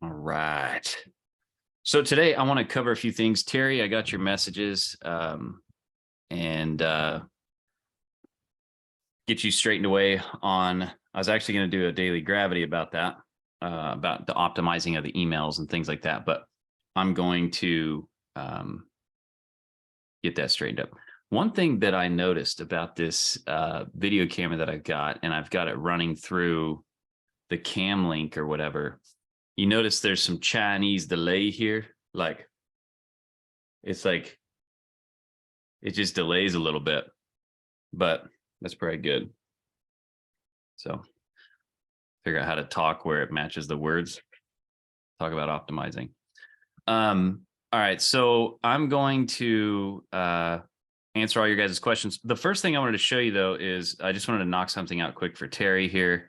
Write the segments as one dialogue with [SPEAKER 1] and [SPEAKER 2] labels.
[SPEAKER 1] All right. So today I want to cover a few things. Terry, I got your messages and get you straightened away on. I was actually going to do a daily gravity about that, about the optimizing of the emails and things like that. But I'm going to get that straightened up. One thing that I noticed about this video camera that I've got, and I've got it running through the cam link or whatever, you notice there's some Chinese delay here. Like, it's like, it just delays a little bit, but that's pretty good. So figure out how to talk where it matches the words. Talk about optimizing. All right, so I'm going to answer all your guys' questions. The first thing I wanted to show you, though, is I just wanted to knock something out quick for Terry here.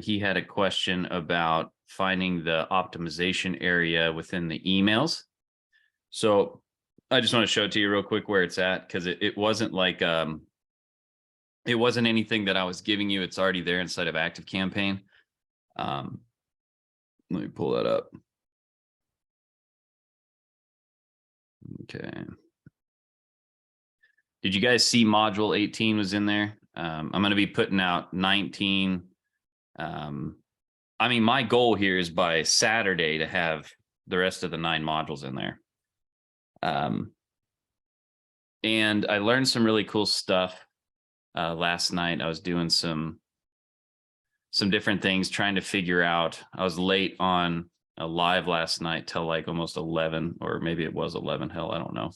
[SPEAKER 1] He had a question about finding the optimization area within the emails. So I just want to show it to you real quick where it's at, because it wasn't like it wasn't anything that I was giving you. It's already there inside of ActiveCampaign. Let me pull that up. Okay. Did you guys see module 18 was in there? I'm going to be putting out 19. I mean, my goal here is by Saturday to have the rest of the 9 modules in there. And I learned some really cool stuff last night. I was doing some different things, trying to figure out. I was late on a live last night till like almost 11, or maybe it was 11. Hell, I don't know.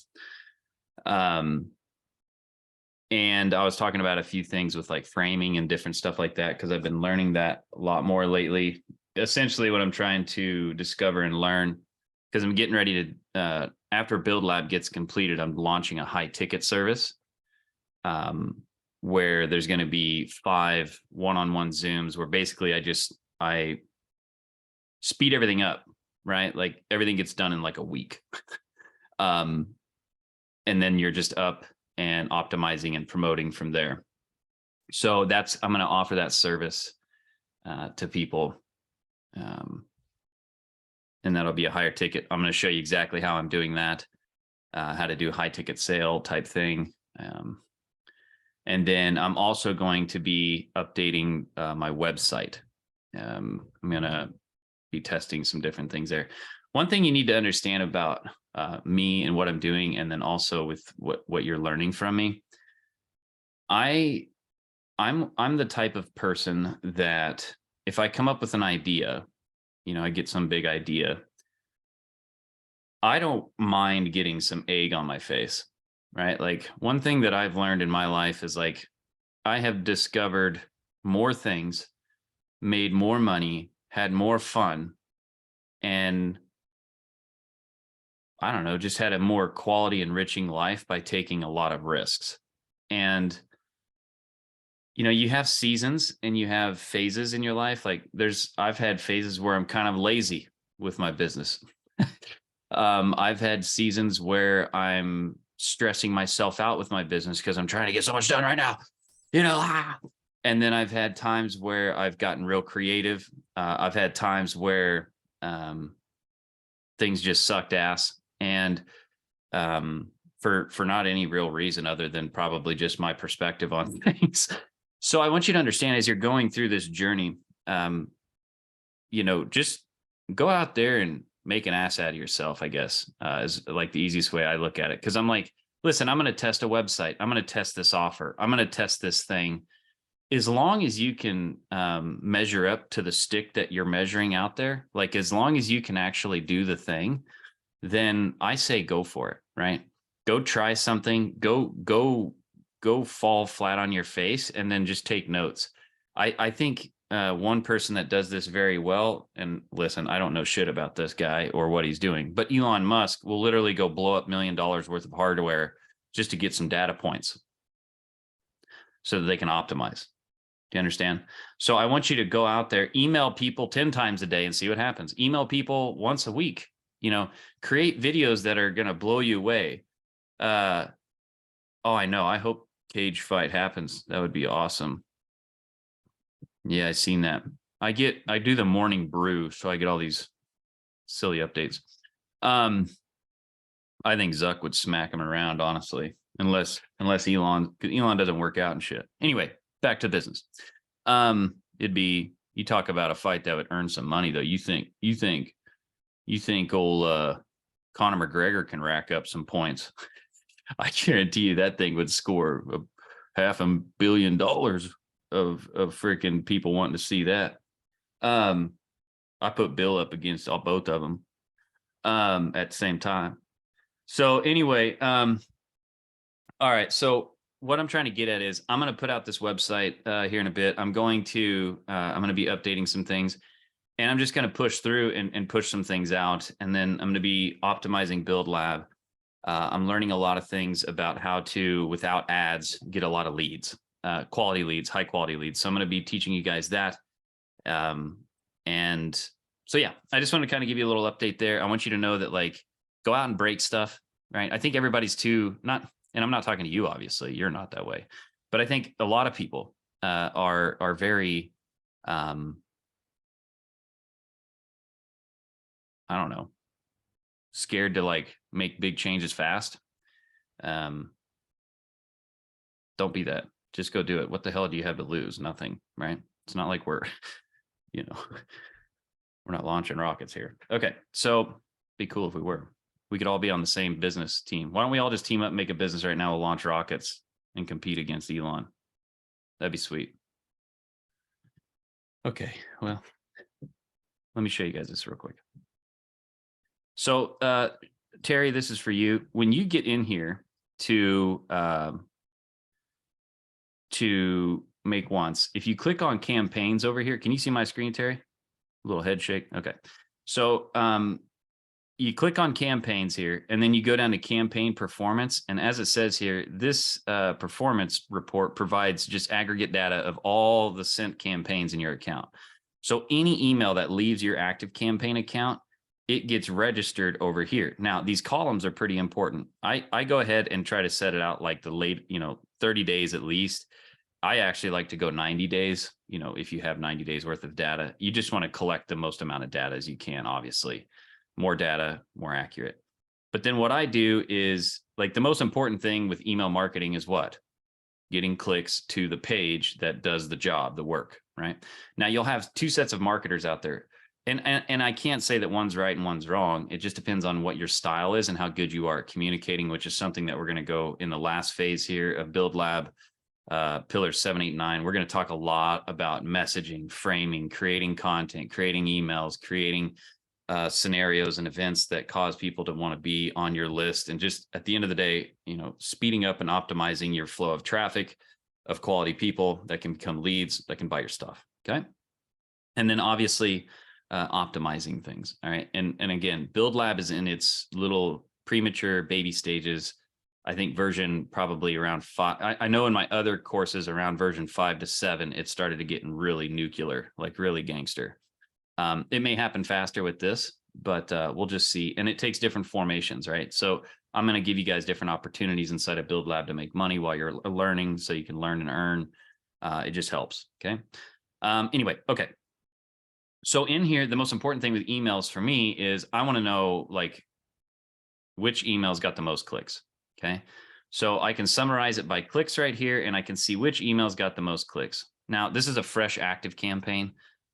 [SPEAKER 1] And I was talking about a few things with like framing and different stuff like that, because I've been learning that a lot more lately. Essentially what I'm trying to discover and learn, because I'm getting ready to, after Build Lab gets completed, I'm launching a high ticket service where there's going to be 5 one-on-one Zooms where basically I speed everything up, right? Like everything gets done in like a week. And then you're just up and optimizing and promoting from there. So I'm going to offer that service to people. And that'll be a higher ticket. I'm going to show you exactly how I'm doing that, how to do a high ticket sale type thing. And then I'm also going to be updating my website. I'm going to be testing some different things there. One thing you need to understand about me and what I'm doing, and then also with what you're learning from me, I'm the type of person that if I come up with an idea, I get some big idea, I don't mind getting some egg on my face, right? Like one thing that I've learned in my life is like, I have discovered more things, made more money, had more fun, and I don't know, just had a more quality enriching life by taking a lot of risks. And you have seasons and you have phases in your life. Like I've had phases where I'm kind of lazy with my business. I've had seasons where I'm stressing myself out with my business because I'm trying to get so much done right now, and then I've had times where I've gotten real creative. I've had times where things just sucked ass, and for not any real reason other than probably just my perspective on things. So I want you to understand, as you're going through this journey, just go out there and make an ass out of yourself, I guess, is like the easiest way I look at it. Because I'm like, listen, I'm going to test a website. I'm going to test this offer. I'm going to test this thing. As long as you can measure up to the stick that you're measuring out there, like as long as you can actually do the thing, then I say go for it, right? Go try something, go fall flat on your face, and then just take notes. I think one person that does this very well, and listen, I don't know shit about this guy or what he's doing, but Elon Musk will literally go blow up $1 million worth of hardware just to get some data points so that they can optimize. Do you understand? So I want you to go out there, email people 10 times a day and see what happens. Email people once a week, create videos that are going to blow you away. Oh, I know. I hope cage fight happens. That would be awesome. Yeah, I seen that. I do the morning brew, so I get all these silly updates. I think Zuck would smack him around, honestly, unless Elon doesn't work out and shit. Anyway, back to business. It'd be, you talk about a fight that would earn some money though. You think old Conor McGregor can rack up some points? I guarantee you that thing would score $500 million of freaking people wanting to see that. I put Bill up against both of them at the same time. So anyway, all right. So what I'm trying to get at is I'm going to put out this website here in a bit. I'm going to be updating some things, and I'm just going to push through and push some things out. And then I'm going to be optimizing Build Lab. I'm learning a lot of things about how to, without ads, get a lot of leads, quality leads, high quality leads. So I'm going to be teaching you guys that. And so, yeah, I just want to kind of give you a little update there. I want you to know that, like, go out and break stuff, right? I think everybody's and I'm not talking to you, obviously, you're not that way, but I think a lot of people are very, I don't know, scared to like make big changes fast. Don't be that. Just go do it. What the hell do you have to lose? Nothing, right? It's not like we're, we're not launching rockets here. Okay, so be cool if we were. We could all be on the same business team. Why don't we all just team up and make a business right now? We'll launch rockets and compete against Elon. That'd be sweet. Okay, well, let me show you guys this real quick. So, Terry, this is for you. When you get in here to make once, if you click on campaigns over here, can you see my screen, Terry? A little head shake. Okay. So, you click on campaigns here, and then you go down to campaign performance. And as it says here, this performance report provides just aggregate data of all the sent campaigns in your account. So any email that leaves your active campaign account, it gets registered over here. Now, these columns are pretty important. I go ahead and try to set it out like the late, 30 days at least. I actually like to go 90 days. If you have 90 days worth of data, you just want to collect the most amount of data as you can, obviously. More data, more accurate. But then what I do is, like, the most important thing with email marketing is what? Getting clicks to the page that does the job, the work, right? Now you'll have two sets of marketers out there. And I can't say that one's right and one's wrong. It just depends on what your style is and how good you are at communicating, which is something that we're going to go in the last phase here of Build Lab, pillars 7, 8, 9. We're going to talk a lot about messaging, framing, creating content, creating emails, creating scenarios and events that cause people to want to be on your list. And just at the end of the day, speeding up and optimizing your flow of traffic, of quality people that can become leads that can buy your stuff. Okay. And then obviously optimizing things. All right. And again, Build Lab is in its little premature baby stages. I think version probably around 5. I know in my other courses around version 5 to 7, it started to get really nuclear, like really gangster. It may happen faster with this, but we'll just see. And it takes different formations, right? So I'm going to give you guys different opportunities inside of Build Lab to make money while you're learning, so you can learn and earn. It just helps. Okay. Anyway, okay. So in here, the most important thing with emails for me is I want to know, like, which emails got the most clicks. Okay. So I can summarize it by clicks right here, and I can see which emails got the most clicks. Now, this is a fresh active campaign.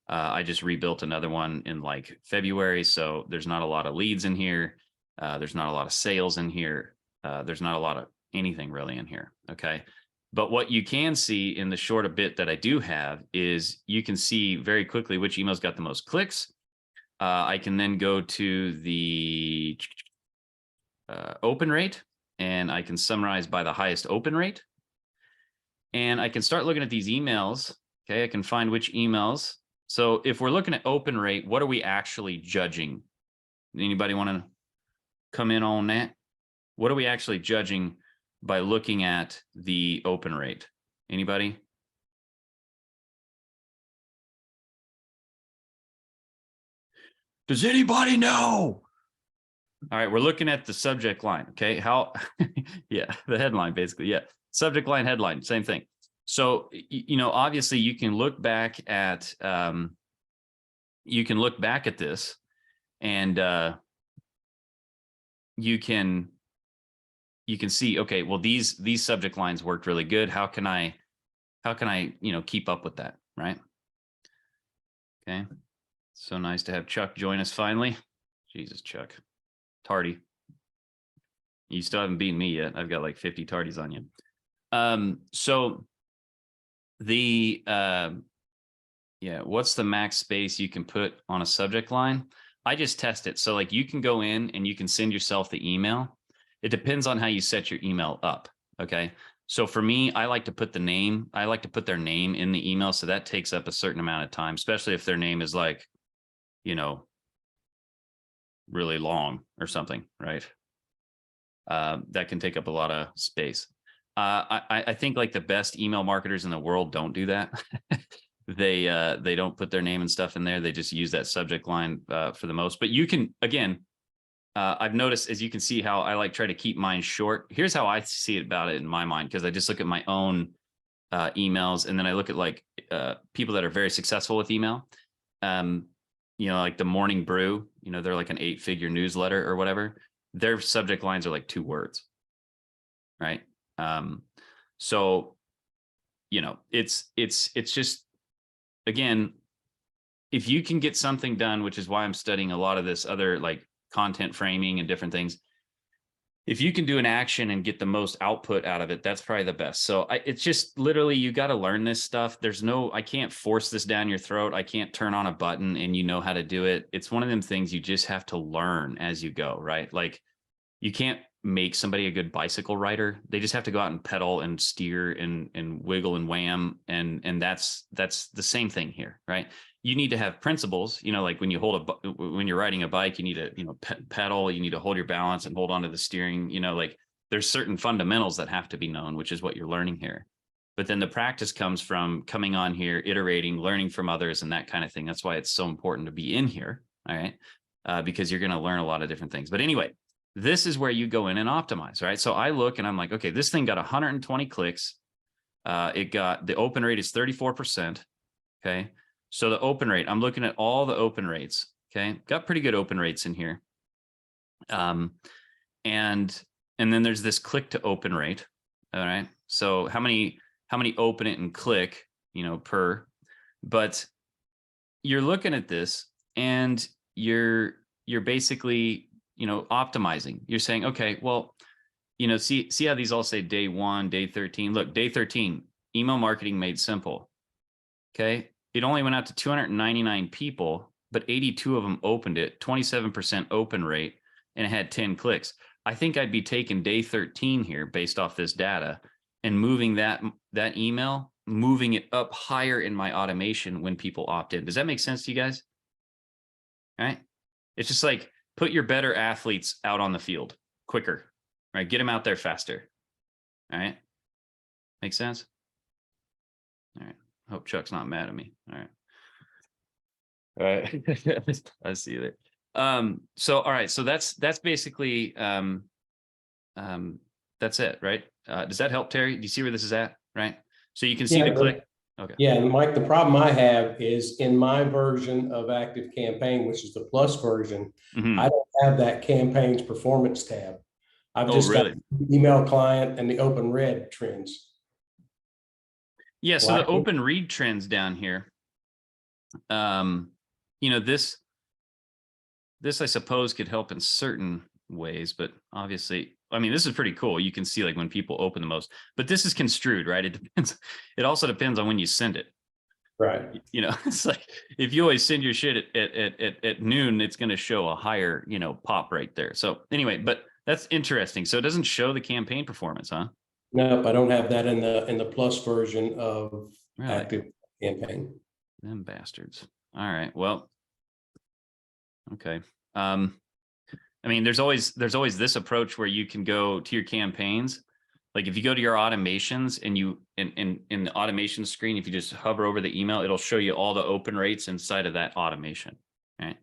[SPEAKER 1] I just rebuilt another one in like February. So there's not a lot of leads in here. There's not a lot of sales in here. There's not a lot of anything really in here. Okay. But what you can see in the short bit that I do have is you can see very quickly which emails got the most clicks. I can then go to the open rate, and I can summarize by the highest open rate. And I can start looking at these emails. Okay. I can find which emails. So if we're looking at open rate, what are we actually judging? Anybody want to come in on that? What are we actually judging by looking at the open rate? Anybody? Does anybody know? All right, we're looking at the subject line. Okay, how? Yeah, the headline basically. Yeah, subject line, headline, same thing. So, obviously you can look back at you can look back at this and you can see, okay, well, these subject lines worked really good. How can I, keep up with that, right? Okay. So nice to have Chuck join us finally. Jesus, Chuck. Tardy. You still haven't beaten me yet. I've got like 50 tardies on you. So the yeah, what's the max space you can put on a subject line? I just test it. So like you can go in and you can send yourself the email. It depends on how you set your email up. Okay. So for me, I like to put their name in the email. So that takes up a certain amount of time, especially if their name is like, really long or something, right? That can take up a lot of space. I think like the best email marketers in the world don't do that. They don't put their name and stuff in there. They just use that subject line for the most. But you can, again, I've noticed, as you can see, how I like try to keep mine short. Here's how I see it about it in my mind, because I just look at my own emails, and then I look at like people that are very successful with email. Like the Morning Brew, they're like an 8-figure newsletter or whatever. Their subject lines are like 2 words, right? So, it's just, again, if you can get something done, which is why I'm studying a lot of this other like content framing and different things. If you can do an action and get the most output out of it, that's probably the best. So it's just literally, you got to learn this stuff. I can't force this down your throat. I can't turn on a button and you know how to do it. It's one of them things you just have to learn as you go, right? Like you can't make somebody a good bicycle rider. They just have to go out and pedal and steer and wiggle and wham. And that's the same thing here, right? You need to have principles, like when you're riding a bike, you need to, pedal, you need to hold your balance and hold onto the steering, like there's certain fundamentals that have to be known, which is what you're learning here. But then the practice comes from coming on here, iterating, learning from others and that kind of thing. That's why it's so important to be in here. All right. Because you're going to learn a lot of different things. But anyway, this is where you go in and optimize, right? So I look and I'm like, okay, this thing got 120 clicks. The open rate is 34%. Okay. So the open rate, I'm looking at all the open rates. Okay. Got pretty good open rates in here. And then there's this click to open rate. All right. So how many open it and click, per, but you're looking at this and you're basically, optimizing. You're saying, okay, well, see how these all say day 1, day 13. Look, day 13, email marketing made simple. Okay. It only went out to 299 people, but 82 of them opened it, 27% open rate, and it had 10 clicks. I think I'd be taking day 13 here based off this data and moving that email, moving it up higher in my automation when people opt in. Does that make sense to you guys? All right. It's just like put your better athletes out on the field quicker, right? Get them out there faster. All right. Make sense? All right. Hope Chuck's not mad at me. All right. All right. I see you there. So, all right. So that's basically, that's it, right? Does that help, Terry? Do you see where this is at? Right. So you can see the click. Okay.
[SPEAKER 2] Yeah. And Mike, the problem I have is in my version of Active Campaign, which is the plus version, I don't have that campaign's performance tab. I've just got the email client and the open read trends.
[SPEAKER 1] Yeah, so the open read trends down here, this I suppose could help in certain ways, but obviously, I mean, this is pretty cool. You can see like when people open the most, but this is construed, right? It depends. It also depends on when you send it.
[SPEAKER 2] Right.
[SPEAKER 1] It's like if you always send your shit at noon, it's going to show a higher, pop right there. So anyway, but that's interesting. So it doesn't show the campaign performance, huh?
[SPEAKER 2] Nope, I don't have that in the plus version of Active Campaign.
[SPEAKER 1] Them bastards. All right. Well, okay. I mean, there's always this approach where you can go to your campaigns. Like if you go to your automations and you in the automation screen, if you just hover over the email, it'll show you all the open rates inside of that automation. Right.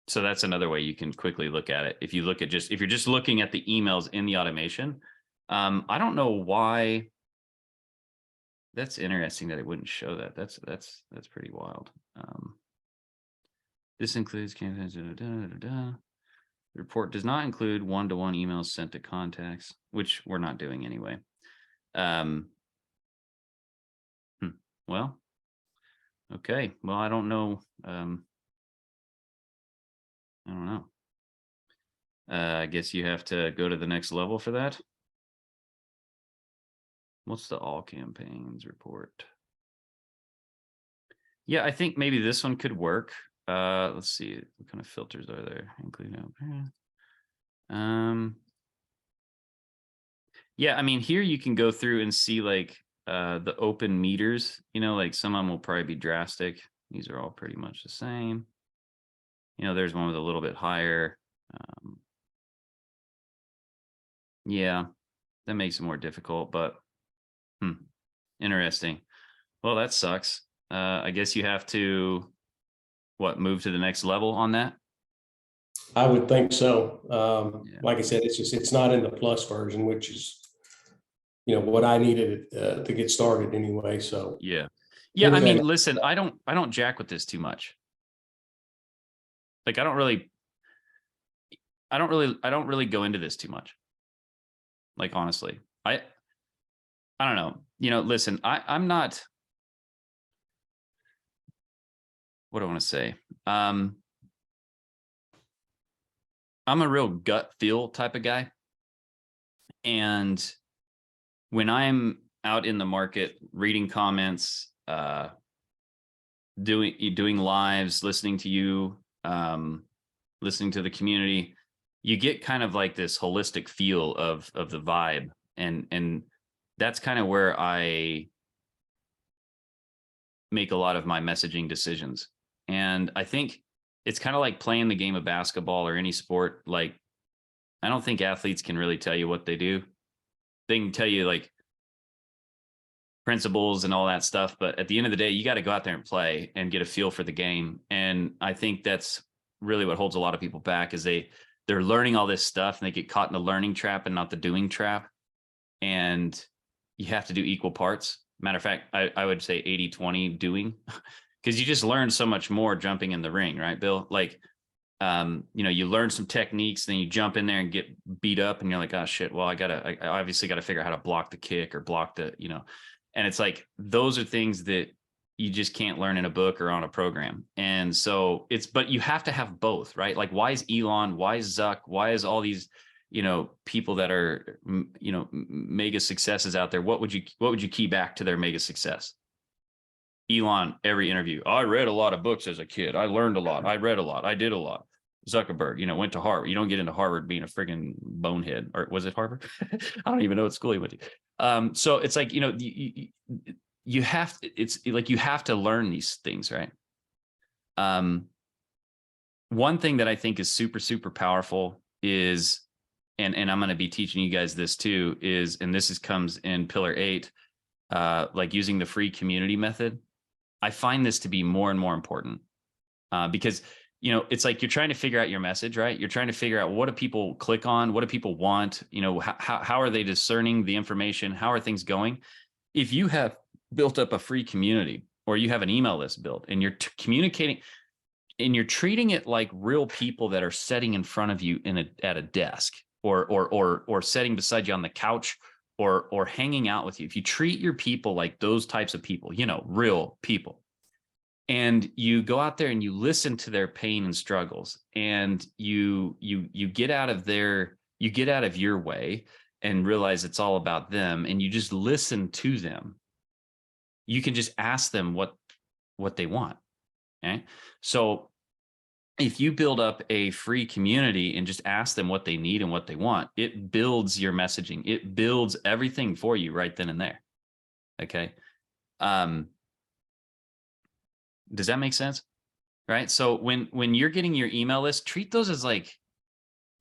[SPEAKER 1] So that's another way you can quickly look at it. If you're just looking at the emails in the automation, I don't know why That's interesting that it wouldn't show that. That's pretty wild. This includes campaigns. The report does not include one-to-one emails sent to contacts, which we're not doing anyway. Well, okay. Well, I don't know. I don't know. I guess you have to go to the next level for that. What's the all campaigns report? Yeah, I think maybe this one could work. Let's see, what kind of filters are there? Including yeah, I mean, here you can go through and see like the open meters, you know, like some of them will probably be drastic. These are all pretty much the same. You know, there's one with a little bit higher. Yeah, that makes it more difficult, but interesting. Well, that sucks. I guess you have to, what, move to the next level on that?
[SPEAKER 2] I would think so. Like I said, it's not in the plus version, which is, what I needed to get started anyway. So
[SPEAKER 1] yeah. I mean, listen, I don't jack with this too much. Like, I don't really go into this too much. Like, honestly, I don't know. Listen, I'm not, what do I want to say? I'm a real gut feel type of guy. And when I'm out in the market, reading comments, doing lives, listening to you, listening to the community, you get kind of like this holistic feel of the vibe. And that's kind of where I make a lot of my messaging decisions. And I think it's kind of like playing the game of basketball or any sport. Like, I don't think athletes can really tell you what they do. They can tell you like principles and all that stuff, but at the end of the day, you got to go out there and play and get a feel for the game. And I think that's really what holds a lot of people back, is they're learning all this stuff and they get caught in the learning trap and not the doing trap. And you have to do equal parts. Matter of fact, I would say 80-20 doing, because you just learn so much more jumping in the ring, right, Bill? Like, you learn some techniques, then you jump in there and get beat up and you're like, oh shit, well, I obviously got to figure out how to block the kick or block the, and it's like, those are things that you just can't learn in a book or on a program. And so but you have to have both, right? Like, why is Elon, why is Zuck, why is all these, people that are, mega successes out there? What would you key back to their mega success? Elon, every interview, I read a lot of books as a kid. I learned a lot. I read a lot. I did a lot. Zuckerberg, went to Harvard. You don't get into Harvard being a friggin' bonehead. Or was it Harvard? I don't even know what school he went to. So it's like, you have to learn these things, right? One thing that I think is super, super powerful is, and I'm going to be teaching you guys this too, is, and this comes in pillar 8, like using the free community method. I find this to be more and more important, because it's like you're trying to figure out your message, right? You're trying to figure out, what do people click on? What do people want? How are they discerning the information? How are things going? If you have built up a free community, or you have an email list built, and you're communicating and you're treating it like real people that are sitting in front of you at a desk, or sitting beside you on the couch, or hanging out with you. If you treat your people like those types of people, real people, and you go out there and you listen to their pain and struggles, and you get out of your way and realize it's all about them, and you just listen to them, you can just ask them what they want. Okay. So if you build up a free community and just ask them what they need and what they want, it builds your messaging. It builds everything for you right then and there. Okay. Does that make sense? Right. So when you're getting your email list, treat those as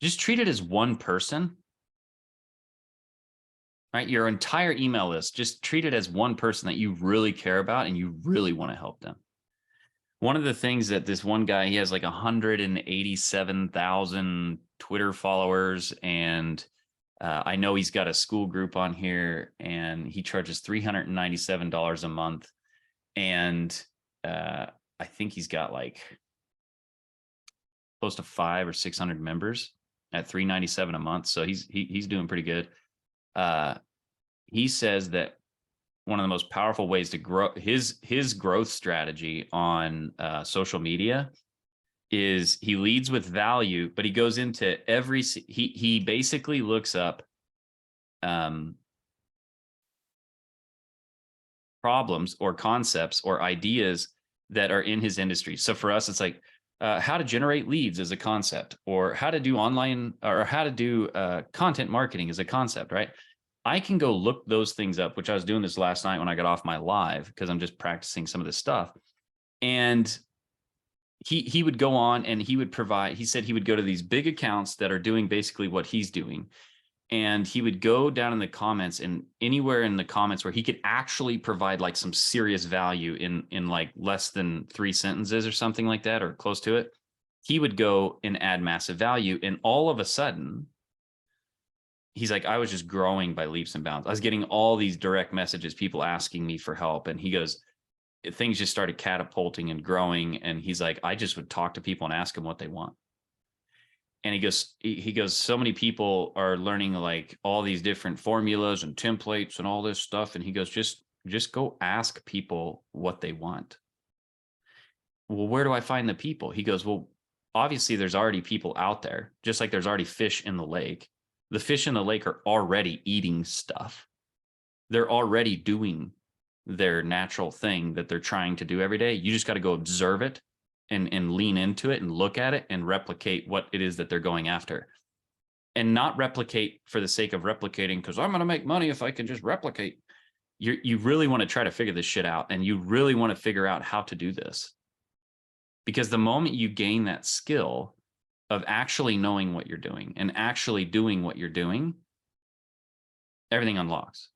[SPEAKER 1] just treat it as one person. Right. Your entire email list, just treat it as one person that you really care about and you really want to help them. One of the things that this one guy, he has like 187,000 Twitter followers, and I know he's got a Skool group on here, and he charges $397 a month. And I think he's got like close to 500 or 600 members at $397 a month. So he's doing pretty good. He says that one of the most powerful ways to grow his growth strategy on social media is he leads with value, but he goes into he basically looks up problems or concepts or ideas that are in his industry. So for us, it's like how to generate leads as a concept, or how to do online, or how to do content marketing as a concept, right? I can go look those things up, which I was doing this last night when I got off my live, because I'm just practicing some of this stuff. And he would go on and he would provide, he said he would go to these big accounts that are doing basically what he's doing. And he would go down in the comments, and anywhere in the comments where he could actually provide like some serious value in like less than 3 sentences or something like that, or close to it, he would go and add massive value. And all of a sudden, he's like, I was just growing by leaps and bounds. I was getting all these direct messages, people asking me for help. And he goes, things just started catapulting and growing. And he's like, I just would talk to people and ask them what they want. And he goes, so many people are learning like all these different formulas and templates and all this stuff. And he goes, just go ask people what they want. Well, where do I find the people? He goes, well, obviously there's already people out there, just like there's already fish in the lake. The fish in the lake are already eating stuff. They're already doing their natural thing that they're trying to do every day. You just got to go observe it and lean into it and look at it and replicate what it is that they're going after. And not replicate for the sake of replicating, because I'm going to make money if I can just replicate. You really want to try to figure this shit out, and you really want to figure out how to do this. Because the moment you gain that skill of actually knowing what you're doing and actually doing what you're doing, everything unlocks.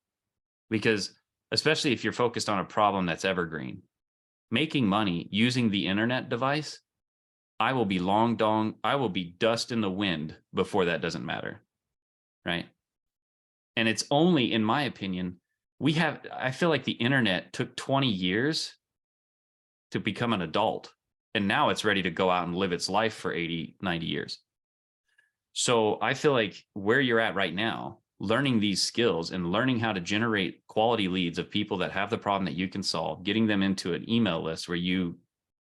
[SPEAKER 1] Because especially if you're focused on a problem that's evergreen, making money using the internet device, I will be I will be dust in the wind before that doesn't matter, right? And it's only, in my opinion, I feel like the internet took 20 years to become an adult, and now it's ready to go out and live its life for 80, 90 years. So I feel like where you're at right now, learning these skills and learning how to generate quality leads of people that have the problem that you can solve, getting them into an email list where you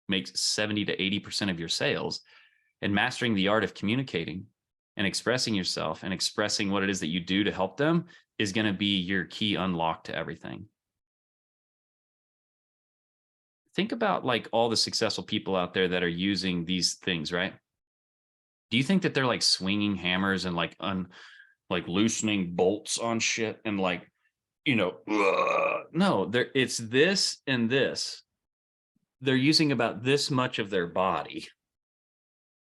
[SPEAKER 1] make 70 to 80% of your sales, and mastering the art of communicating and expressing yourself and expressing what it is that you do to help them is going to be your key unlock to everything. Think about like all the successful people out there that are using these things, right? Do you think that they're like swinging hammers and like loosening bolts on shit and like, no, it's this and this. They're using about this much of their body,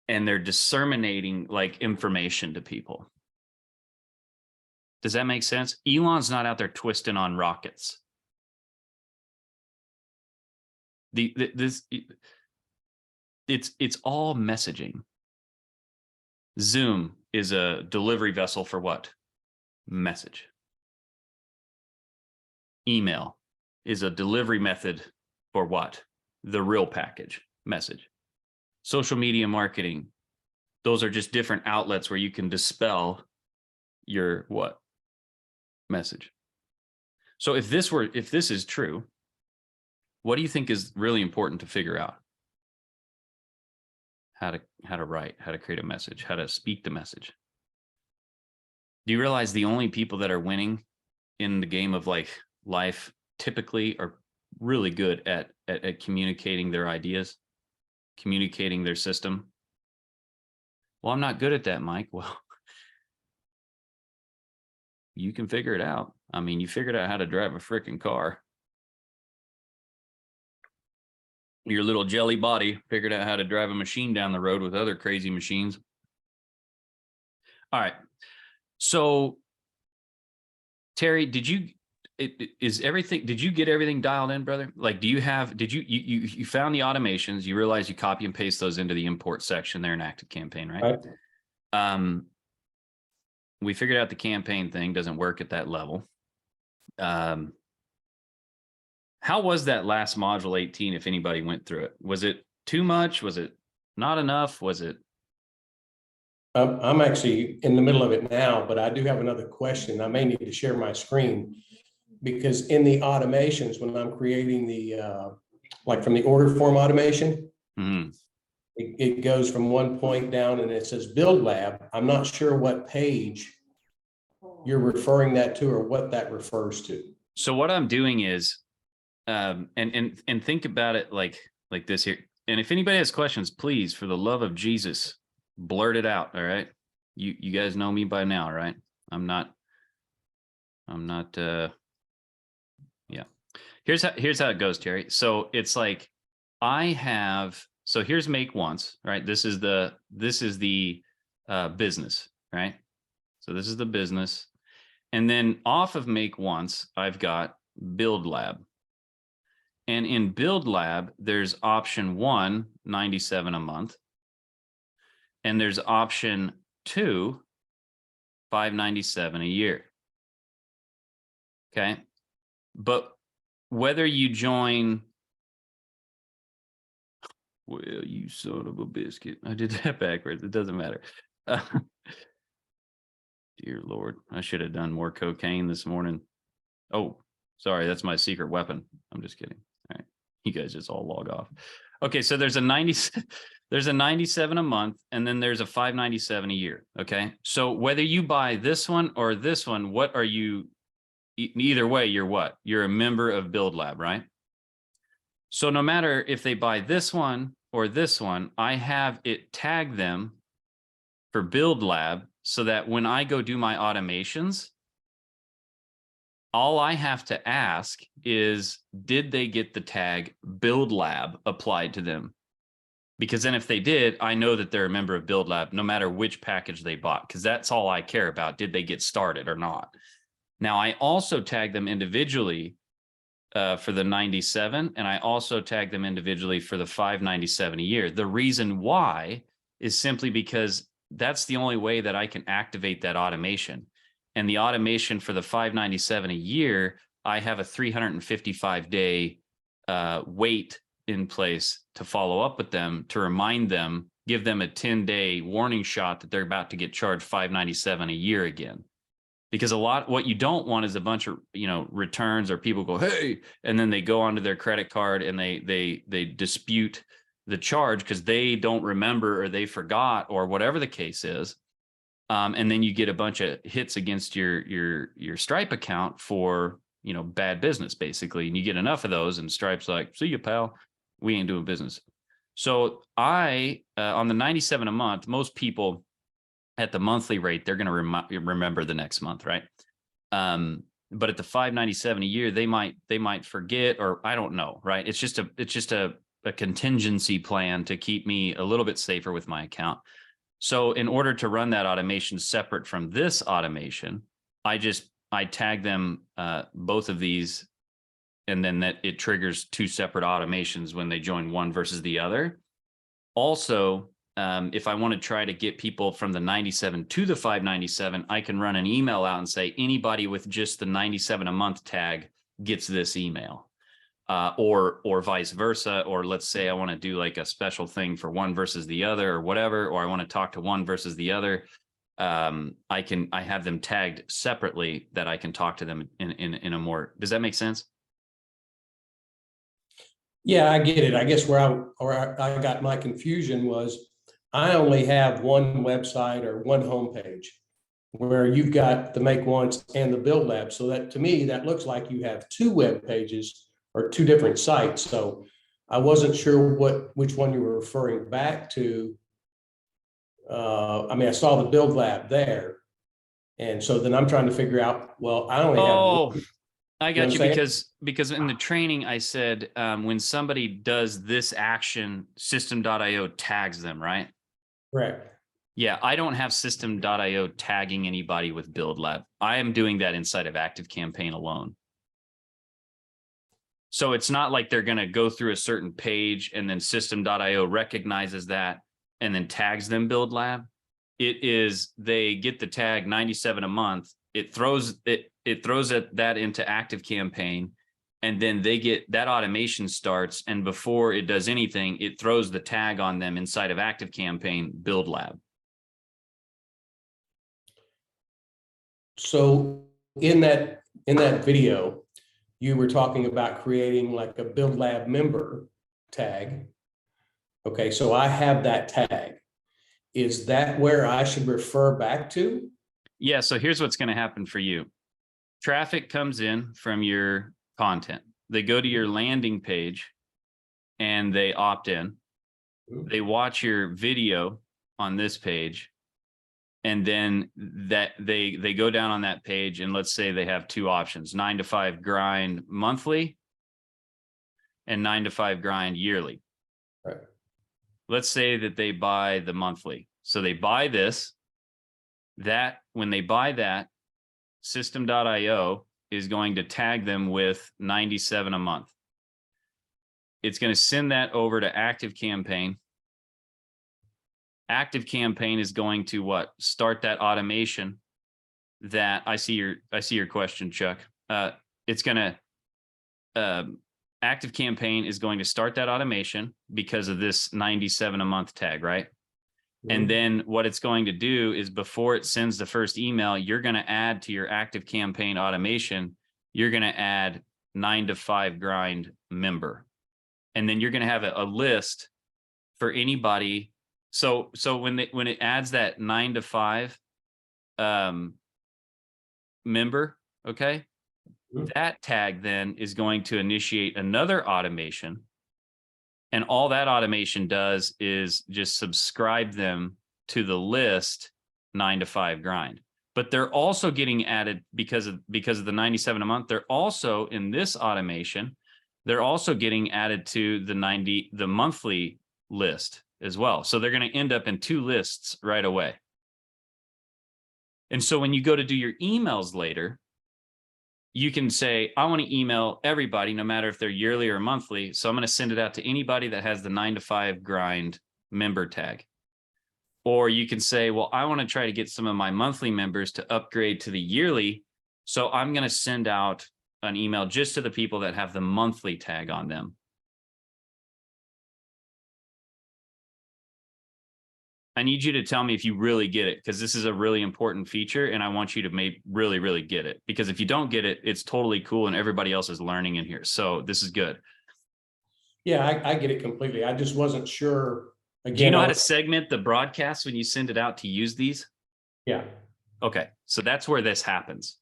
[SPEAKER 1] and they're disseminating like information to people. Does that make sense? Elon's not out there twisting on rockets. It's all messaging. Zoom is a delivery vessel for what? Message. Email is a delivery method for what? The real package, message. Social media marketing, those are just different outlets where you can dispel your what? Message. So if this is true, what do you think is really important to figure out? How to write, how to create a message, how to speak the message. Do you realize the only people that are winning in the game of like life typically are really good at communicating their ideas, communicating their system? Well, I'm not good at that, Mike. Well, you can figure it out. I mean, you figured out how to drive a freaking car. Your little jelly body figured out how to drive a machine down the road with other crazy machines. All right. So, Terry, did you get everything dialed in, brother? Like, you found the automations, you realize you copy and paste those into the import section there in Active Campaign, right? we figured out the campaign thing doesn't work at that level. How was that last module 18, if anybody went through it? Was it too much? Was it not enough? Was it?
[SPEAKER 2] I'm actually in the middle of it now, but I do have another question. I may need to share my screen, because in the automations, when I'm creating the, like from the order form automation, it goes from one point down and it says Build Lab. I'm not sure what page you're referring that to or what that refers to.
[SPEAKER 1] So what I'm doing is, and think about it like this here. And if anybody has questions, please, for the love of Jesus, blurt it out. All right. You guys know me by now, right? I'm not, yeah. Here's how it goes, Terry. So it's like, so here's make once, right? This is the business, right? So this is the business. And then off of make once, I've got Build Lab. And in Build Lab, there's option 1, 97 a month. And there's option 2, 597 a year. Okay. But whether you join, well, you son of a biscuit. I did that backwards. It doesn't matter. Dear Lord, I should have done more cocaine this morning. Oh, sorry. That's my secret weapon. I'm just kidding. All right. You guys just all log off. Okay. So there's a 97 a month, and then there's a 597 a year. Okay. So whether you buy this one or this one, what are you? Either way, you're what? You're a member of Build Lab, right? So no matter if they buy this one or this one, I have it tag them for Build Lab, so that when I go do my automations, all I have to ask is, did they get the tag Build Lab applied to them? Because then if they did, I know that they're a member of Build Lab, no matter which package they bought, because that's all I care about. Did they get started or not? Now, I also tag them individually for the 97, and I also tag them individually for the 597 a year. The reason why is simply because that's the only way that I can activate that automation. And the automation for the 597 a year, I have a 355-day wait in place to follow up with them, to remind them, give them a 10-day warning shot that they're about to get charged 597 a year again. Because what you don't want is a bunch of, returns, or people go, hey, and then they go onto their credit card and they dispute the charge because they don't remember, or they forgot, or whatever the case is. And then you get a bunch of hits against your Stripe account for, bad business, basically. And you get enough of those, and Stripe's like, see you, pal, we ain't doing business. So on the 97 a month, most people at the monthly rate, they're going to remember the next month, right? But at the 597 a year, they might forget, or I don't know, right? It's just a contingency plan to keep me a little bit safer with my account. So in order to run that automation separate from this automation, I tag them, both of these, and then that it triggers 2 separate automations when they join one versus the other. Also, if I want to try to get people from the 97 to the 597, I can run an email out and say, anybody with just the 97 a month tag gets this email, or vice versa. Or let's say I want to do like a special thing for one versus the other, or whatever, or I want to talk to one versus the other. I have them tagged separately that I can talk to them in a more, does that make sense?
[SPEAKER 2] Yeah, I get it. I guess where I got my confusion was, I only have one website or one homepage, where you've got the Make Once and the Build Lab. So that, to me, that looks like you have 2 web pages or 2 different sites. So I wasn't sure which one you were referring back to. I saw the Build Lab there. And so then I'm trying to figure out, well, I only have one.
[SPEAKER 1] I got you, because in the training I said, when somebody does this action, system.io tags them, right?
[SPEAKER 2] Correct.
[SPEAKER 1] Yeah, I don't have system.io tagging anybody with Build Lab. I am doing that inside of ActiveCampaign alone. So it's not like they're going to go through a certain page and then system.io recognizes that and then tags them Build Lab. they get the tag 97 a month. It throws that into Active Campaign, and then they get that automation starts. And before it does anything, it throws the tag on them inside of Active Campaign Build Lab.
[SPEAKER 2] So in that video, you were talking about creating like a Build Lab member tag. Okay, so I have that tag. Is that where I should refer back to?
[SPEAKER 1] Yeah, so here's what's going to happen for you. Traffic comes in from your content. They go to your landing page and they opt in. They watch your video on this page, and then they go down on that page, and let's say they have two options: 9 to 5 grind monthly and 9 to 5 grind yearly.
[SPEAKER 2] Right.
[SPEAKER 1] Let's say that they buy the monthly. So they buy this. That when they buy that, system.io is going to tag them with 97 a month. It's going to send that over to Active Campaign. Active Campaign is going to what? Start that automation. That I see your question, Chuck. It's going to Active Campaign is going to start that automation because of this 97 a month tag, right? And then what it's going to do is, before it sends the first email, you're going to add to your Active Campaign automation, you're going to add 9 to 5 grind member. And then you're going to have a list for anybody. So when it adds that 9 to 5 member, okay, that tag then is going to initiate another automation. And all that automation does is just subscribe them to the list 9 to 5 grind. But they're also getting added because of the 97 a month. They're also, in this automation, they're also getting added to the monthly list as well. So they're going to end up in 2 lists right away. And so when you go to do your emails later, you can say, I want to email everybody, no matter if they're yearly or monthly. So I'm going to send it out to anybody that has the 9 to 5 grind member tag. Or you can say, well, I want to try to get some of my monthly members to upgrade to the yearly. So I'm going to send out an email just to the people that have the monthly tag on them. I need you to tell me if you really get it, because this is a really important feature, and I want you to really, really get it. Because if you don't get it, it's totally cool, and everybody else is learning in here. So this is good.
[SPEAKER 2] Yeah, I get it completely. I just wasn't sure. Again,
[SPEAKER 1] do you know how to segment the broadcast when you send it out to use these?
[SPEAKER 2] Yeah.
[SPEAKER 1] Okay, so that's where this happens.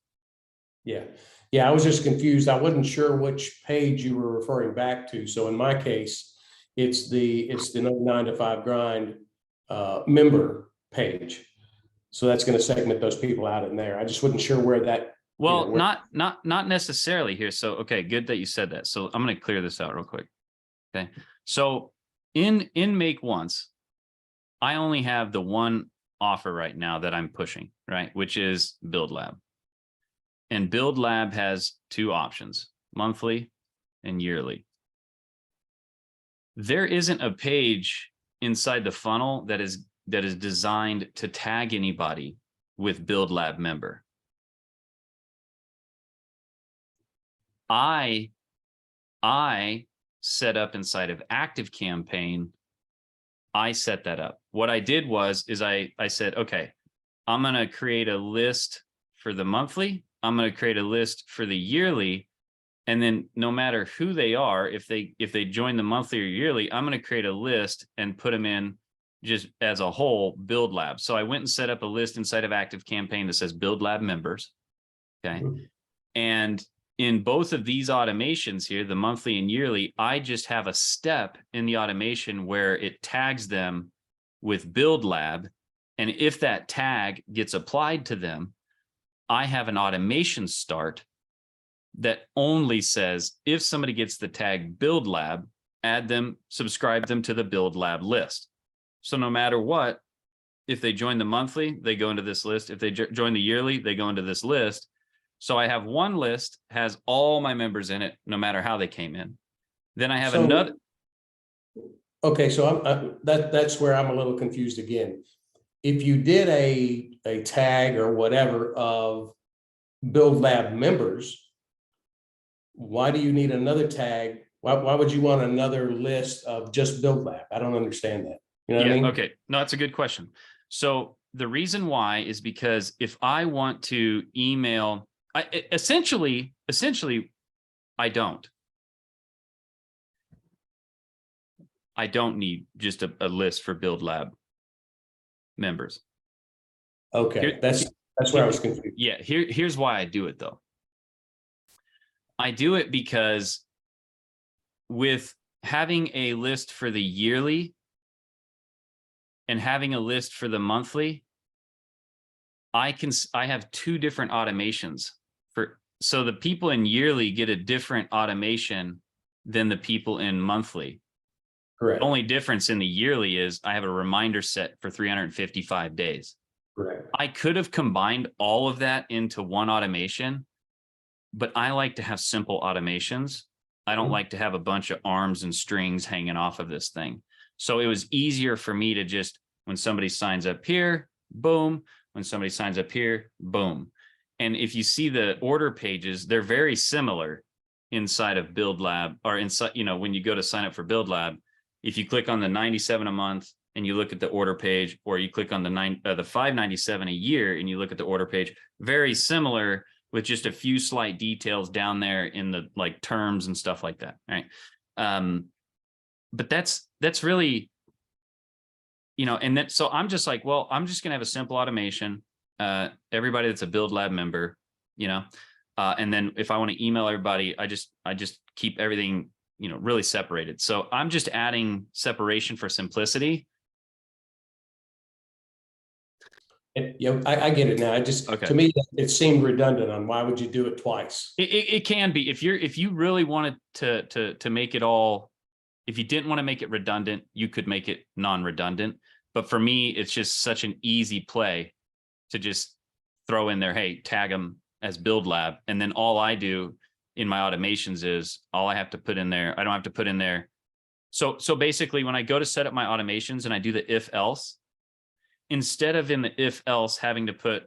[SPEAKER 2] Yeah. Yeah, I was just confused. I wasn't sure which page you were referring back to. So in my case, it's the 9 to 5 grind member page. So that's going to segment those people out in there. I just wasn't sure where that.
[SPEAKER 1] Well, not necessarily here. So, okay, good that you said that. So I'm going to clear this out real quick. Okay. So in Make Once, I only have the one offer right now that I'm pushing, right? Which is Build Lab. And Build Lab has 2 options: monthly and yearly. There isn't a page inside the funnel that is designed to tag anybody with Build Lab member. I set up inside of Active Campaign. I set that up. What I did was I said, okay, I'm going to create a list for the monthly. I'm going to create a list for the yearly. And then no matter who they are, if they join the monthly or yearly, I'm going to create a list and put them in just as a whole Build Lab. So I went and set up a list inside of Active Campaign that says Build Lab members. Okay. And in both of these automations here, the monthly and yearly, I just have a step in the automation where it tags them with Build Lab. And if that tag gets applied to them, I have an automation start that only says, if somebody gets the tag Build Lab, add them, subscribe them to the Build Lab list. So no matter what, if they join the monthly, they go into this list. If they join the yearly, they go into this list. So I have one list, has all my members in it, no matter how they came in. Then I have another.
[SPEAKER 2] Okay, so that's where I'm a little confused again. if you did a tag or whatever of Build Lab members, why do you need another tag? Why would you want another list of just Build Lab? I don't understand that. You know what I mean?
[SPEAKER 1] Okay. No, that's a good question. So the reason why is because if I want to email, essentially, I don't need just a list for Build Lab members.
[SPEAKER 2] Okay, that's where I was confused.
[SPEAKER 1] Yeah, here's why I do it though. I do it because with having a list for the yearly and having a list for the monthly, I have two different automations so the people in yearly get a different automation than the people in monthly.
[SPEAKER 2] Correct.
[SPEAKER 1] The only difference in the yearly is I have a reminder set for 355 days.
[SPEAKER 2] Correct.
[SPEAKER 1] I could have combined all of that into one automation, but I like to have simple automations. I don't like to have a bunch of arms and strings hanging off of this thing. So it was easier for me to just, when somebody signs up here, boom. When somebody signs up here, boom. And if you see the order pages, they're very similar inside of Build Lab, or inside, when you go to sign up for Build Lab, if you click on the 97 a month and you look at the order page, or you click on the $597 a year and you look at the order page, very similar, with just a few slight details down there in the like terms and stuff like that. Right. But that's really, and then, so I'm just like, well, I'm just going to have a simple automation. Everybody that's a Build Lab member, and then if I want to email everybody, I just keep everything, really separated. So I'm just adding separation for simplicity.
[SPEAKER 2] Yeah, I get it now. To me, it seemed redundant on why would you do it twice?
[SPEAKER 1] It can be if you really wanted to make it all. If you didn't want to make it redundant, you could make it non-redundant. But for me, it's just such an easy play to just throw in there, hey, tag them as Build Lab. And then all I do in my automations is all I have to put in there. I don't have to put in there. So basically when I go to set up my automations and I do the if else, instead of in the if else having to put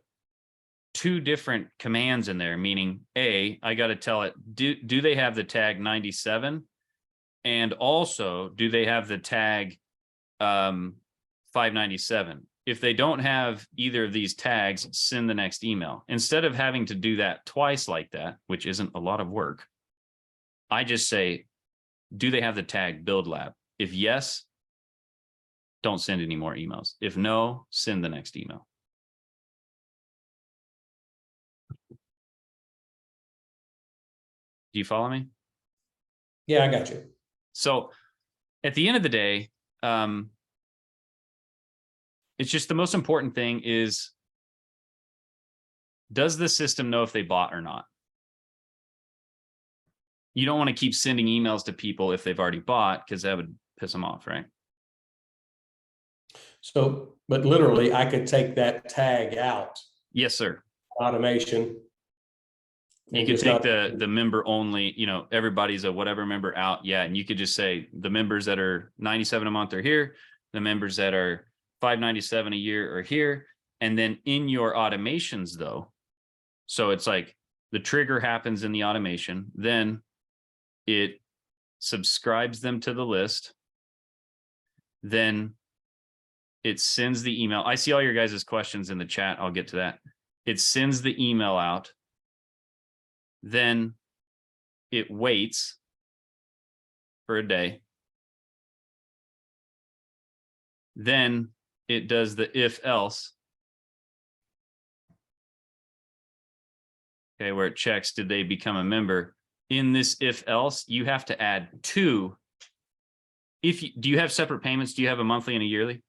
[SPEAKER 1] two different commands in there, meaning I got to tell it, do they have the tag 97? And also, do they have the tag 597? If they don't have either of these tags, send the next email. Instead of having to do that twice like that, which isn't a lot of work, I just say, do they have the tag Build Lab? If yes, don't send any more emails. If no, send the next email. Do you follow me?
[SPEAKER 2] Yeah, I got you.
[SPEAKER 1] So at the end of the day, it's just the most important thing is, does the system know if they bought or not? You don't want to keep sending emails to people if they've already bought, because that would piss them off, right?
[SPEAKER 2] So, but literally, I could take that tag out.
[SPEAKER 1] Yes, sir.
[SPEAKER 2] Automation.
[SPEAKER 1] You could take the member only, everybody's a whatever member out. Yeah. And you could just say the members that are 97 a month are here. The members that are 597 a year are here. And then in your automations though, so it's like the trigger happens in the automation, then it subscribes them to the list. Then it sends the email. I see all your guys' questions in the chat. I'll get to that. It sends the email out. Then it waits for a day. Then it does the if else. Okay, where it checks, did they become a member? In this if else, you have to add two. Do you have separate payments? Do you have a monthly and a yearly?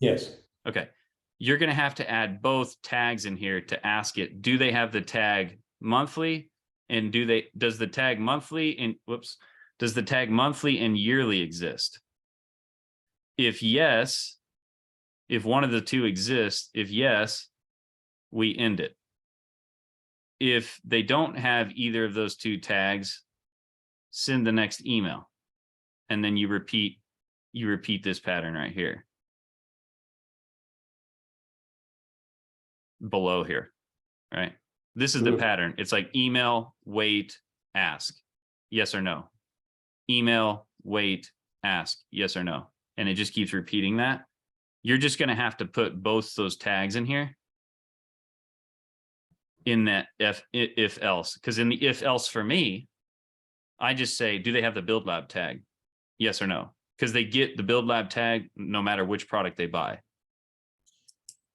[SPEAKER 2] Yes.
[SPEAKER 1] Okay. You're going to have to add both tags in here to ask it, do they have the tag monthly? And does the tag monthly and yearly exist? If yes, if one of the two exists, if yes, we end it. If they don't have either of those two tags, send the next email. And then you repeat this pattern right here. below here, right? This is the pattern. It's like email, wait, ask, yes or no. Email, wait, ask, yes or no. And it just keeps repeating that. You're just going to have to put both those tags in here in that if else, because in the if else for me, I just say, do they have the Build Lab tag? Yes or no? Because they get the Build Lab tag no matter which product they buy.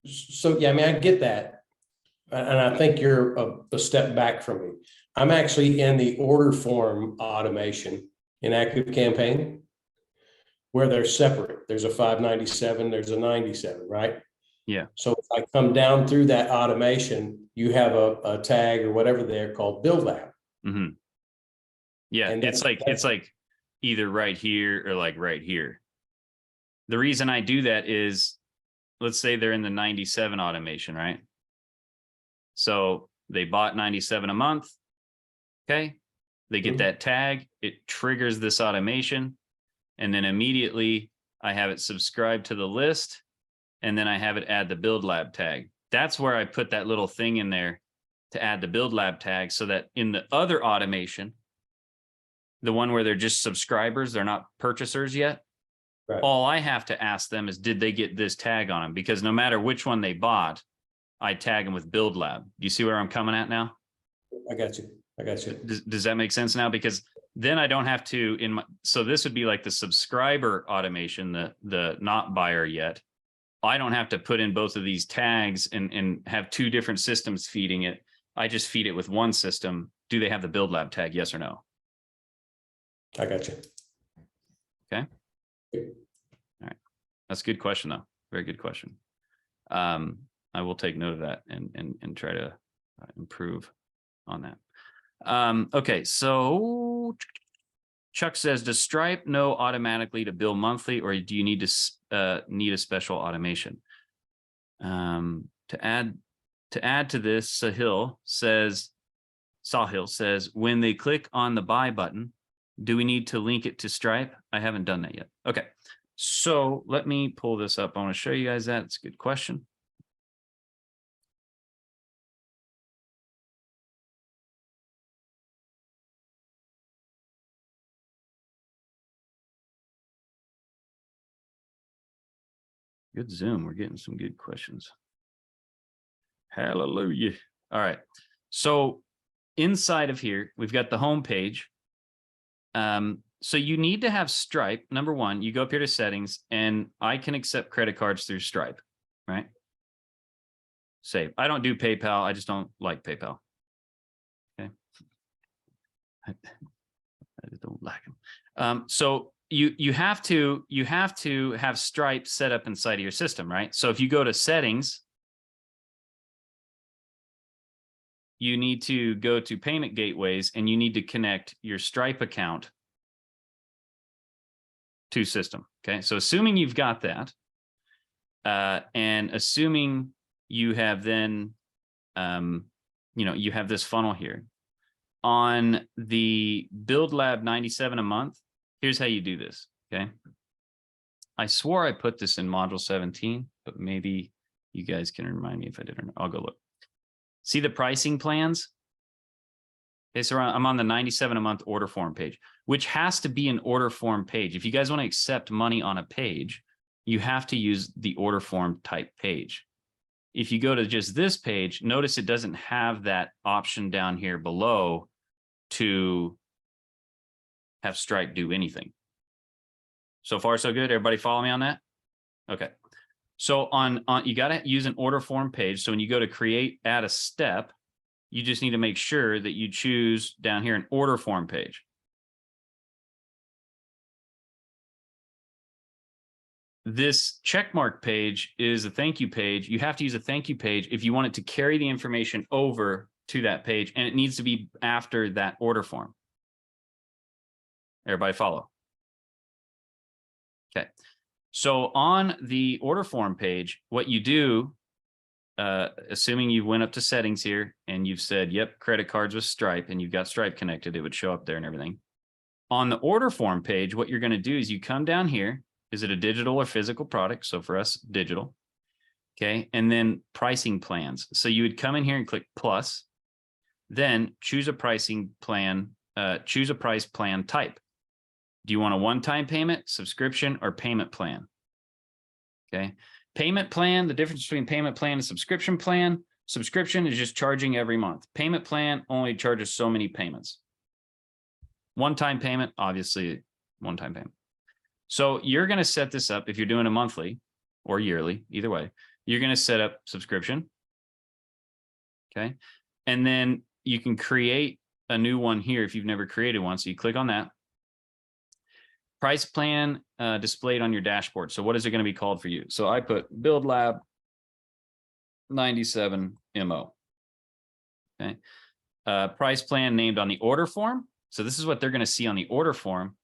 [SPEAKER 2] So, yeah, I mean, I get that. And I think you're a step back from me. I'm actually in the order form automation in ActiveCampaign, where they're separate. There's a 597, there's a 97, right?
[SPEAKER 1] Yeah.
[SPEAKER 2] So if I come down through that automation, you have a tag or whatever they're called Build Lab.
[SPEAKER 1] Mm-hmm. Yeah, and it's like either right here or like right here. The reason I do that is, let's say they're in the 97 automation, right? So they bought 97 a month. Okay. They get that tag. It triggers this automation. And then immediately I have it subscribe to the list. And then I have it add the Build Lab tag. That's where I put that little thing in there to add the Build Lab tag, so that in the other automation, the one where they're just subscribers, they're not purchasers yet. Right. All I have to ask them is, did they get this tag on them? Because no matter which one they bought, I tag them with Build Lab. Do you see where I'm coming at now?
[SPEAKER 2] I got you.
[SPEAKER 1] Does that make sense now? Because then I don't have to so this would be like the subscriber automation, the not buyer yet. I don't have to put in both of these tags and have two different systems feeding it. I just feed it with one system. Do they have the Build Lab tag? Yes or no?
[SPEAKER 2] I got you.
[SPEAKER 1] Okay. All right. That's a good question though. Very good question. I will take note of that and try to improve on that. Okay, so Chuck says, does Stripe know automatically to bill monthly, or do you need to need a special automation? To add to this, Sahil says, when they click on the buy button, do we need to link it to Stripe? I haven't done that yet. Okay, so let me pull this up. I want to show you guys that. It's a good question. Good Zoom. We're getting some good questions. Hallelujah. All right. So inside of here, we've got the home page. So you need to have Stripe. Number one, you go up here to settings, and I can accept credit cards through Stripe, right? Save. I don't do PayPal. I just don't like PayPal. Okay. I just don't like them. So you have to have Stripe set up inside of your system, right? So if you go to settings, you need to go to payment gateways, and you need to connect your Stripe account to system. Okay, so assuming you've got that, and assuming you have then, you have this funnel here on the Build Lab 97 a month. Here's how you do this. Okay, I swore I put this in module 17, but maybe you guys can remind me if I did or not. I'll go look. See the pricing plans? Okay, so I'm on the 97 a month order form page, which has to be an order form page. If you guys want to accept money on a page, you have to use the order form type page. If you go to just this page, notice it doesn't have that option down here below to have Stripe do anything. So far, so good. Everybody follow me on that? Okay. So on you got to use an order form page. So when you go to create, add a step, you just need to make sure that you choose down here an order form page. This checkmark page is a thank you page. You have to use a thank you page if you want it to carry the information over to that page, and it needs to be after that order form. Everybody follow? Okay. So on the order form page, what you do, assuming you went up to settings here and you've said, yep, credit cards with Stripe, and you've got Stripe connected, it would show up there and everything. On the order form page, what you're going to do is you come down here. Is it a digital or physical product? So for us, digital. Okay. And then pricing plans. So you would come in here and click plus, then choose a pricing plan, choose a price plan type. Do you want a one-time payment, subscription, or payment plan? Okay. Payment plan, the difference between payment plan and subscription plan. Subscription is just charging every month. Payment plan only charges so many payments. One-time payment, obviously, one-time payment. So you're going to set this up if you're doing a monthly or yearly, either way. You're going to set up subscription. Okay. And then you can create a new one here if you've never created one. So you click on that. Price plan displayed on your dashboard. So what is it going to be called for you? So I put Build Lab 97 MO. Okay. Price plan named on the order form. So this is what they're going to see on the order form.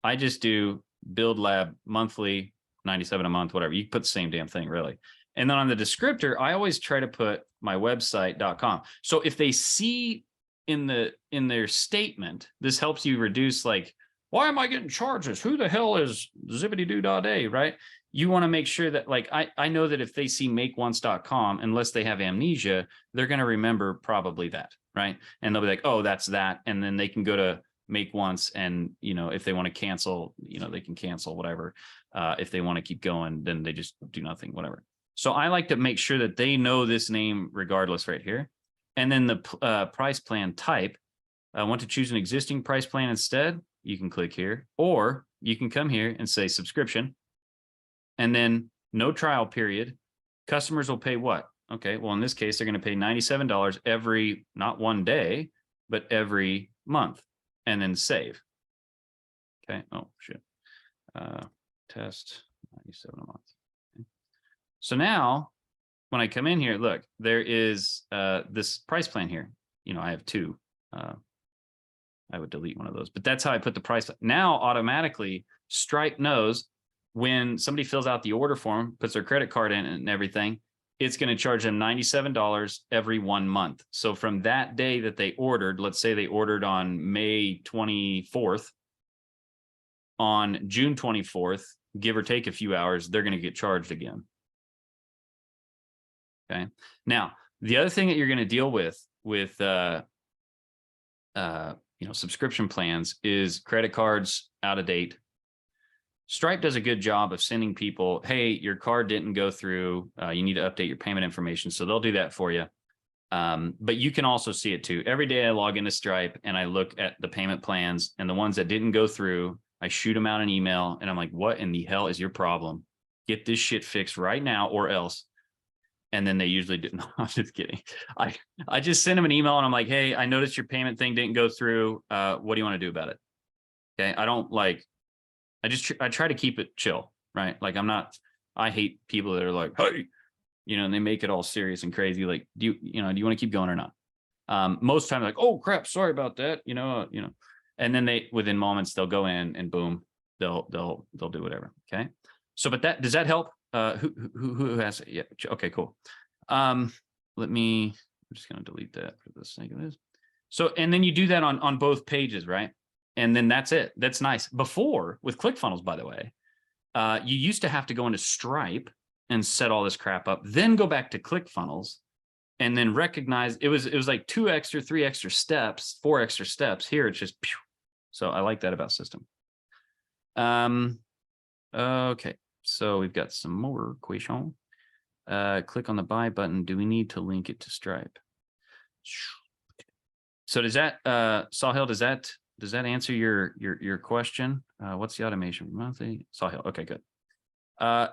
[SPEAKER 1] I just do Build Lab monthly, 97 a month, whatever. You can put the same damn thing, really. And then on the descriptor, I always try to put my website.com. So if they see in their statement, this helps you reduce, like, why am I getting charges? Who the hell is zippity-doo-dah-day, right? You want to make sure that, like, I know that if they see makeonce.com, unless they have amnesia, they're going to remember probably that, right? And they'll be like, oh, that's that. And then they can go to Make Once, and, you know, if they want to cancel, you know, they can cancel, whatever. If they want to keep going, then they just do nothing, whatever. So I like to make sure that they know this name regardless right here. And then the price plan type, I want to choose an existing price plan instead. You can click here, or you can come here and say subscription, and then no trial period. Customers will pay what? Okay, well, in this case, they're going to pay $97 every, not one day, but every month, and then save. Okay, oh, shit. Test 97 a month. Okay. So now, when I come in here, look, there is this price plan here. You know, I have two. I would delete one of those, but that's how I put the price. Now, automatically, Stripe knows when somebody fills out the order form, puts their credit card in and everything, it's going to charge them $97 every 1 month. So from that day that they ordered, let's say they ordered on May 24th, on June 24th, give or take a few hours, they're going to get charged again. Okay. Now, the other thing that you're going to deal with you know, subscription plans is credit cards out of date. Stripe does a good job of sending people, hey, your card didn't go through. You need to update your payment information. So they'll do that for you. But you can also see it too. Every day I log into Stripe and I look at the payment plans, and the ones that didn't go through, I shoot them out an email, and I'm like, what in the hell is your problem? Get this shit fixed right now or else. And then they usually do. No, I'm just kidding. I just send them an email and I'm like, hey, I noticed your payment thing didn't go through. What do you want to do about it? Okay. I don't like, I try to keep it chill, right? Like I hate people that are like, hey, you know, and they make it all serious and crazy. Like, do you want to keep going or not? Most times like, oh crap, sorry about that. You know, and then within moments, they'll go in and boom, they'll do whatever. Okay. So, but does that help? Who has it? Yeah. Okay, cool. I'm just going to delete that for the sake of this. So, and then you do that on both pages, right? And then that's it. That's nice. Before, with ClickFunnels, by the way, you used to have to go into Stripe and set all this crap up, then go back to ClickFunnels and then recognize it was like 2 extra, 3 extra steps, 4 extra steps. Here it's just pew. So I like that about system. Okay. So we've got some more questions. Click on the buy button. Do we need to link it to Stripe? So does that, Sahil, does that answer your question? What's the automation monthly? Sahil, okay, good.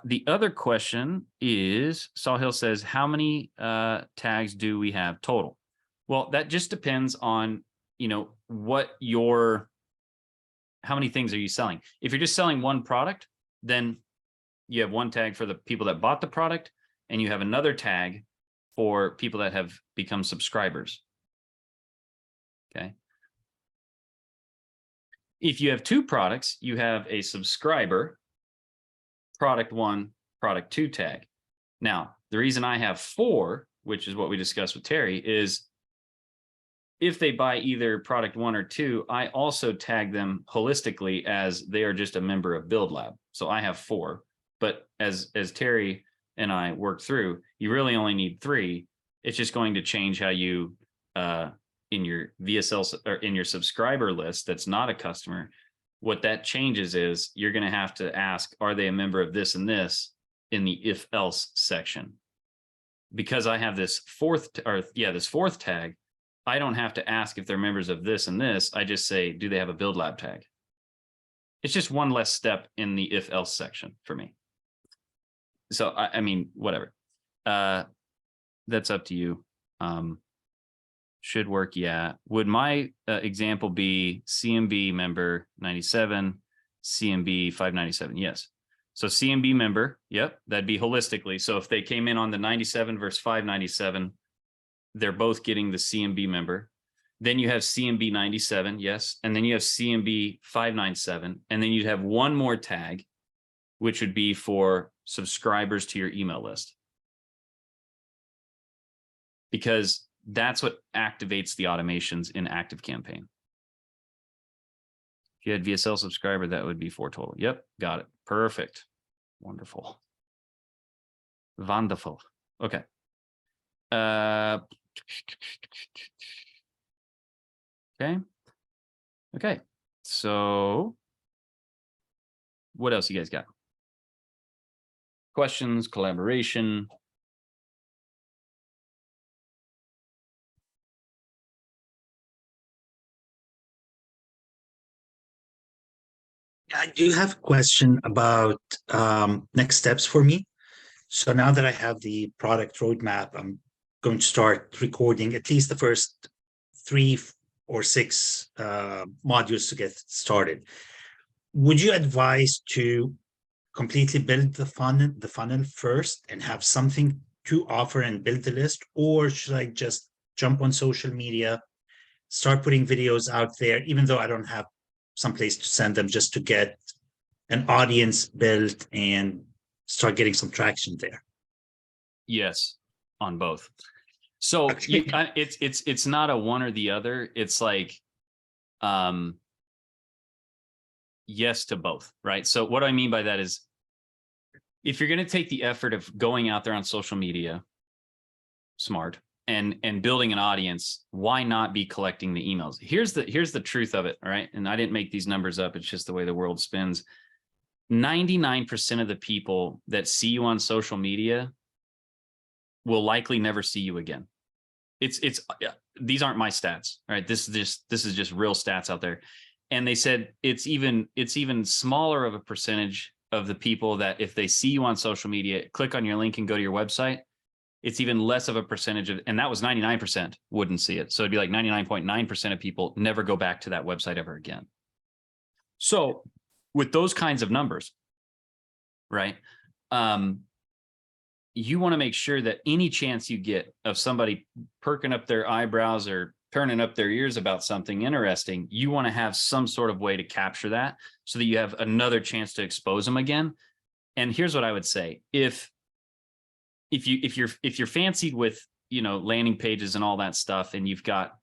[SPEAKER 1] The other question is, Sahil says, how many tags do we have total? Well, that just depends on, you know, how many things are you selling? If you're just selling one product, then you have one tag for the people that bought the product, and you have another tag for people that have become subscribers. Okay. If you have 2 products, you have a subscriber, product 1, product 2 tag. Now, the reason I have 4, which is what we discussed with Terry, is if they buy either product 1 or 2, I also tag them holistically as they are just a member of Build Lab. So I have 4. But as Terry and I work through, you really only need 3. It's just going to change how you, in your VSL or in your subscriber list, that's not a customer. What that changes is you're going to have to ask, are they a member of this and this in the if else section? Because I have this fourth tag, I don't have to ask if they're members of this and this. I just say, do they have a build lab tag? It's just one less step in the if else section for me. So I mean, whatever. That's up to you. Should work, yeah. Would my example be CMB member 97, CMB 597? Yes. So CMB member, yep, that'd be holistically. So if they came in on the 97 versus 597, they're both getting the CMB member. Then you have CMB 97, yes. And then you have CMB 597. And then you'd have one more tag, which would be for subscribers to your email list. Because that's what activates the automations in ActiveCampaign. If you had VSL subscriber, that would be 4 total. Yep, got it. Perfect. Wonderful. Wonderful. Okay. Okay. So what else you guys got? Questions, collaboration?
[SPEAKER 3] I do have a question about next steps for me. So now that I have the product roadmap, I'm going to start recording at least the first 3 or 6 modules to get started. Would you advise to completely build the funnel first and have something to offer and build the list? Or should I just jump on social media, start putting videos out there, even though I don't have someplace to send them, just to get an audience built and start getting some traction there?
[SPEAKER 1] Yes, on both. So it's not a one or the other. It's like, yes to both, right? So what I mean by that is, if you're going to take the effort of going out there on social media, smart, and building an audience, why not be collecting the emails? Here's the truth of it, all right? And I didn't make these numbers up. It's just the way the world spins. 99% of the people that see you on social media will likely never see you again. These aren't my stats, right? This is just real stats out there. And they said it's even smaller of a percentage of the people that if they see you on social media, click on your link and go to your website, it's even less of a percentage of, and that was 99% wouldn't see it. So it'd be like 99.9% of people never go back to that website ever again. So with those kinds of numbers, right? You want to make sure that any chance you get of somebody perking up their eyebrows or turning up their ears about something interesting, you want to have some sort of way to capture that so that you have another chance to expose them again. And here's what I would say. If you're fancied with, landing pages and all that stuff, and you've got,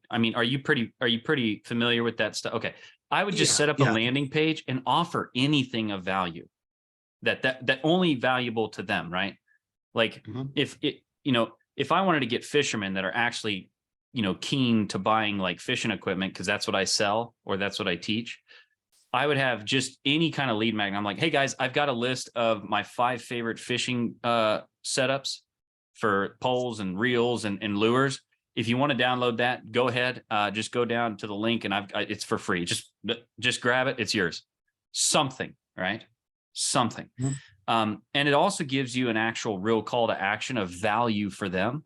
[SPEAKER 1] I mean, are you pretty familiar with that stuff? Okay. I would just set up a landing page and offer anything of value that only valuable to them, right? Like if I wanted to get fishermen that are actually, keen to buying like fishing equipment, because that's what I sell or that's what I teach, I would have just any kind of lead magnet. I'm like, hey guys, I've got a list of my 5 favorite fishing setups for poles and reels and lures. If you want to download that, go ahead. Just go down to the link and it's for free. Just grab it. It's yours. Something, right? Something. And it also gives you an actual real call to action of value for them,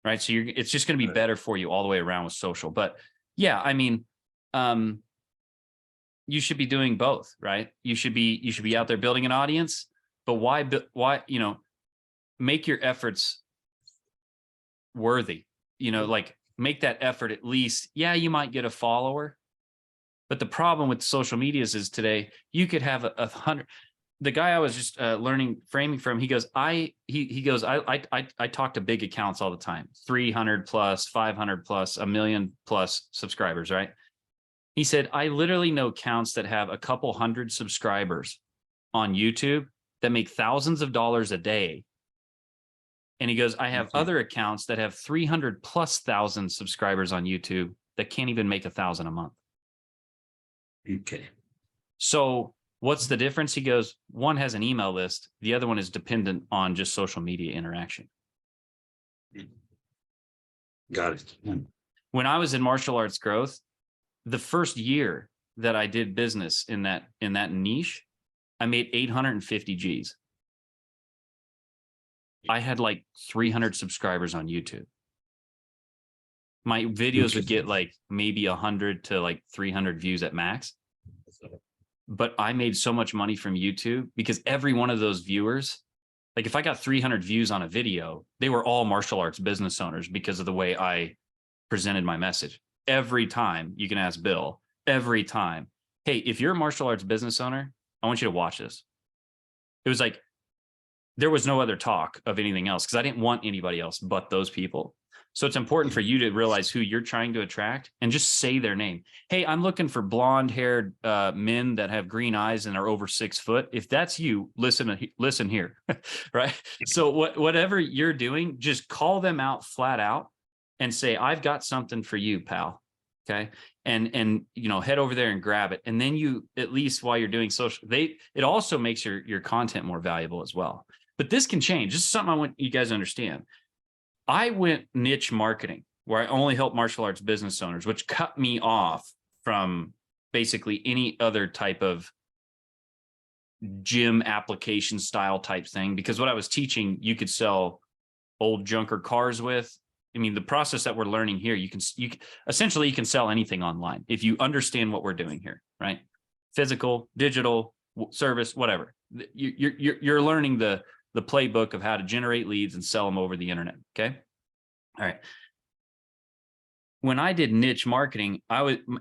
[SPEAKER 1] right? So it's just going to be better for you all the way around with social. But yeah, I mean, you should be doing both, right? You should be out there building an audience, but why, make your efforts worthy, like make that effort at least. Yeah, you might get a follower, but the problem with social medias is today you could have 100. The guy I was just learning framing from, he goes, I talk to big accounts all the time, 300 plus, 500 plus, 1 million plus subscribers, right? He said, I literally know accounts that have a couple hundred subscribers on YouTube that make thousands of dollars a day. And he goes, I have other accounts that have 300,000+ subscribers on YouTube that can't even make 1,000 a month.
[SPEAKER 3] Okay.
[SPEAKER 1] So what's the difference? He goes, one has an email list. The other one is dependent on just social media interaction.
[SPEAKER 3] Got it.
[SPEAKER 1] When I was in martial arts growth, the first year that I did business in that niche, I made 850 G's. I had like 300 subscribers on YouTube. My videos would get like maybe 100 to like 300 views at max. But I made so much money from YouTube because every one of those viewers, like if I got 300 views on a video, they were all martial arts business owners because of the way I presented my message. Every time, you can ask Bill, every time, hey, if you're a martial arts business owner, I want you to watch this. It was like, there was no other talk of anything else because I didn't want anybody else but those people. So it's important for you to realize who you're trying to attract and just say their name. Hey, I'm looking for blonde haired men that have green eyes and are over 6 foot. If that's you, listen here, right? So whatever you're doing, just call them out flat out and say, I've got something for you, pal. Okay. And you know, head over there and grab it. And then you, at least while you're doing social, it also makes your content more valuable as well. But this can change. This is something I want you guys to understand. I went niche marketing where I only help martial arts business owners, which cut me off from basically any other type of gym application style type thing. Because what I was teaching, you could sell old junker cars with. I mean, the process that we're learning here, you can essentially sell anything online if you understand what we're doing here, right? Physical, digital, service, whatever. You're learning the playbook of how to generate leads and sell them over the internet. Okay. All right. When I did niche marketing,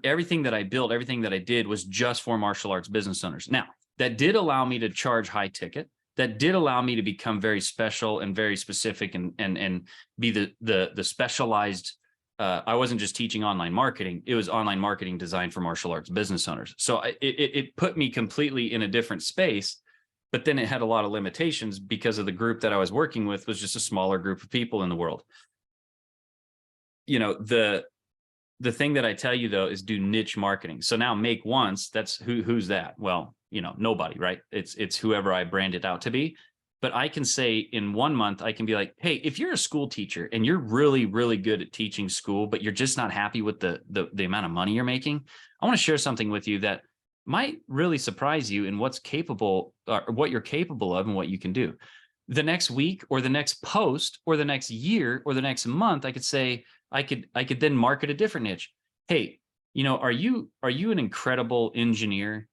[SPEAKER 1] everything that I built, everything that I did was just for martial arts business owners. Now, that did allow me to charge high ticket. That did allow me to become very special and very specific and be the specialized. I wasn't just teaching online marketing. It was online marketing designed for martial arts business owners. So it put me completely in a different space. But then it had a lot of limitations because of the group that I was working with was just a smaller group of people in the world. You know, the thing that I tell you though is do niche marketing. So now make once, that's who's that? Well, you know, nobody, right? It's whoever I brand it out to be. But I can say in 1 month, I can be like, hey, if you're a school teacher and you're really, really good at teaching school, but you're just not happy with the amount of money you're making, I want to share something with you that might really surprise you in what's capable or what you're capable of and what you can do. The next week or the next post or the next year or the next month, I could say, I could then market a different niche. Hey, you know, are you an incredible engineer?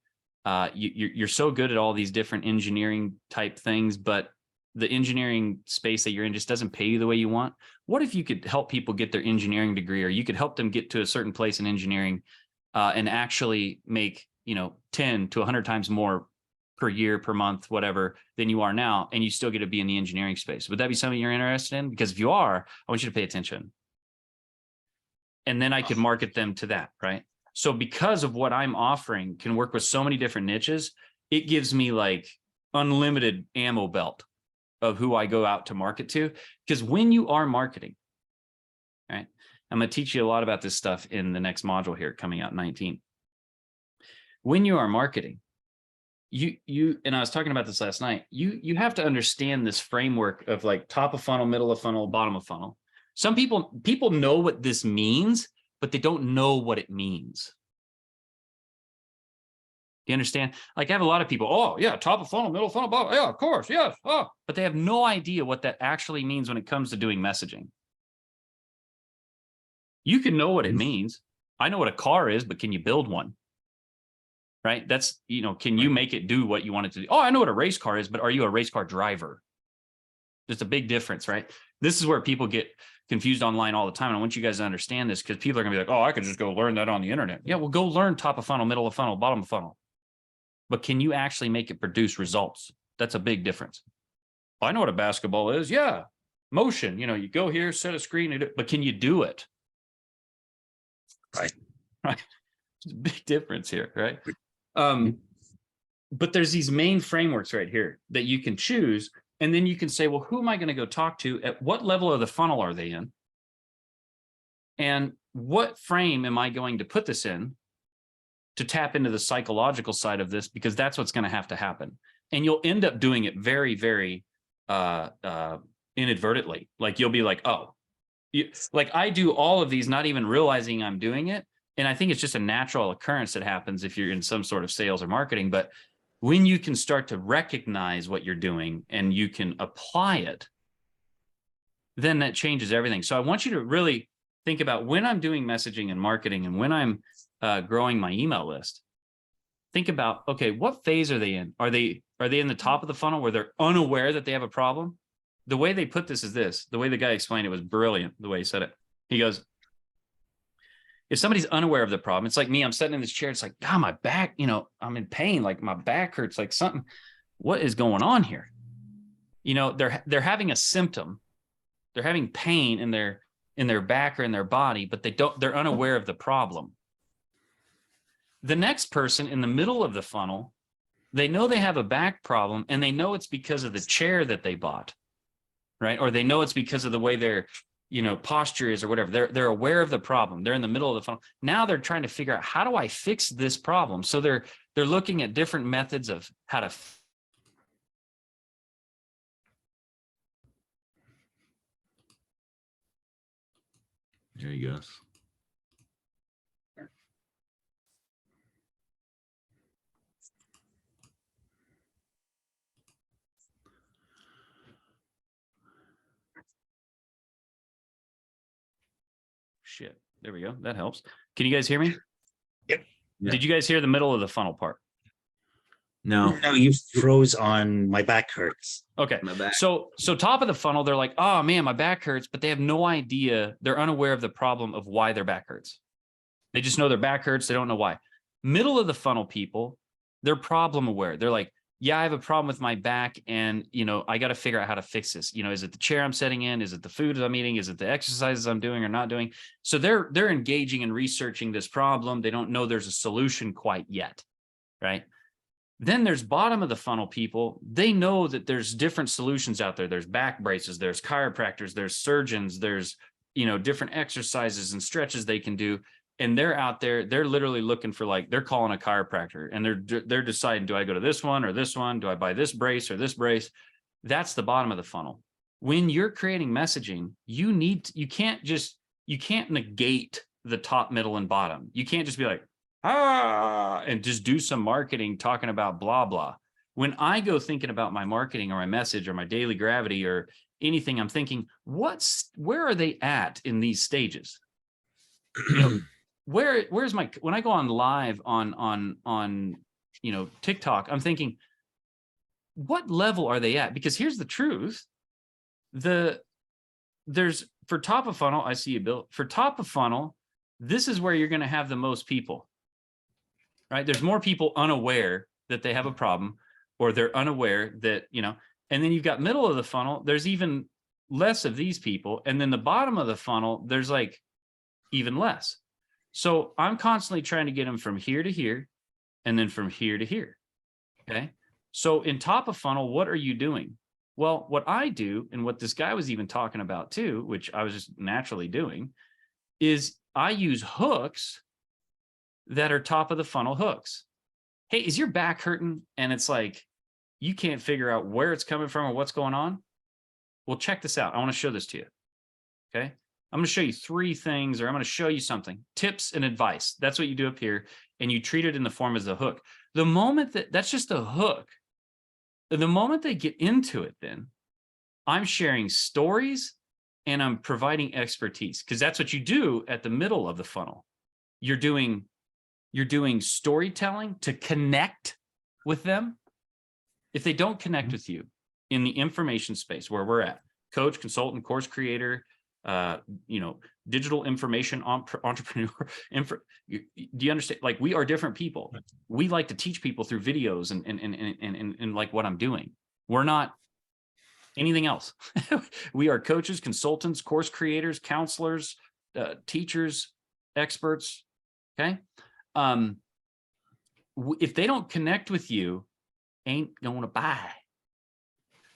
[SPEAKER 1] You're so good at all these different engineering type things, but the engineering space that you're in just doesn't pay you the way you want. What if you could help people get their engineering degree, or you could help them get to a certain place in engineering and actually make, you know, 10 to 100 times more per year, per month, whatever, than you are now, and you still get to be in the engineering space? Would that be something you're interested in? Because if you are, I want you to pay attention. And then I could market them to that, right? So because of what I'm offering can work with so many different niches, it gives me like unlimited ammo belt of who I go out to market to. Because when you are marketing, right? I'm going to teach you a lot about this stuff in the next module here coming out 19. When you are marketing, you and I was talking about this last night, you have to understand this framework of like top of funnel, middle of funnel, bottom of funnel. Some people know what this means, but they don't know what it means. Do you understand? Like I have a lot of people, oh yeah, top of funnel, middle of funnel, bottom, yeah, of course, yes. Oh, but they have no idea what that actually means when it comes to doing messaging. You can know what it means. I know what a car is, but can you build one? Right? That's, you know, can you make it do what you want it to do? Oh, I know what a race car is, but are you a race car driver? There's a big difference, right? This is where people get confused online all the time. And I want you guys to understand this because people are going to be like, oh, I could just go learn that on the internet. Yeah, well, go learn top of funnel, middle of funnel, bottom of funnel. But can you actually make it produce results? That's a big difference. I know what a basketball is. Yeah. Motion, you know, you go here, set a screen, but can you do it? Right. Right. There's a big difference here, right? but there's these main frameworks right here that you can choose. And then you can say, well, who am I going to go talk to? At what level of the funnel are they in? And what frame am I going to put this in to tap into the psychological side of this? Because that's what's going to have to happen. And you'll end up doing it very, very inadvertently. Like you'll be like, oh, like I do all of these, not even realizing I'm doing it. And I think it's just a natural occurrence that happens if you're in some sort of sales or marketing. But when you can start to recognize what you're doing and you can apply it, then that changes everything. So I want you to really think about when I'm doing messaging and marketing and when I'm growing my email list. Think about, okay, what phase are they in? Are they in the top of the funnel where they're unaware that they have a problem? The way they put this is this. The way the guy explained it was brilliant, the way he said it. He goes, if somebody's unaware of the problem, it's like me, I'm sitting in this chair. It's like, God, my back, I'm in pain. Like my back hurts, like something. What is going on here? They're having a symptom. They're having pain in their back or in their body, but they're unaware of the problem. The next person in the middle of the funnel, they know they have a back problem and they know it's because of the chair that they bought, right? Or they know it's because of the way their posture is or whatever. They're aware of the problem. They're in the middle of the funnel. Now they're trying to figure out, how do I fix this problem? So they're looking at different methods of how to
[SPEAKER 4] There he goes.
[SPEAKER 1] Shit. There we go. That helps. Can you guys hear me?
[SPEAKER 3] Yep.
[SPEAKER 1] Did you guys hear the middle of the funnel part?
[SPEAKER 4] No.
[SPEAKER 3] No, you froze on my back hurts.
[SPEAKER 1] Okay.
[SPEAKER 4] My back.
[SPEAKER 1] So top of the funnel, they're like, oh man, my back hurts, but they have no idea. They're unaware of the problem of why their back hurts. They just know their back hurts. They don't know why. Middle of the funnel people, they're problem aware. They're like, yeah, I have a problem with my back and, I got to figure out how to fix this. Is it the chair I'm sitting in? Is it the food I'm eating? Is it the exercises I'm doing or not doing? So they're engaging and researching this problem. They don't know there's a solution quite yet, right? Then there's bottom of the funnel people. They know that there's different solutions out there. There's back braces, there's chiropractors, there's surgeons, there's, different exercises and stretches they can do. And they're out there, they're literally looking for, they're calling a chiropractor and they're deciding, do I go to this one or this one? Do I buy this brace or this brace? That's the bottom of the funnel. When you're creating messaging, you can't negate the top, middle, and bottom. You can't just be like, and just do some marketing talking about blah, blah. When I go thinking about my marketing or my message or my daily gravity or anything, I'm thinking, where are they at in these stages? Where's when I go on live on TikTok, I'm thinking, what level are they at? Because here's the truth. There's for top of funnel, I see you, Bill. For top of funnel, this is where you're going to have the most people, right? There's more people unaware that they have a problem, or they're unaware that, and then you've got middle of the funnel. There's even less of these people. And then the bottom of the funnel, there's even less. So I'm constantly trying to get them from here to here and then from here to here. Okay. So in top of funnel, what are you doing? Well, what I do, and what this guy was even talking about too, which I was just naturally doing, is I use hooks that are top of the funnel hooks. Hey, is your back hurting? And it's like, you can't figure out where it's coming from or what's going on. Well, check this out. I want to show this to you. Okay. I'm going to show you 3 things, or I'm going to show you something, tips and advice. That's what you do up here. And you treat it in the form as a hook. The moment that's just a hook, the moment they get into it, then I'm sharing stories and I'm providing expertise, because that's what you do at the middle of the funnel. You're doing storytelling to connect with them. If they don't connect with you in the information space where we're at, coach, consultant, course creator, digital information entrepreneur, do you understand? We are different people. We like to teach people through videos and like what I'm doing. We're not anything else. We are coaches, consultants, course creators, counselors, teachers, experts. Okay. If they don't connect with you, ain't going to buy.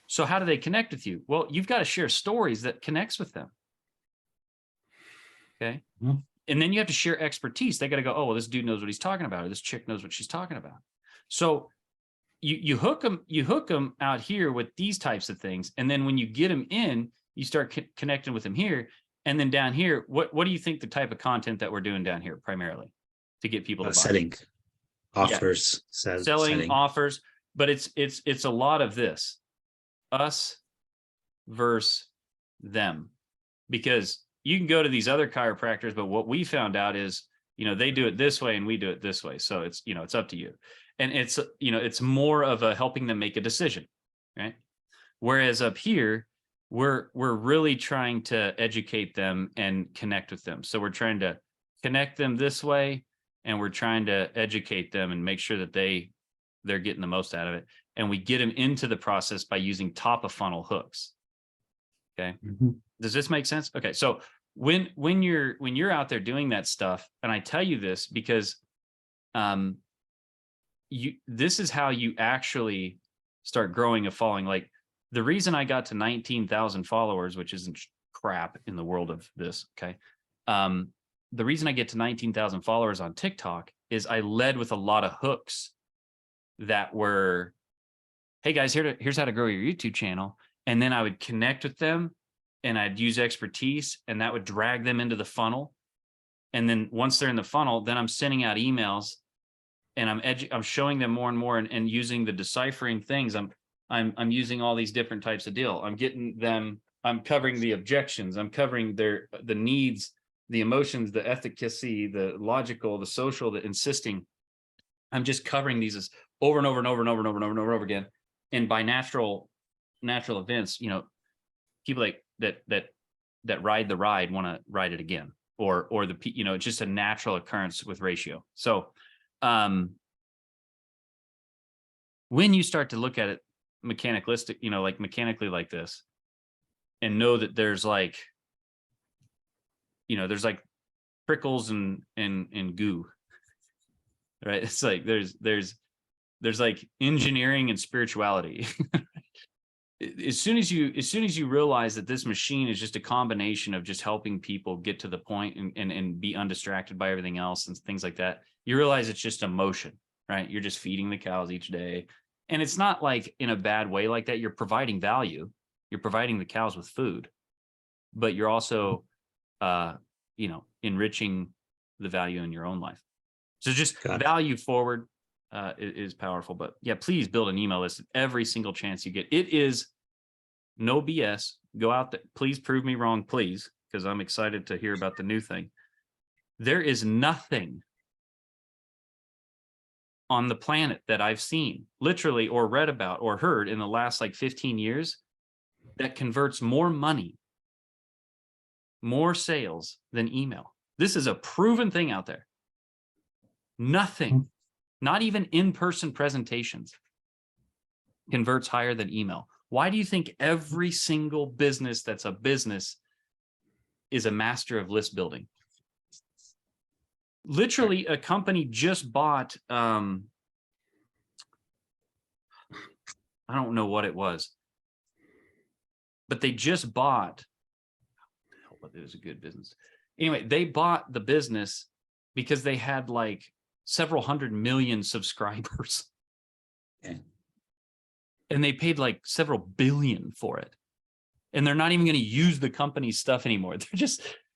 [SPEAKER 1] So how do they connect with you? Well, you've got to share stories that connects with them. Okay.
[SPEAKER 3] Mhm.
[SPEAKER 1] And then you have to share expertise. They got to go, oh, well, this dude knows what he's talking about, or this chick knows what she's talking about. So you hook them out here with these types of things. And then when you get them in, you start connecting with them here. And then down here, what do you think the type of content that we're doing down here primarily to get people to buy?
[SPEAKER 3] Setting offers,
[SPEAKER 1] Selling
[SPEAKER 3] setting.
[SPEAKER 1] offers, but it's a lot of this, us versus them, because you can go to these other chiropractors, but what we found out is, they do it this way and we do it this way. So it's, it's up to you. And it's, it's more of a helping them make a decision, right? Whereas up here, we're really trying to educate them and connect with them. So we're trying to connect them this way, and we're trying to educate them and make sure that they're getting the most out of it. And we get them into the process by using top of funnel hooks. Okay.
[SPEAKER 3] Mhm.
[SPEAKER 1] Does this make sense? Okay. So when you're out there doing that stuff, and I tell you this because this is how you actually start growing a following. Like, the reason I got to 19,000 followers, which isn't crap in the world of this. Okay. The reason I get to 19,000 followers on TikTok is I led with a lot of hooks that were, hey guys, here's how to grow your YouTube channel. And then I would connect with them and I'd use expertise, and that would drag them into the funnel. And then once they're in the funnel, then I'm sending out emails, and I'm showing them more and more, and using the deciphering things. I'm using all these different types of deal. I'm getting them, I'm covering the objections, I'm covering the needs, the emotions, the efficacy, the logical, the social, the insisting. I'm just covering these as over and over and over and over and over and over and over again. And by natural events, people like that ride the ride want to ride it again, or it's just a natural occurrence with ratio. So when you start to look at it mechanically like this, and know that there's like prickles and goo, right? It's like there's like engineering and spirituality. As soon as you realize that this machine is just a combination of just helping people get to the point and be undistracted by everything else and things like that, you realize it's just emotion, right? You're just feeding the cows each day. And it's not like in a bad way like that. You're providing value. You're providing the cows with food, but you're also, enriching the value in your own life. So just value forward is powerful. But yeah, please build an email list every single chance you get. It is no BS. Go out there. Please prove me wrong, please, because I'm excited to hear about the new thing. There is nothing on the planet that I've seen, literally, or read about or heard in the last 15 years that converts more money, more sales than email. This is a proven thing out there. Nothing, not even in-person presentations, converts higher than email. Why do you think every single business that's a business is a master of list building? Literally, a company just bought, I don't know what it was, but they just bought, it was a good business. Anyway, they bought the business because they had several 100 million subscribers.
[SPEAKER 3] Okay.
[SPEAKER 1] And they paid several billion for it. And they're not even going to use the company's stuff anymore.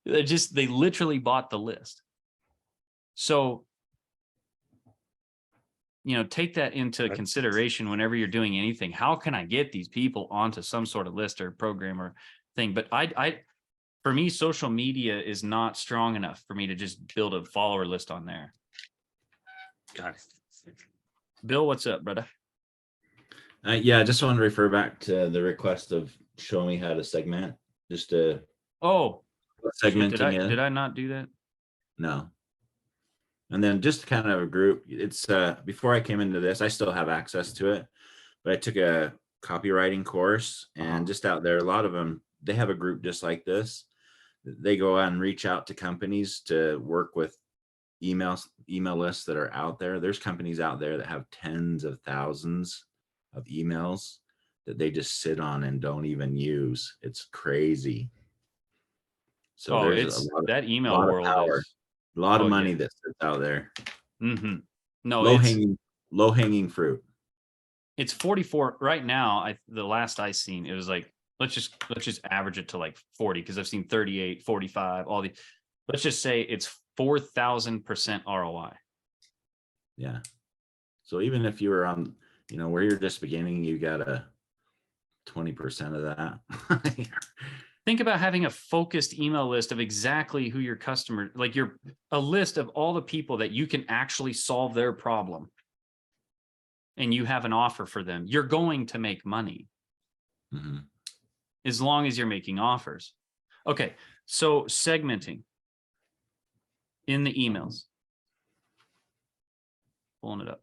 [SPEAKER 1] They literally bought the list. So, take that into consideration whenever you're doing anything. How can I get these people onto some sort of list or program or thing? But for me, social media is not strong enough for me to just build a follower list on there.
[SPEAKER 3] Got it.
[SPEAKER 1] Bill, what's up, brother?
[SPEAKER 4] Yeah, I just want to refer back to the request of show me how to segment. Just to segmenting.
[SPEAKER 1] Did I not do that?
[SPEAKER 4] No. And then just kind of a group. It's before I came into this, I still have access to it, but I took a copywriting course, and just out there, a lot of them, they have a group just like this. They go out and reach out to companies to work with email lists that are out there. There's companies out there that have tens of thousands of emails that they just sit on and don't even use. It's crazy. So
[SPEAKER 1] Oh,
[SPEAKER 4] there's
[SPEAKER 1] it's
[SPEAKER 4] a lot of,
[SPEAKER 1] that email
[SPEAKER 4] lot of
[SPEAKER 1] world
[SPEAKER 4] power,
[SPEAKER 1] is,
[SPEAKER 4] a lot of
[SPEAKER 1] oh
[SPEAKER 4] money
[SPEAKER 1] yeah.
[SPEAKER 4] that sits out there.
[SPEAKER 1] Mm-hmm. No,
[SPEAKER 4] Low hanging fruit.
[SPEAKER 1] it's 44 right now. The last I seen, it was like, let's just average it to like 40, because I've seen 38, 45, all the, let's just say it's 4,000% ROI.
[SPEAKER 4] Yeah. So even if you were on, you know, where you're just beginning, you got a 20% of that.
[SPEAKER 1] Think about having a focused email list of exactly who your customer, like a list of all the people that you can actually solve their problem. And you have an offer for them. You're going to make money.
[SPEAKER 4] Mm-hmm.
[SPEAKER 1] As long as you're making offers. Okay, so segmenting in the emails. Pulling it up.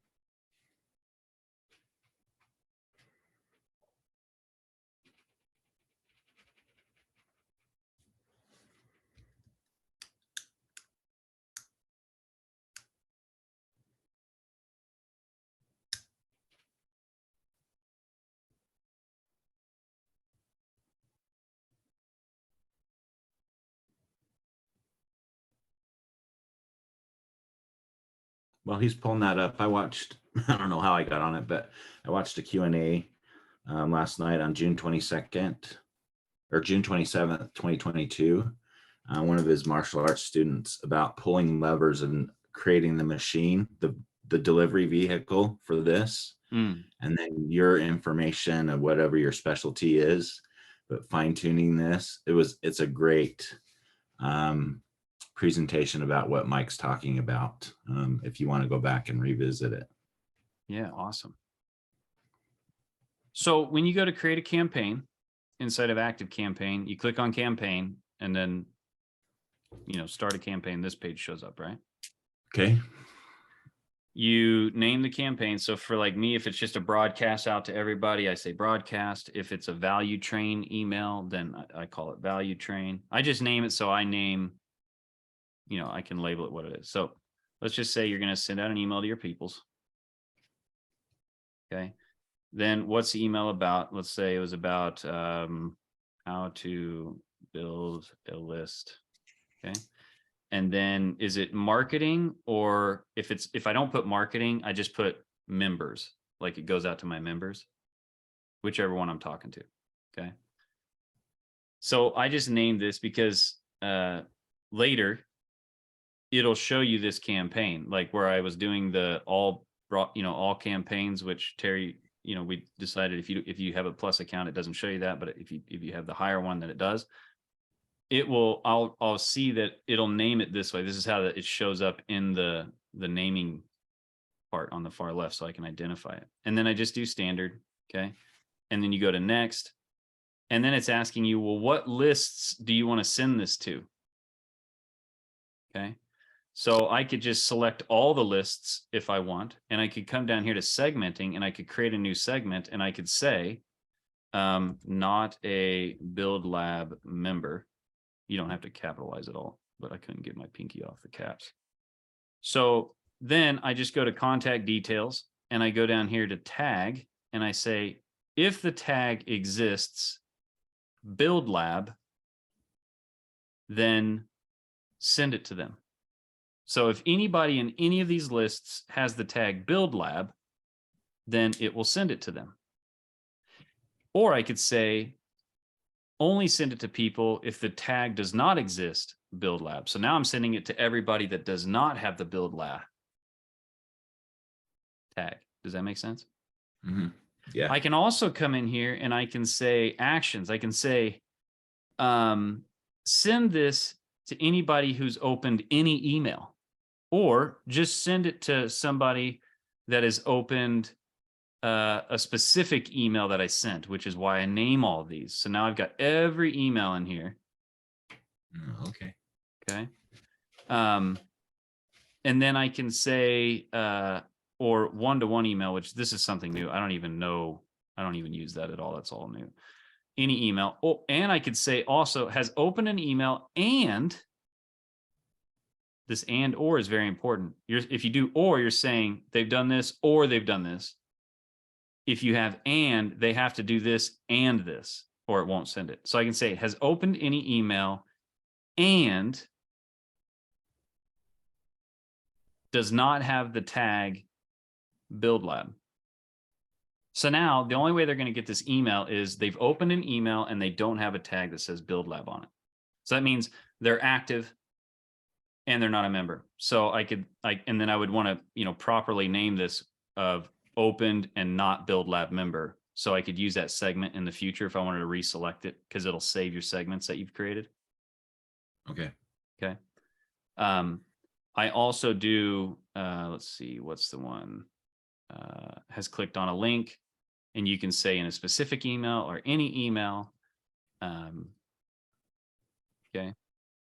[SPEAKER 4] Well, he's pulling that up. I watched, I don't know how I got on it, but I watched a Q&A last night on June 22nd or June 27th, 2022. One of his martial arts students about pulling levers and creating the machine, the delivery vehicle for this. And then your information of whatever your specialty is, but fine tuning this. It's a great presentation about what Mike's talking about. If you want to go back and revisit it.
[SPEAKER 1] Yeah, awesome. So when you go to create a campaign inside of Active Campaign, you click on campaign and then, you know, start a campaign. This page shows up, right?
[SPEAKER 4] Okay.
[SPEAKER 1] You name the campaign. So for like me, if it's just a broadcast out to everybody, I say broadcast. If it's a value train email, then I call it value train. I just name it. So I name, you know, I can label it what it is. So let's just say you're going to send out an email to your peoples. Okay. Then what's the email about? Let's say it was about how to build a list. Okay. And then is it marketing, or if I don't put marketing, I just put members, like it goes out to my members, whichever one I'm talking to. Okay. So I just named this because later it'll show you this campaign, like where I was doing the all campaigns, which Terry, you know, we decided if you have a plus account, it doesn't show you that, but if you have the higher one, then it does. It will, I'll see that it'll name it this way. This is how it shows up in the naming part on the far left, so I can identify it. And then I just do standard. Okay. And then you go to next, and then it's asking you, well, what lists do you want to send this to? Okay. So I could just select all the lists if I want, and I could come down here to segmenting, and I could create a new segment, and I could say, not a Build Lab member. You don't have to capitalize it all, but I couldn't get my pinky off the caps. So then I just go to contact details, and I go down here to tag, and I say, if the tag exists, Build Lab, then send it to them. So if anybody in any of these lists has the tag Build Lab, then it will send it to them. Or I could say, only send it to people if the tag does not exist, Build Lab. So now I'm sending it to everybody that does not have the Build Lab tag. Does that make sense?
[SPEAKER 4] Mm-hmm. Yeah.
[SPEAKER 1] I can also come in here and I can say actions. I can say, send this to anybody who's opened any email, or just send it to somebody that has opened a specific email that I sent, which is why I name all of these. So now I've got every email in here.
[SPEAKER 4] Okay.
[SPEAKER 1] Okay. And then I can say, or one-to-one email, which this is something new. I don't even know. I don't even use that at all. That's all new. Any email. Oh, and I could say also has opened an email, and this and or is very important. If you do or, you're saying they've done this or they've done this. if you have and, they have to do this and this, or it won't send it. So I can say has opened any email and does not have the tag Build Lab. So now the only way they're going to get this email is they've opened an email and they don't have a tag that says Build Lab on it. So that means they're active and they're not a member. So and then I would want to, you know, properly name this of opened and not Build Lab member. So I could use that segment in the future if I wanted to reselect it, because it'll save your segments that you've created.
[SPEAKER 4] Okay.
[SPEAKER 1] Okay. I also do, let's see, what's the one? Has clicked on a link, and you can say in a specific email or any email. Okay.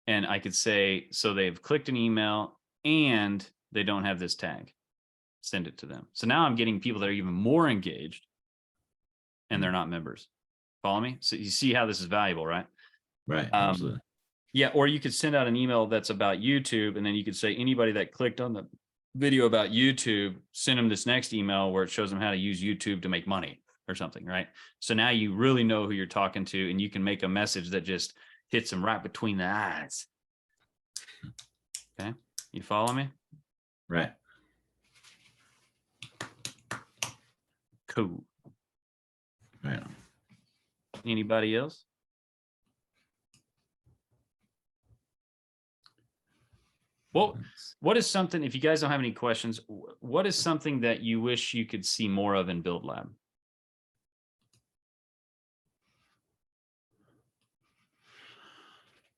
[SPEAKER 1] And I could say, so they've clicked an email and they don't have this tag. Send it to them. So now I'm getting people that are even more engaged and they're not members. Follow me? So you see how this is valuable, right?
[SPEAKER 4] Right. Absolutely.
[SPEAKER 1] Yeah. Or you could send out an email that's about YouTube, and then you could say anybody that clicked on the video about YouTube, send them this next email where it shows them how to use YouTube to make money or something, right? So now you really know who you're talking to, and you can make a message that just hits them right between the eyes. Okay. You follow me?
[SPEAKER 4] Right.
[SPEAKER 1] Cool.
[SPEAKER 4] Right.
[SPEAKER 1] Anybody else? Well, what is something, if you guys don't have any questions, what is something that you wish you could see more of in Build Lab?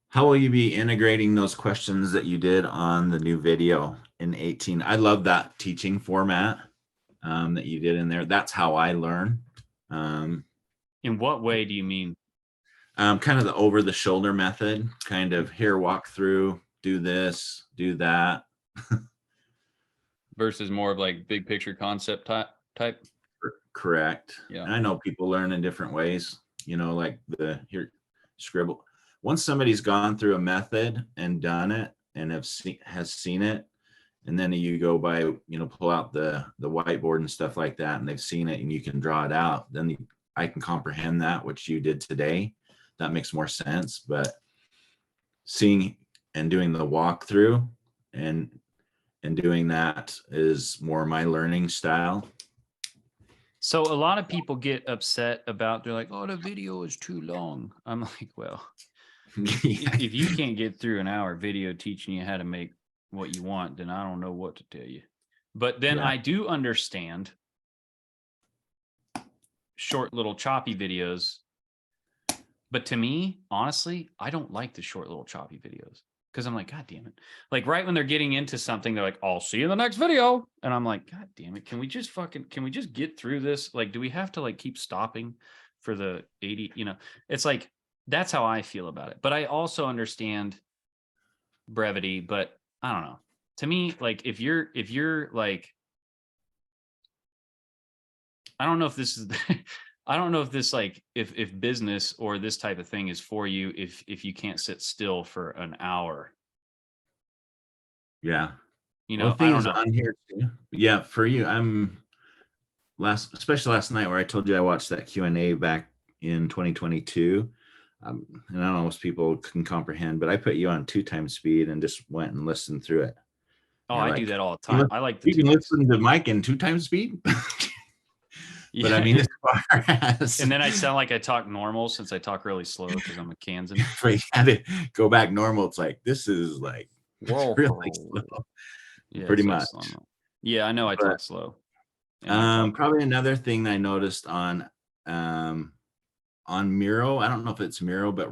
[SPEAKER 4] How will you be integrating those questions that you did on the new video in 18? I love that teaching format that you did in there. That's how I learn.
[SPEAKER 1] In what way do you mean?
[SPEAKER 4] Kind of the over the shoulder method, kind of here, walk through, do this, do that.
[SPEAKER 1] Versus more of like big picture concept type?
[SPEAKER 4] Correct.
[SPEAKER 1] Yeah.
[SPEAKER 4] And I know people learn in different ways, you know, like the here scribble. Once somebody's gone through a method and done it and has seen it, and then you go by, you know, pull out the whiteboard and stuff like that, and they've seen it and you can draw it out, then I can comprehend that, which you did today. That makes more sense. But seeing and doing the walkthrough and doing that is more my learning style.
[SPEAKER 1] So a lot of people get upset about, they're like, oh, the video is too long. I'm like, well, if you can't get through an hour video teaching you how to make what you want, then I don't know what to tell you. But then I do understand short little choppy videos. But to me, honestly, I don't like the short little choppy videos, because I'm like, God damn it. Like right when they're getting into something, they're like, I'll see you in the next video. And I'm like, God damn it. Can we just get through this? Like, do we have to like keep stopping for the 80, you know, it's like, that's how I feel about it. But I also understand brevity, but I don't know. To me, like if you're like, I don't know if this is, I don't know if this like, if business or this type of thing is for you, if you can't sit still for an hour.
[SPEAKER 4] Yeah.
[SPEAKER 1] You know,
[SPEAKER 4] I don't know. On here too. Yeah, for you, especially last night where I told you I watched that Q&A back in 2022. And I don't know, most people can comprehend, but I put you on 2x speed and just went and listened through it.
[SPEAKER 1] Oh, I do that all the time. I like the
[SPEAKER 4] you can listen to Mike in 2x speed.
[SPEAKER 1] Yeah.
[SPEAKER 4] But I mean, as far as
[SPEAKER 1] and then I sound like I talk normal since I talk really slow because I'm a Kansan.
[SPEAKER 4] But you had to go back normal. It's like this is like really slow.
[SPEAKER 1] Yeah,
[SPEAKER 4] pretty much.
[SPEAKER 1] Yeah, I know I talk slow.
[SPEAKER 4] Probably another thing I noticed on Miro. I don't know if it's Miro, but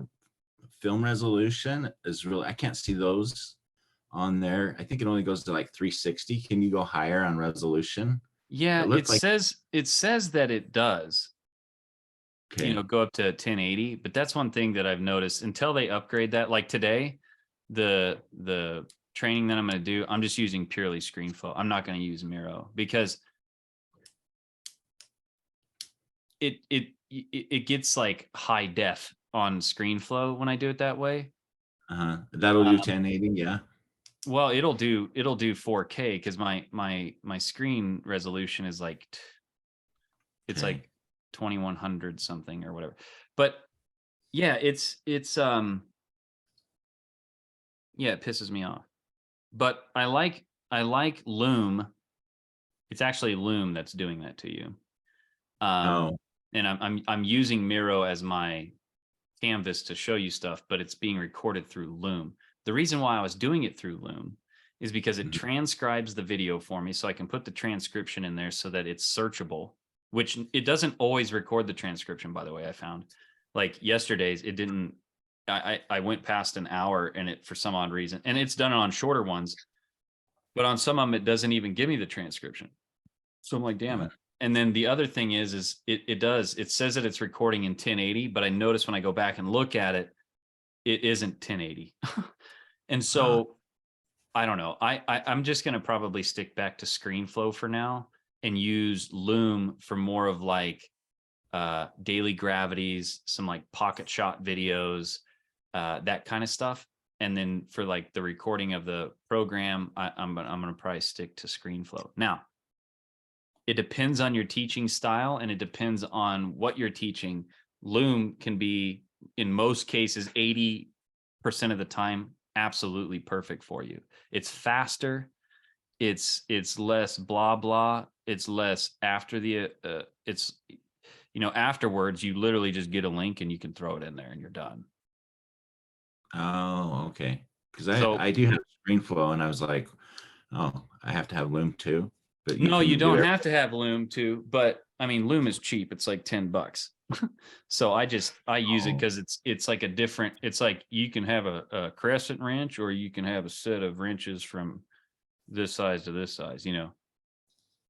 [SPEAKER 4] film resolution is really, I can't see those on there. I think it only goes to like 360. Can you go higher on resolution?
[SPEAKER 1] Yeah, it says that it does. Okay. You know, go up to 1080, but that's one thing that I've noticed until they upgrade that. Like today, the training that I'm going to do, I'm just using purely ScreenFlow. I'm not going to use Miro because it gets like high def on ScreenFlow when I do it that way.
[SPEAKER 4] That'll do 1080, yeah.
[SPEAKER 1] Well, it'll do 4K because my screen resolution is like It's
[SPEAKER 4] Okay.
[SPEAKER 1] like 2100 something or whatever. But yeah, it's yeah, it pisses me off. But I like Loom. It's actually Loom that's doing that to you.
[SPEAKER 4] Oh,
[SPEAKER 1] And I'm using Miro as my canvas to show you stuff, but it's being recorded through Loom. The reason why I was doing it through Loom is because it
[SPEAKER 4] Mhm.
[SPEAKER 1] transcribes the video for me, so I can put the transcription in there so that it's searchable, which it doesn't always record the transcription, by the way. I found like yesterday's, it didn't. I went past an hour and it, for some odd reason, and it's done on shorter ones, but on some of them it doesn't even give me the transcription. So I'm like, damn it. And then the other thing is it says that it's recording in 1080, but I notice when I go back and look at it, it isn't 1080. And so I don't know. I'm just going to probably stick back to ScreenFlow for now and use Loom for more of like daily gravities, some like pocket shot videos, that kind of stuff. And then for like the recording of the program, I'm going to probably stick to ScreenFlow. Now, it depends on your teaching style and it depends on what you're teaching. Loom can be, in most cases, 80% of the time, absolutely perfect for you. It's faster. It's less blah, blah. It's less after the, it's, afterwards, you literally just get a link and you can throw it in there and you're done.
[SPEAKER 4] oh, okay. Because
[SPEAKER 1] So
[SPEAKER 4] I do have ScreenFlow, and I was like, oh, I have to have Loom too. But you
[SPEAKER 1] no,
[SPEAKER 4] can
[SPEAKER 1] you
[SPEAKER 4] do
[SPEAKER 1] don't
[SPEAKER 4] it.
[SPEAKER 1] have to have Loom too, but I mean, Loom is cheap. It's like $10. So I use it
[SPEAKER 4] Oh,
[SPEAKER 1] because it's like a different, it's like you can have a crescent wrench or you can have a set of wrenches from this size to this size,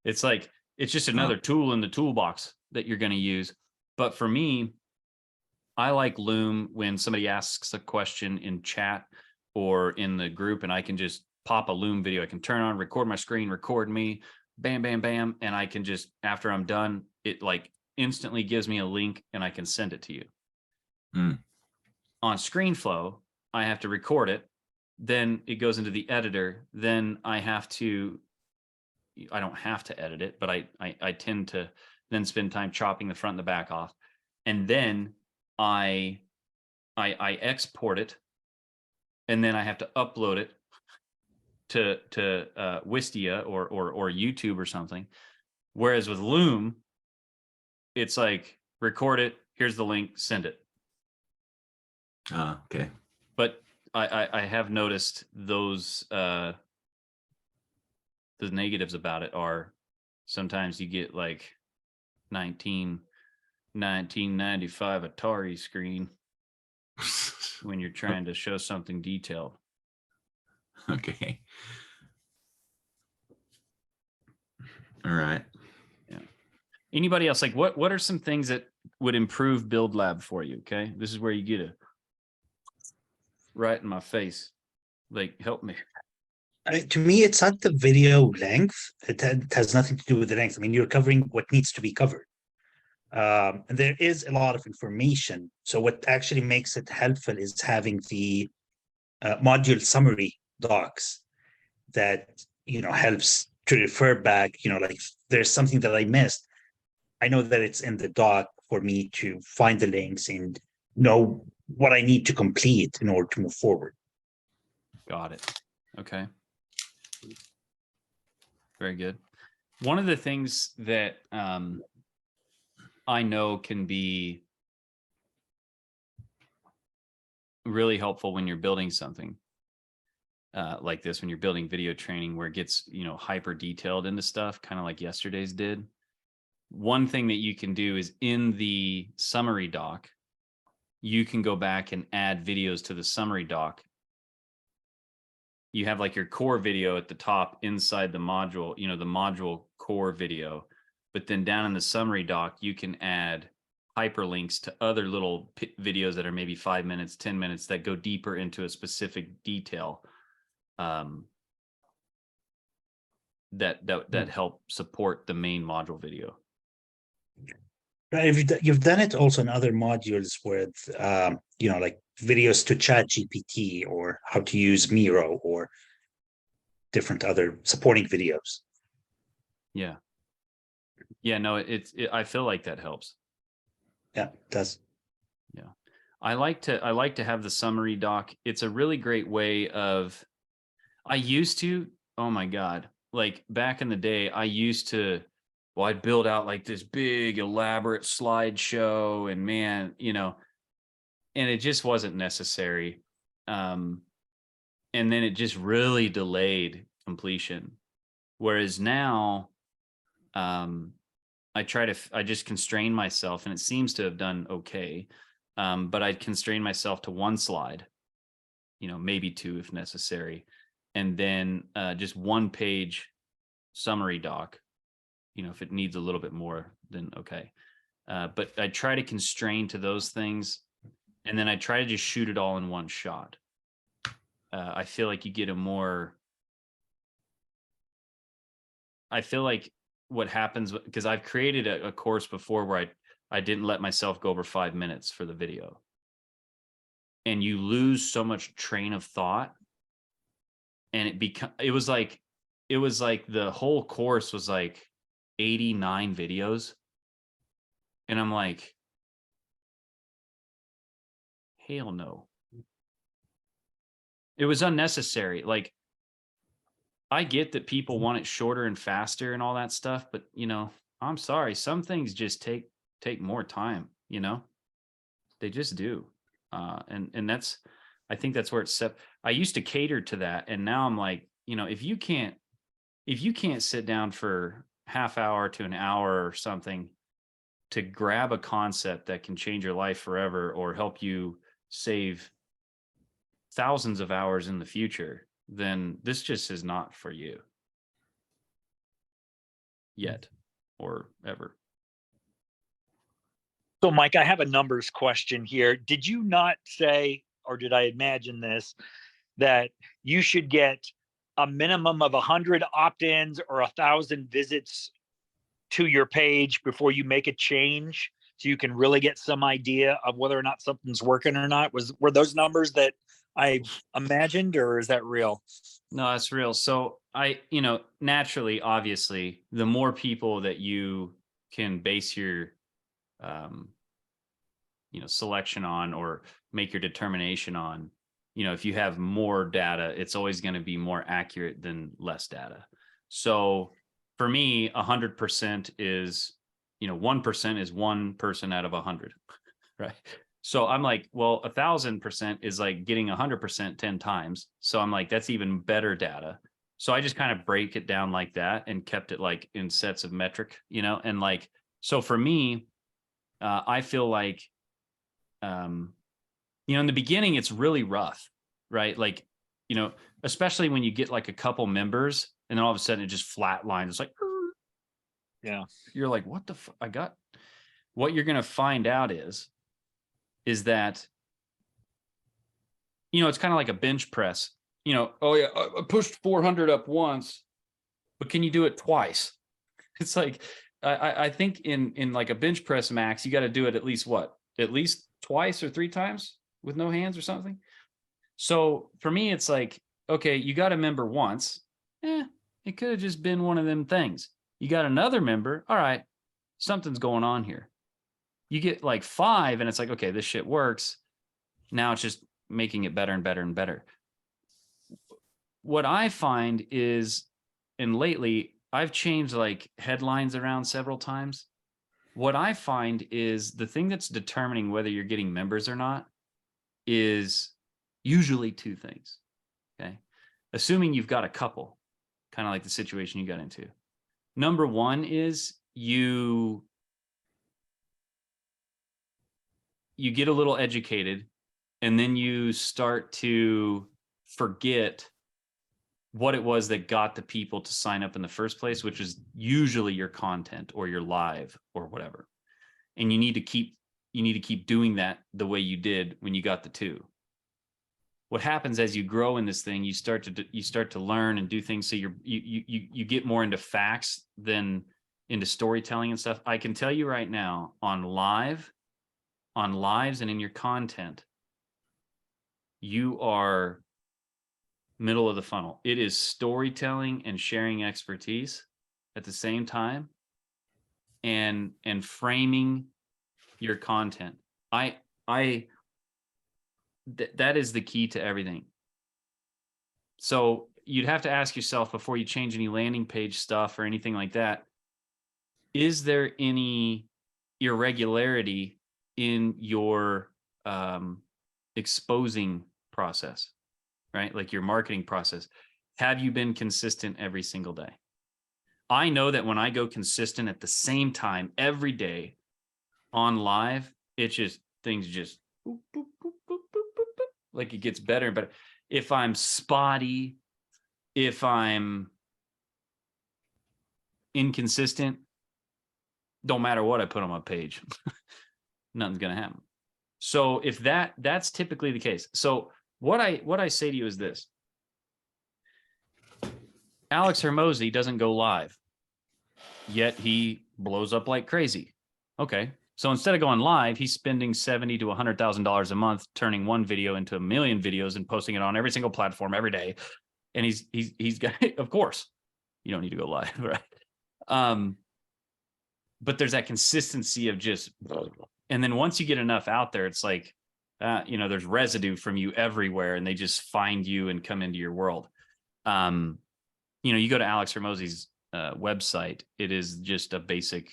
[SPEAKER 1] It's like, it's just another tool in the toolbox that you're going to use. But for me, I like Loom when somebody asks a question in chat or in the group and I can just pop a Loom video. I can turn on, record my screen, record me, bam, bam, bam. And I can just, after I'm done, it like instantly gives me a link and I can send it to you. On ScreenFlow, I have to record it. Then it goes into the editor. Then I don't have to edit it, but I tend to then spend time chopping the front and the back off. And then I export it, and then I have to upload it to Wistia or YouTube or something. Whereas with Loom, it's like record it, here's the link, send it.
[SPEAKER 4] okay.
[SPEAKER 1] But I have noticed those the negatives about it are sometimes you get like 1995 Atari screen when you're trying to show something detailed.
[SPEAKER 4] Okay. All right.
[SPEAKER 1] Yeah. Anybody else, like what are some things that would improve Build Lab for you? Okay. This is where you get a right in my face. Like, help me.
[SPEAKER 3] To me, it's not the video length. It has nothing to do with the length. I mean, you're covering what needs to be covered. And there is a lot of information. So what actually makes it helpful is having the module summary docs that, helps to refer back, like if there's something that I missed, I know that it's in the doc for me to find the links and know what I need to complete in order to move forward.
[SPEAKER 1] Got it. Okay. Very good. One of the things that I know can be really helpful when you're building something like this, when you're building video training where it gets, hyper detailed into stuff, kind of like yesterday's did. One thing that you can do is in the summary doc, you can go back and add videos to the summary doc. You have like your core video at the top inside the module, the module core video. But then down in the summary doc, you can add hyperlinks to other little videos that are maybe 5 minutes, 10 minutes that go deeper into a specific detail that help support the main module video.
[SPEAKER 3] You've done it also in other modules with, like videos to Chat GPT or how to use Miro or different other supporting videos.
[SPEAKER 1] Yeah. Yeah, no, I feel like that helps.
[SPEAKER 3] Yeah, it does.
[SPEAKER 1] Yeah. I like to have the summary doc. It's a really great way of, I used to, oh my God, like back in the day, well, I'd build out like this big elaborate slideshow and man, and it just wasn't necessary. And then it just really delayed completion. Whereas now, I just constrain myself, and it seems to have done okay. But I'd constrain myself to one slide, maybe two if necessary, and then just one page summary doc. If it needs a little bit more, then okay. But I try to constrain to those things, and then I try to just shoot it all in one shot. I feel like you get I feel like what happens, because I've created a course before where I didn't let myself go over 5 minutes for the video. And you lose so much train of thought. And it was like the whole course was like 89 videos. And I'm like, hell no. It was unnecessary. Like, I get that people want it shorter and faster and all that stuff, but I'm sorry, some things just take more time, they just do. And that's, I think that's where it's set. I used to cater to that, and now I'm like, if you can't sit down for half hour to an hour or something to grab a concept that can change your life forever or help you save thousands of hours in the future, then this just is not for you yet or ever.
[SPEAKER 5] So, Mike, I have a numbers question here. Did you not say, or did I imagine this, that you should get a minimum of 100 opt-ins or 1,000 visits to your page before you make a change, so you can really get some idea of whether or not something's working or not? Were those numbers that I imagined, or is that real?
[SPEAKER 1] No, that's real. So naturally, obviously, the more people that you can base your, selection on or make your determination on, if you have more data, it's always going to be more accurate than less data. So for me, 100% is, 1% is one person out of 100, right? So I'm like, well, 1,000% is like getting 100% 10 times. So I'm like, that's even better data. So I just kind of break it down like that and kept it like in sets of metric, and like, so for me, I feel like, in the beginning, it's really rough, right? Like, especially when you get like a couple members and then all of a sudden it just flatlines. It's like,
[SPEAKER 5] yeah,
[SPEAKER 1] you're like, what the what you're going to find out is that, it's kind of like a bench press, oh yeah, I pushed 400 up once, but can you do it twice? It's like, I think in like a bench press max, you got to do it at least twice or 3 times with no hands or something. So for me, it's like, okay, you got a member once. It could have just been one of them things. You got another member. All right, something's going on here. You get like 5 and it's like, okay, this shit works. Now it's just making it better and better and better. What I find is, and lately I've changed like headlines around several times. What I find is the thing that's determining whether you're getting members or not is usually 2 things. Okay. Assuming you've got a couple, kind of like the situation you got into. Number 1 is you get a little educated, and then you start to forget what it was that got the people to sign up in the first place, which is usually your content or your live or whatever. And you need to keep doing that the way you did when you got the 2. What happens as you grow in this thing, you start to learn and do things. So you get more into facts than into storytelling and stuff. I can tell you right now, on lives and in your content, you are middle of the funnel. It is storytelling and sharing expertise at the same time. and framing your content. That is the key to everything. So you'd have to ask yourself before you change any landing page stuff or anything like that, is there any irregularity in your exposing process, right? Like your marketing process. Have you been consistent every single day? I know that when I go consistent at the same time every day on live, it's just things just boop, boop, boop, boop, boop, boop, boop, like it gets better and better. If I'm spotty, if I'm inconsistent, don't matter what I put on my page, nothing's gonna happen. So if that's typically the case. So what I say to you is this: Alex Hermosi doesn't go live, yet he blows up like crazy. Okay, so instead of going live, he's spending $70,000 to $100,000 a month, turning one video into 1 million videos and posting it on every single platform every day. And he's got, of course, you don't need to go live, right? But there's that consistency of just, and then once you get enough out there, it's like, there's residue from you everywhere, and they just find you and come into your world. You go to Alex Hermosi's website, it is just a basic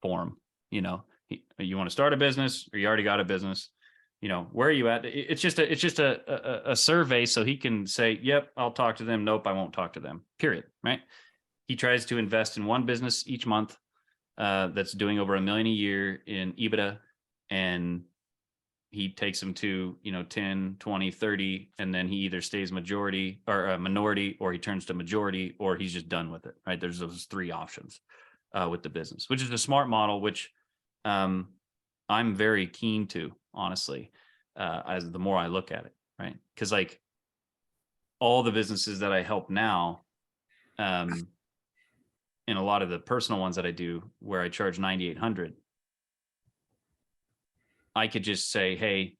[SPEAKER 1] form. You want to start a business, or you already got a business. Where are you at? It's just a survey, so he can say, yep, I'll talk to them. Nope, I won't talk to them. Period. Right? He tries to invest in one business each month that's doing over $1 million a year in EBITDA, and he takes them to 10, 20, 30, and then he either stays majority or a minority, or he turns to majority, or he's just done with it. Right? There's those three options with the business, which is a smart model, which I'm very keen to, honestly, as the more I look at it, right? Because like all the businesses that I help now, and a lot of the personal ones that I do where I charge $9,800, I could just say, hey,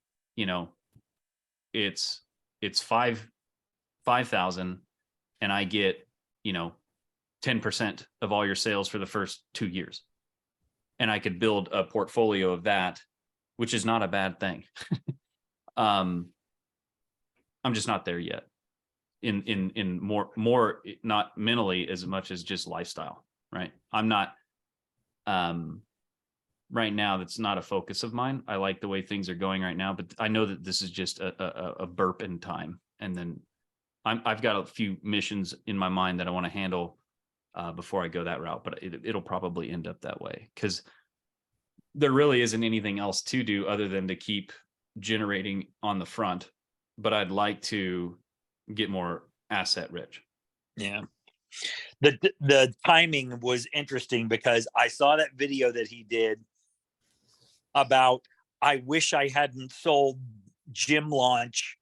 [SPEAKER 1] it's $5,000, and I get 10% of all your sales for the first 2 years. And I could build a portfolio of that, which is not a bad thing. I'm just not there yet in more, not mentally as much as just lifestyle, right? I'm not, right now, that's not a focus of mine. I like the way things are going right now, but I know that this is just a burp in time. And then I've got a few missions in my mind that I want to handle before I go that route, but it'll probably end up that way, because there really isn't anything else to do other than to keep generating on the front. But I'd like to get more asset rich.
[SPEAKER 5] Yeah. The timing was interesting, because I saw that video that he did about, I wish I hadn't sold Gym Launch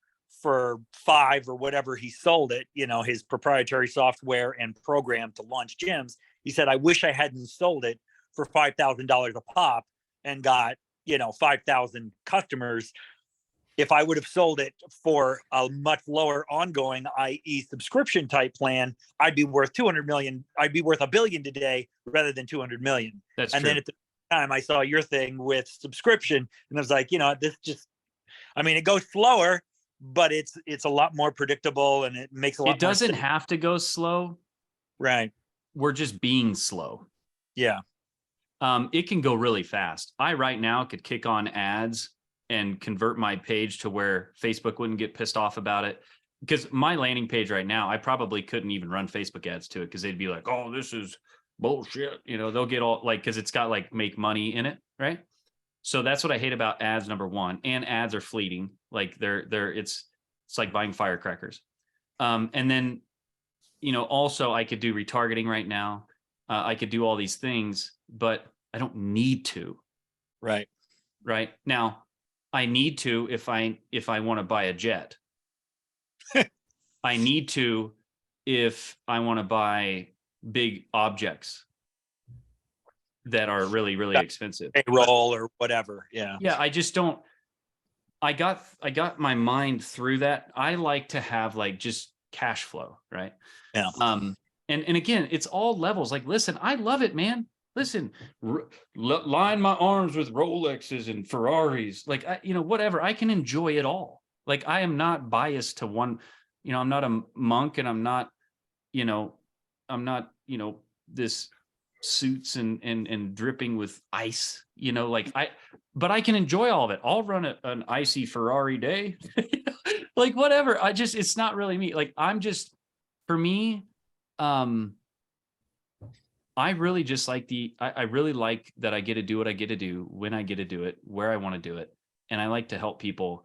[SPEAKER 5] for 5 or whatever he sold it, his proprietary software and program to launch gyms. He said, I wish I hadn't sold it for $5,000 a pop and got, 5,000 customers. If I would have sold it for a much lower ongoing, i.e. subscription type plan, I'd be worth 200 million. I'd be worth $1 billion today rather than 200 million.
[SPEAKER 1] That's
[SPEAKER 5] and
[SPEAKER 1] true.
[SPEAKER 5] Then at the time I saw your thing with subscription, and I was like, this just, it goes slower, but it's a lot more predictable, and it makes a lot more sense.
[SPEAKER 1] It doesn't have to go slow.
[SPEAKER 5] Right.
[SPEAKER 1] We're just being slow.
[SPEAKER 5] Yeah.
[SPEAKER 1] It can go really fast. I right now could kick on ads and convert my page to where Facebook wouldn't get pissed off about it. Because my landing page right now, I probably couldn't even run Facebook ads to it, because they'd be like, oh, this is bullshit. They'll get all because it's got like make money in it, right? So that's what I hate about ads, number one. And ads are fleeting. Like it's like buying firecrackers. And then, also I could do retargeting right now. I could do all these things, but I don't need to.
[SPEAKER 5] Right.
[SPEAKER 1] Right now, I need to if I want to buy a jet. I need to if I want to buy big objects that are really, really expensive.
[SPEAKER 5] Payroll or whatever. Yeah.
[SPEAKER 1] Yeah. I just don't. I got my mind through that. I like to have like just cash flow, right?
[SPEAKER 5] Yeah.
[SPEAKER 1] And again, it's all levels. Like, listen, I love it, man. listen, line my arms with Rolexes and Ferraris, like, whatever. I can enjoy it all. Like, I am not biased to one, I'm not a monk, and I'm not, this suits and dripping with ice, but I can enjoy all of it. I'll run an icy Ferrari day, like whatever. It's not really me. Like, for me, I really just like I really like that I get to do what I get to do, when I get to do it, where I want to do it. And I like to help people.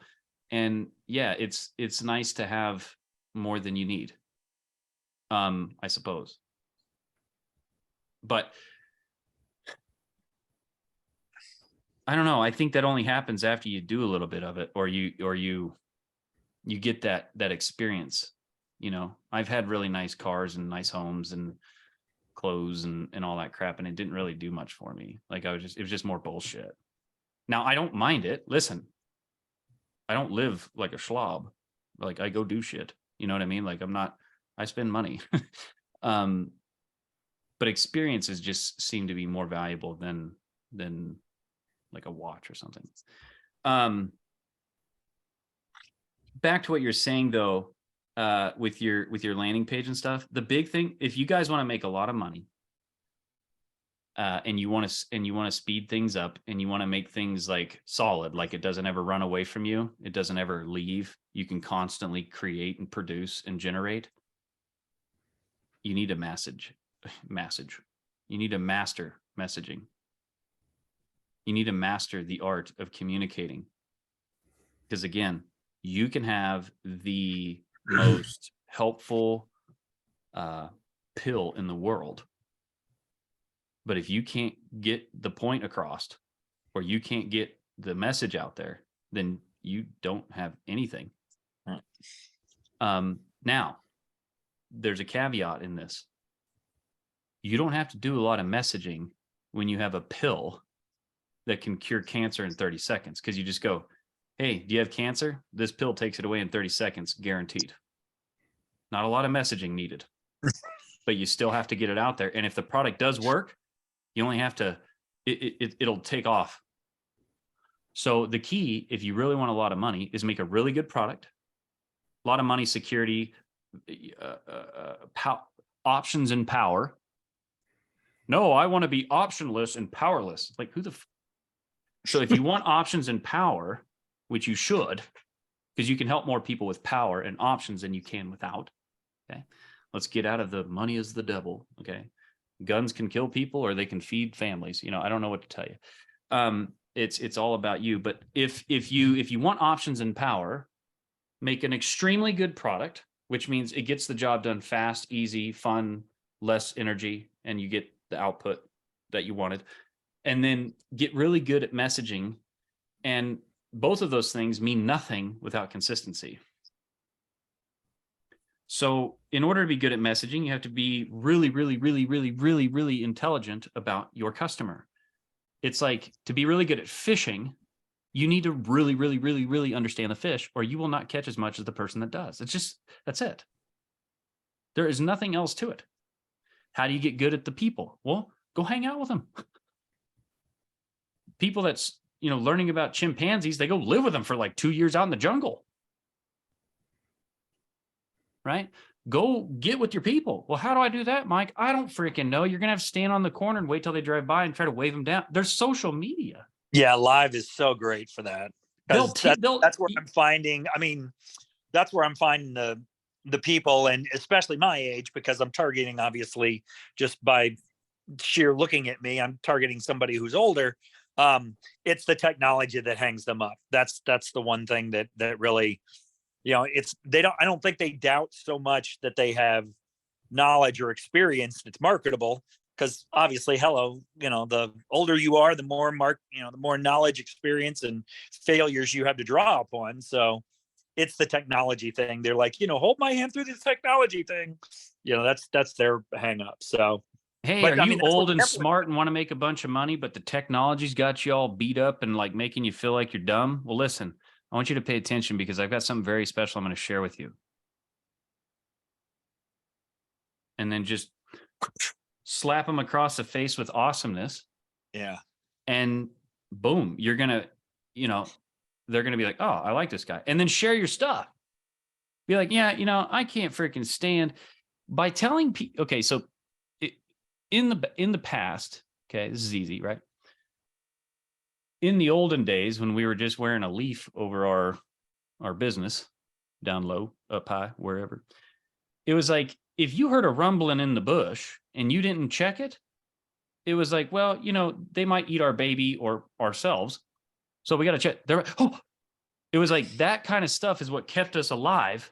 [SPEAKER 1] And yeah, it's nice to have more than you need. I suppose. But I don't know. I think that only happens after you do a little bit of it, or you get that experience. I've had really nice cars and nice homes and clothes and all that crap, and it didn't really do much for me. Like, it was just more bullshit. Now, I don't mind it. Listen, I don't live like a slob. Like, I go do shit. You know what I mean? Like, I spend money. But experiences just seem to be more valuable than like a watch or something. Back to what you're saying though, with your landing page and stuff. The big thing, if you guys want to make a lot of money, and you want to speed things up, and you want to make things like solid, like it doesn't ever run away from you, it doesn't ever leave, you can constantly create and produce and generate, you need a message. You need to master messaging. You need to master the art of communicating. Because again, you can have the most helpful pill in the world, but if you can't get the point across, or you can't get the message out there, then you don't have anything. Now, there's a caveat in this. You don't have to do a lot of messaging when you have a pill that can cure cancer in 30 seconds. Because you just go, hey, do you have cancer? This pill takes it away in 30 seconds, guaranteed. Not a lot of messaging needed, but you still have to get it out there. And if the product does work, you only have to, it'll take off. So the key, if you really want a lot of money, is make a really good product, a lot of money, security, options and power. No, I want to be optionless and powerless. Like, who the so if you want options and power, which you should, because you can help more people with power and options than you can without. Okay. Let's get out of the money is the devil. Okay. Guns can kill people, or they can feed families. I don't know what to tell you. It's all about you. But if you want options and power, make an extremely good product, which means it gets the job done fast, easy, fun, less energy, and you get the output that you wanted. And then get really good at messaging. And both of those things mean nothing without consistency. So in order to be good at messaging, you have to be really, really, really, really, really, really intelligent about your customer. It's like, to be really good at fishing, you need to really, really, really, really understand the fish, or you will not catch as much as the person that does. That's it. There is nothing else to it. How do you get good at the people? Well, go hang out with them. People that's, learning about chimpanzees, they go live with them for like 2 years out in the jungle. Right? Go get with your people. Well, how do I do that, Mike? I don't freaking know. You're going to have to stand on the corner and wait till they drive by and try to wave them down. There's social media.
[SPEAKER 5] Yeah, live is so great for that. That's where I'm finding, that's where I'm finding the people, and especially my age, because I'm targeting, obviously, just by sheer looking at me, I'm targeting somebody who's older. It's the technology that hangs them up. That's the one thing that really, I don't think they doubt so much that they have knowledge or experience that's marketable, because obviously, the older you are, the more the more knowledge, experience, and failures you have to draw upon. So it's the technology thing. They're like, hold my hand through this technology thing. That's their hang up. So,
[SPEAKER 1] hey, are you old and smart and want to make a bunch of money, but the technology's got you all beat up and like making you feel like you're dumb? Well, listen, I want you to pay attention, because I've got something very special I'm going to share with you. And then just slap them across the face with awesomeness.
[SPEAKER 5] Yeah.
[SPEAKER 1] And boom, you're going to, you know, they're going to be like, oh, I like this guy. And then share your stuff. Be like, yeah, you know, I can't freaking stand by telling people. Okay. So in the past, okay, this is easy, right? In the olden days when we were just wearing a leaf over our business, down low, up high, wherever, it was like, if you heard a rumbling in the bush and you didn't check it, it was like, well, you know, they might eat our baby or ourselves. So we got to check. It was like that kind of stuff is what kept us alive.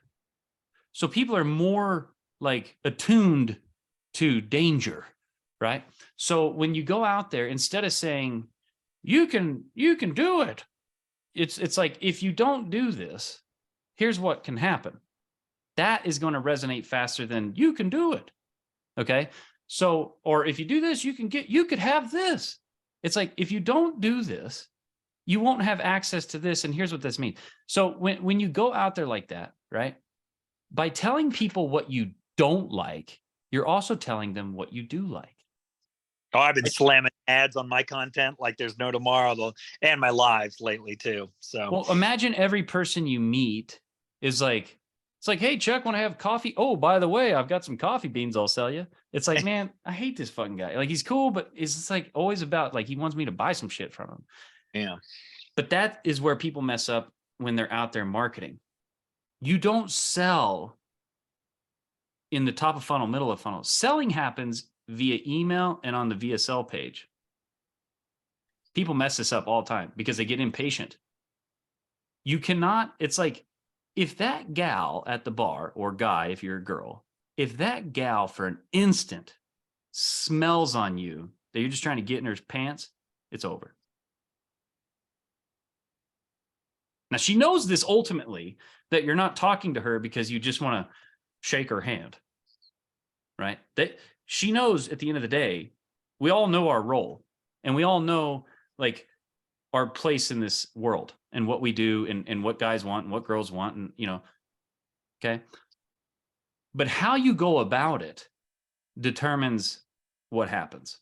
[SPEAKER 1] So people are more like attuned to danger, right? So when you go out there, instead of saying, you can do it, it's like, if you don't do this, here's what can happen. That is going to resonate faster than you can do it. Okay. So, or if you do this, you could have this. It's like, if you don't do this, you won't have access to this. And here's what this means. So when you go out there like that, right? By telling people what you don't like, you're also telling them what you do like.
[SPEAKER 5] Oh, I've been slamming ads on my content like there's no tomorrow, though, and my lives lately too. So,
[SPEAKER 1] well, imagine every person you meet is like, it's like, hey, Chuck, want to have coffee? Oh, by the way, I've got some coffee beans I'll sell you. It's like, man, I hate this fucking guy. Like, he's cool, but it's just like always about like, he wants me to buy some shit from him.
[SPEAKER 5] yeah.
[SPEAKER 1] But that is where people mess up when they're out there marketing. You don't sell in the top of funnel, middle of funnel. Selling happens via email and on the VSL page. People mess this up all the time because they get impatient. You cannot, it's like, if that gal at the bar, or guy, if you're a girl, if that gal for an instant smells on you that you're just trying to get in her pants, it's over. Now, she knows this ultimately, that you're not talking to her because you just want to shake her hand, right? She knows at the end of the day, we all know our role, and we all know like our place in this world and what we do and what guys want and what girls want, and, you know, okay. But how you go about it determines what happens.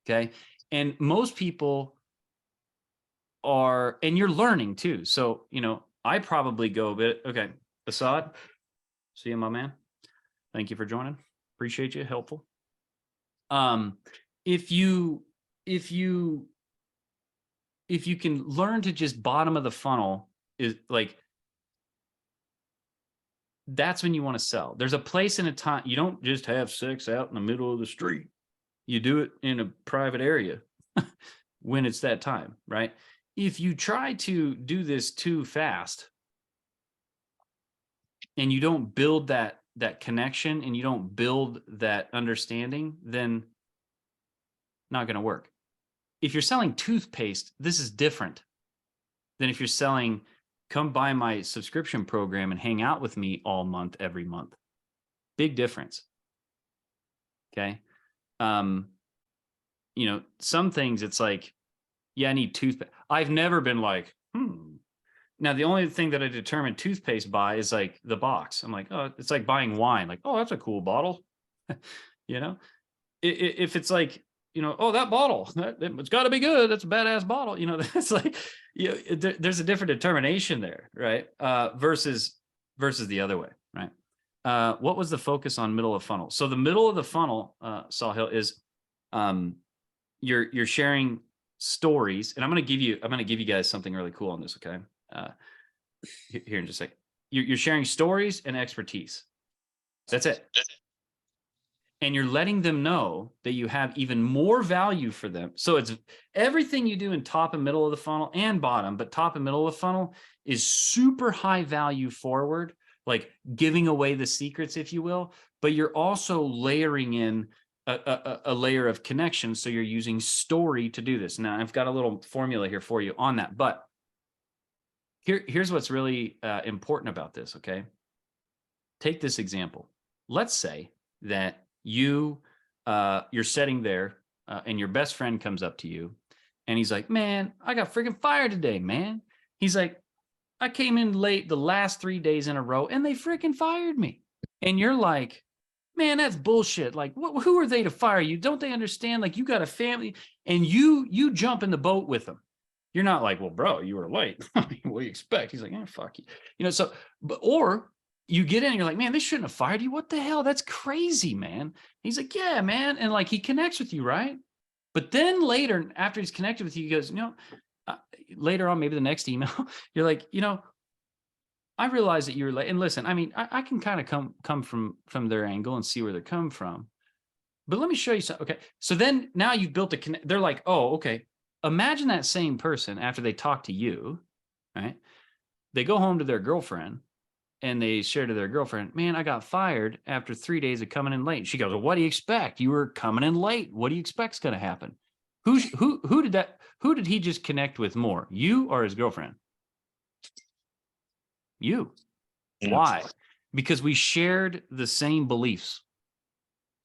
[SPEAKER 1] Okay. And most people are, and you're learning too. So, you know, I probably go a bit, okay, Assad, see you, my man. Thank you for joining. Appreciate you. Helpful. If you can learn to just bottom of the funnel, is like, that's when you want to sell. There's a place and a time. You don't just have sex out in the middle of the street. You do it in a private area when it's that time, right? If you try to do this too fast and you don't build that connection and you don't build that understanding, then not going to work. If you're selling toothpaste, this is different than if you're selling, come buy my subscription program and hang out with me all month, every month. Big difference. Okay. You know, some things it's like, yeah, I need toothpaste. I've never been like, Now, the only thing that I determine toothpaste by is like the box. I'm like, oh, it's like buying wine. Like, oh, that's a cool bottle. You know, if it's like, you know, oh, that bottle, it's got to be good. That's a badass bottle. You know, that's like, you know, there's a different determination there, right? Versus the other way, right? What was the focus on middle of funnel? So the middle of the funnel, Sahil, is you're sharing stories, and I'm going to give you guys something really cool on this. Okay. Here in just a second. You're sharing stories and expertise. That's it. And you're letting them know that you have even more value for them. So it's everything you do in top and middle of the funnel and bottom, but top and middle of the funnel is super high value forward, like giving away the secrets, if you will, but you're also layering in a layer of connection. So you're using story to do this. Now I've got a little formula here for you on that, but here's what's really important about this. Okay. Take this example. Let's say that you're sitting there and your best friend comes up to you and he's like, man, I got freaking fired today, man. He's like, I came in late the last 3 days in a row and they freaking fired me. And you're like, Man, that's bullshit. Like, who are they to fire you? Don't they understand? Like, you got a family, and you jump in the boat with them. You're not like, well, bro, you were late. I mean, what do you expect? He's like, fuck you. You know, so, or you get in and you're like, man, they shouldn't have fired you. What the hell? That's crazy, man. He's like, yeah, man. And like, he connects with you, right? But then later, after he's connected with you, he goes, later on, maybe the next email, you're like, I realize that you were late. And listen, I mean, I can kind of come from their angle and see where they're coming from. But let me show you something. Okay. So then now you've built a connect. They're like, oh, okay. Imagine that same person after they talk to you, right? They go home to their girlfriend and they share to their girlfriend, man, I got fired after 3 days of coming in late. She goes, well, what do you expect? You were coming in late. What do you expect's going to happen? Who did he just connect with more, you or his girlfriend? You. Yeah. Why? Because we shared the same beliefs.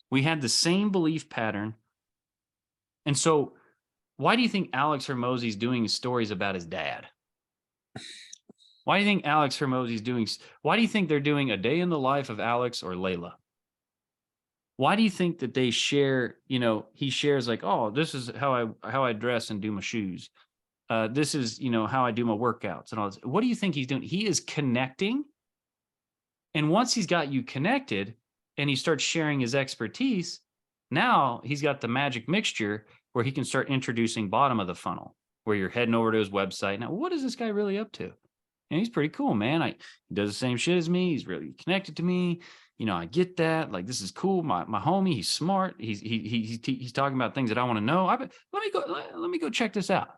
[SPEAKER 1] We had the same belief pattern. And so why do you think Alex Hermosi's doing stories about his dad? Why do you think why do you think they're doing a day in the life of Alex or Layla? Why do you think that they share, he shares like, oh, this is how I dress and do my shoes. This is, how I do my workouts and all this. What do you think he's doing? He is connecting. And once he's got you connected and he starts sharing his expertise, now he's got the magic mixture where he can start introducing bottom of the funnel, where you're heading over to his website. Now, what is this guy really up to? And he's pretty cool, man. He does the same shit as me. He's really connected to me. I get that. Like, this is cool. My homie, he's smart. He's talking about things that I want to know. Let me go check this out.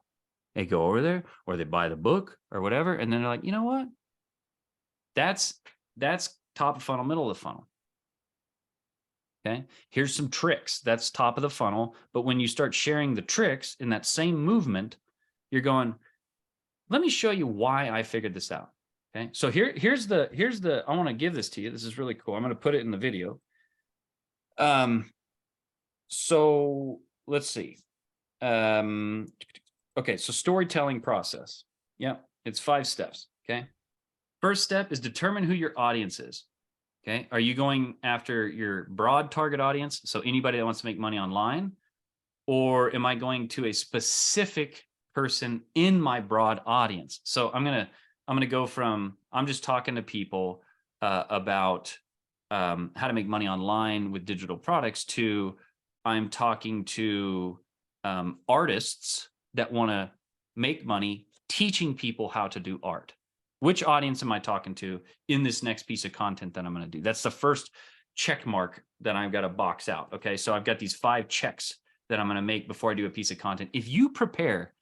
[SPEAKER 1] They go over there, or they buy the book or whatever, and then they're like, you know what? That's top of funnel, middle of the funnel. Okay. Here's some tricks. That's top of the funnel. But when you start sharing the tricks in that same movement, you're going, let me show you why I figured this out. Okay. So here's the, I want to give this to you. This is really cool. I'm going to put it in the video. So let's see. Okay. So storytelling process. Yeah. It's 5 steps. Okay. First step is determine who your audience is. Okay. Are you going after your broad target audience? So anybody that wants to make money online, or am I going to a specific person in my broad audience? So I'm going to go from, I'm just talking to people about how to make money online with digital products, to I'm talking to artists that want to make money teaching people how to do art. Which audience am I talking to in this next piece of content that I'm going to do? That's the first check mark that I've got to box out. Okay. So I've got these 5 checks that I'm going to make before I do a piece of content. If you prepare,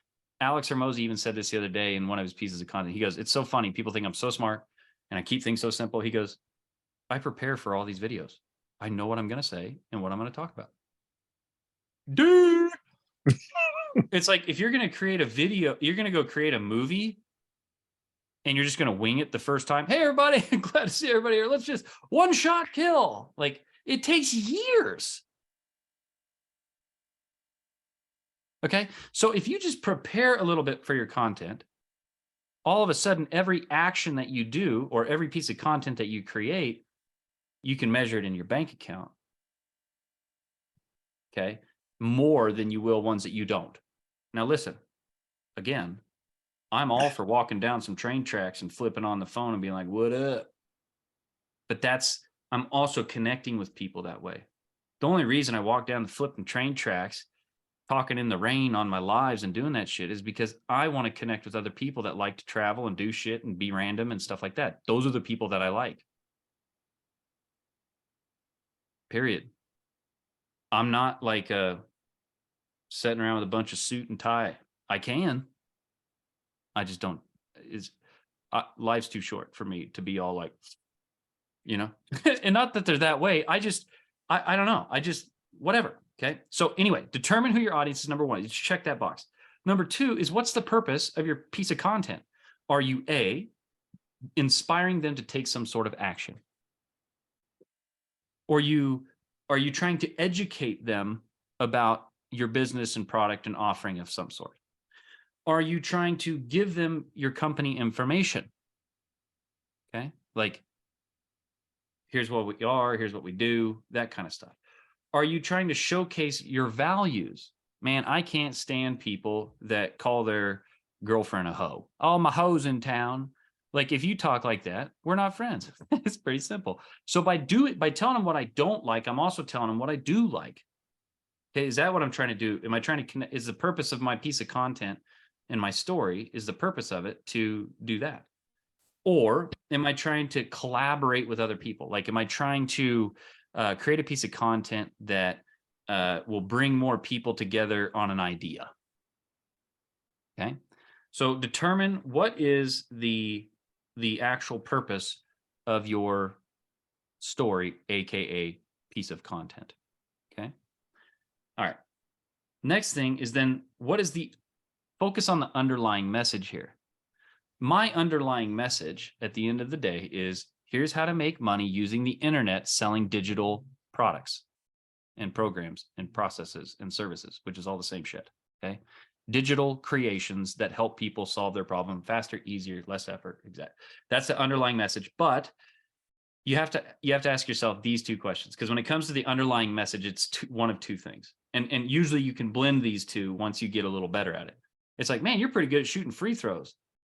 [SPEAKER 1] Alex Hermosi even said this the other day in one of his pieces of content. He goes, it's so funny. People think I'm so smart and I keep things so simple. He goes, I prepare for all these videos. I know what I'm going to say and what I'm going to talk about. Dude. It's like, if you're going to create a video, you're going to go create a movie, and you're just going to wing it the first time. Hey, everybody, glad to see everybody here. Let's just one shot kill. Like, it takes years. Okay. So if you just prepare a little bit for your content, all of a sudden, every action that you do or every piece of content that you create, you can measure it in your bank account. Okay. More than you will ones that you don't. Now, listen, again, I'm all for walking down some train tracks and flipping on the phone and being like, what up? But I'm also connecting with people that way. The only reason I walk down the flipping train tracks, talking in the rain on my lives and doing that shit, is because I want to connect with other people that like to travel and do shit and be random and stuff like that. Those are the people that I like. Period. I'm not like sitting around with a bunch of suit and tie. I can. I just don't. Life's too short for me to be all like, and not that they're that way. I don't know. Whatever. Okay. So anyway, determine who your audience is. Number 1, you check that box. Number 2 is, what's the purpose of your piece of content? Are you inspiring them to take some sort of action? Or are you trying to educate them about your business and product and offering of some sort? Are you trying to give them your company information? Okay. Like, here's what we are, here's what we do, that kind of stuff. Are you trying to showcase your values? Man, I can't stand people that call their girlfriend a hoe. Oh, my hoe's in town. Like, if you talk like that, we're not friends. It's pretty simple. So by telling them what I don't like, I'm also telling them what I do like. Okay, is that what I'm trying to do? Am I trying to connect? Is the purpose of my piece of content and my story, is the purpose of it to do that? Or am I trying to collaborate with other people? Like, am I trying to create a piece of content that will bring more people together on an idea? Okay, so determine what is the actual purpose of your story, aka piece of content. Okay, all right. Next thing is then, what is the focus on the underlying message here? My underlying message at the end of the day is, here's how to make money using the internet selling digital products and programs and processes and services, which is all the same shit. Okay, digital creations that help people solve their problem faster, easier, less effort. Exactly. That's the underlying message. But you have to ask yourself these two questions, because when it comes to the underlying message, it's one of two things. And usually you can blend these two once you get a little better at it. It's like, man, you're pretty good at shooting free throws,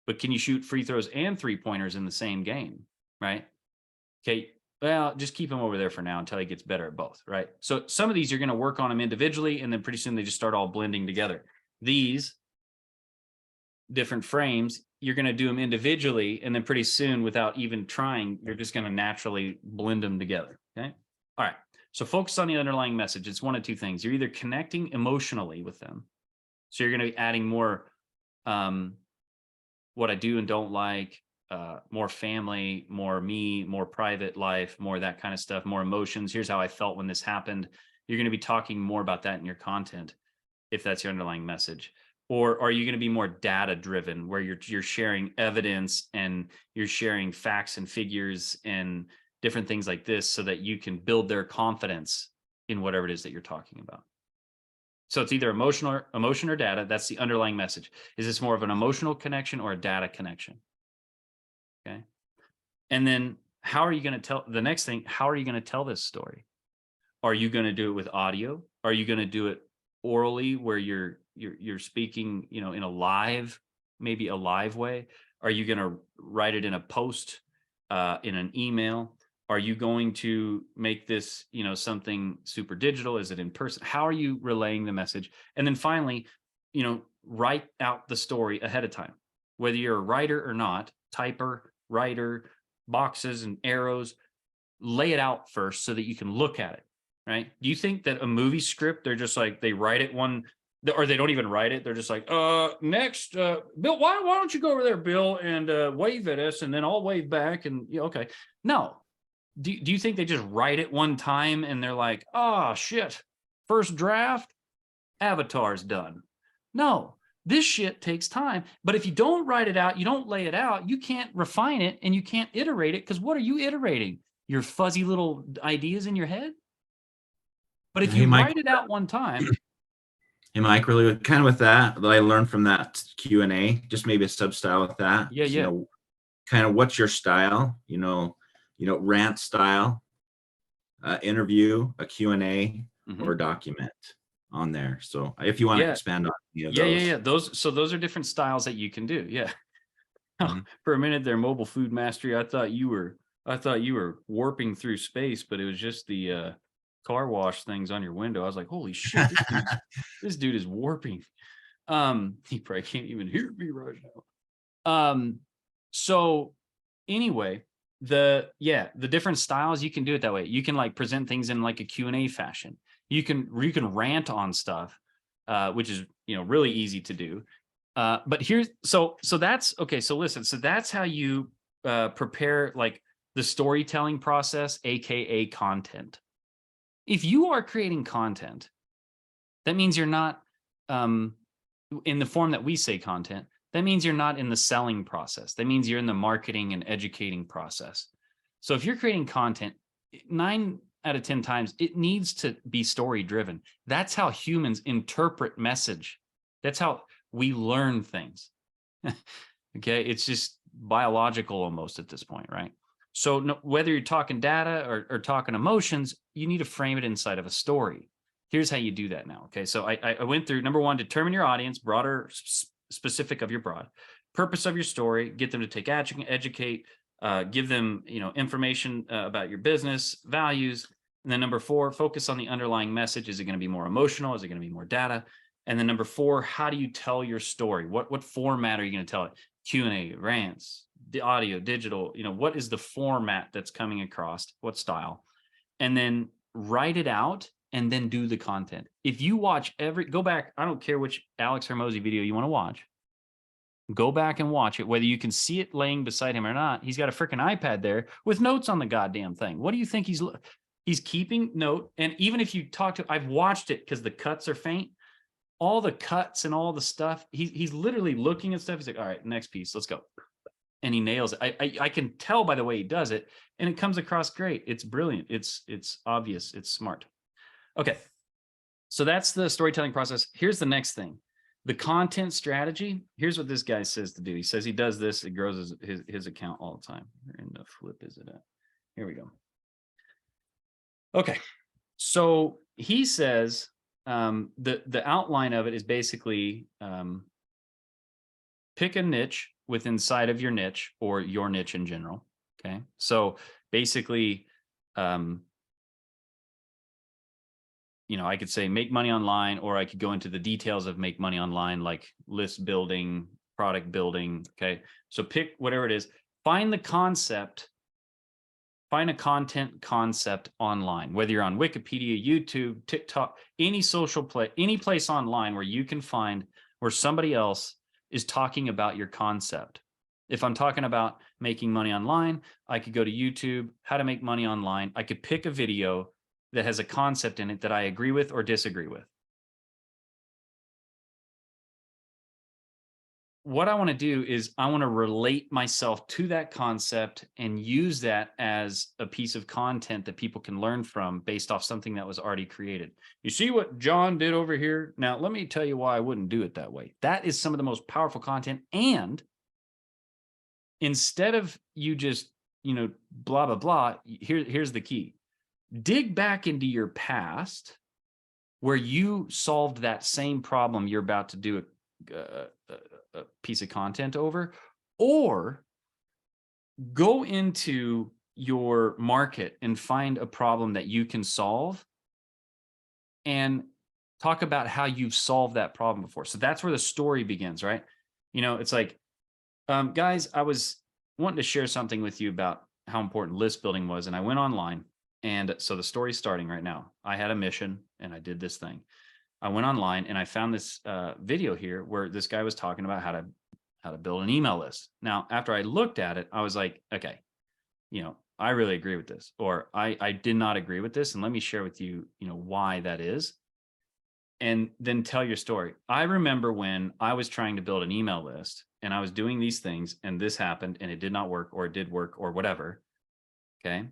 [SPEAKER 1] but can you shoot free throws and 3-pointers in the same game? Right? Okay. Well, just keep them over there for now until he gets better at both. Right? So some of these you're going to work on them individually, and then pretty soon they just start all blending together. These different frames, you're going to do them individually, and then pretty soon, without even trying, you're just going to naturally blend them together. Okay. All right. So focus on the underlying message. It's one of two things. You're either connecting emotionally with them. So you're going to be adding more what I do and don't like, more family, more me, more private life, more that kind of stuff, more emotions. Here's how I felt when this happened. You're going to be talking more about that in your content, if that's your underlying message. Or are you going to be more data driven, where you're sharing evidence and you're sharing facts and figures and different things like this, so that you can build their confidence in whatever it is that you're talking about? So it's either emotion or data. That's the underlying message. Is this more of an emotional connection or a data connection? Okay. And then how are you going to tell the next thing? How are you going to tell this story? Are you going to do it with audio? Are you going to do it orally, where you're speaking, in a live, maybe a live way? Are you going to write it in a post, in an email? Are you going to make this, something super digital? Is it in person? How are you relaying the message? And then finally, write out the story ahead of time. Whether you're a writer or not, typer, writer, boxes and arrows, lay it out first so that you can look at it, right? Do you think that a movie script, they're just like, they write it one, or they don't even write it? They're just like, next, Bill, why don't you go over there, Bill, and wave at us, and then I'll wave back, and okay. No. Do you think they just write it one time and they're like, oh shit, first draft, Avatar's done? No, this shit takes time. But if you don't write it out, you don't lay it out, you can't refine it and you can't iterate it, because what are you iterating? Your fuzzy little ideas in your head? But if you write it out one time.
[SPEAKER 4] Hey, Mike, really kind of with that I learned from that Q&A, just maybe a sub style with that.
[SPEAKER 1] Yeah.
[SPEAKER 4] Kind of what's your style, rant style, interview, a Q&A, or document on there. So if you want to expand on those.
[SPEAKER 1] Those are different styles that you can do. Yeah. For a minute there, Mobile Food Mastery, I thought you were warping through space, but it was just the car wash things on your window. I was like, holy shit, this dude is warping. He probably can't even hear me right now. So anyway, the different styles, you can do it that way. You can like present things in like a Q&A fashion. You can rant on stuff, which is really easy to do. But here's so that's okay. So listen, so that's how you prepare like the storytelling process, aka content. If you are creating content, that means you're not in the form that we say content. That means you're not in the selling process. That means you're in the marketing and educating process. So if you're creating content, 9 out of 10 times, it needs to be story driven. That's how humans interpret message. That's how we learn things. Okay. It's just biological almost at this point, right? So no, whether you're talking data or talking emotions, you need to frame it inside of a story. Here's how you do that now. Okay. So I went through number one, determine your audience, broader, specific of your broad purpose of your story, get them to take action, educate, give them, information about your business values. And then number four, focus on the underlying message. Is it going to be more emotional? Is it going to be more data? And then number four, how do you tell your story? What format are you going to tell it? Q&A, rants, the audio, digital, what is the format that's coming across? What style? And then write it out and then do the content. If you watch go back, I don't care which Alex Hormozi video you want to watch. Go back and watch it, whether you can see it laying beside him or not. He's got a freaking iPad there with notes on the goddamn thing. What do you think he's keeping note? And even if you talk to, I've watched it because the cuts are faint. All the cuts and all the stuff, he's literally looking at stuff. He's like, all right, next piece, let's go. And he nails it. I can tell by the way he does it, and it comes across great. It's brilliant. It's obvious. It's smart. Okay. So that's the storytelling process. Here's the next thing. The content strategy. Here's what this guy says to do. He says he does this. It grows his account all the time. Where in the flip is it at? Here we go. Okay. So he says, the outline of it is basically pick a niche within inside of your niche or your niche in general. Okay. So basically, I could say make money online, or I could go into the details of make money online, like list building, product building. Okay. So pick whatever it is, find the concept, find a content concept online, whether you're on Wikipedia, YouTube, TikTok, any social any place online where you can find where somebody else is talking about your concept. If I'm talking about making money online, I could go to YouTube, how to make money online. I could pick a video that has a concept in it that I agree with or disagree with. What I want to do is I want to relate myself to that concept and use that as a piece of content that people can learn from based off something that was already created. You see what John did over here? Now, let me tell you why I wouldn't do it that way. That is some of the most powerful content. And instead of you just, blah, blah, blah, here's the key. Dig back into your past where you solved that same problem you're about to do a piece of content over, or go into your market and find a problem that you can solve and talk about how you've solved that problem before. So that's where the story begins, right? It's like, guys, I was wanting to share something with you about how important list building was. And I went online. And so the story's starting right now. I had a mission and I did this thing. I went online and I found this video here where this guy was talking about how to build an email list. Now, after I looked at it, I was like, okay, I really agree with this, or I did not agree with this. And let me share with you, why that is. And then tell your story. I remember when I was trying to build an email list and I was doing these things and this happened and it did not work, or it did work, or whatever. Okay.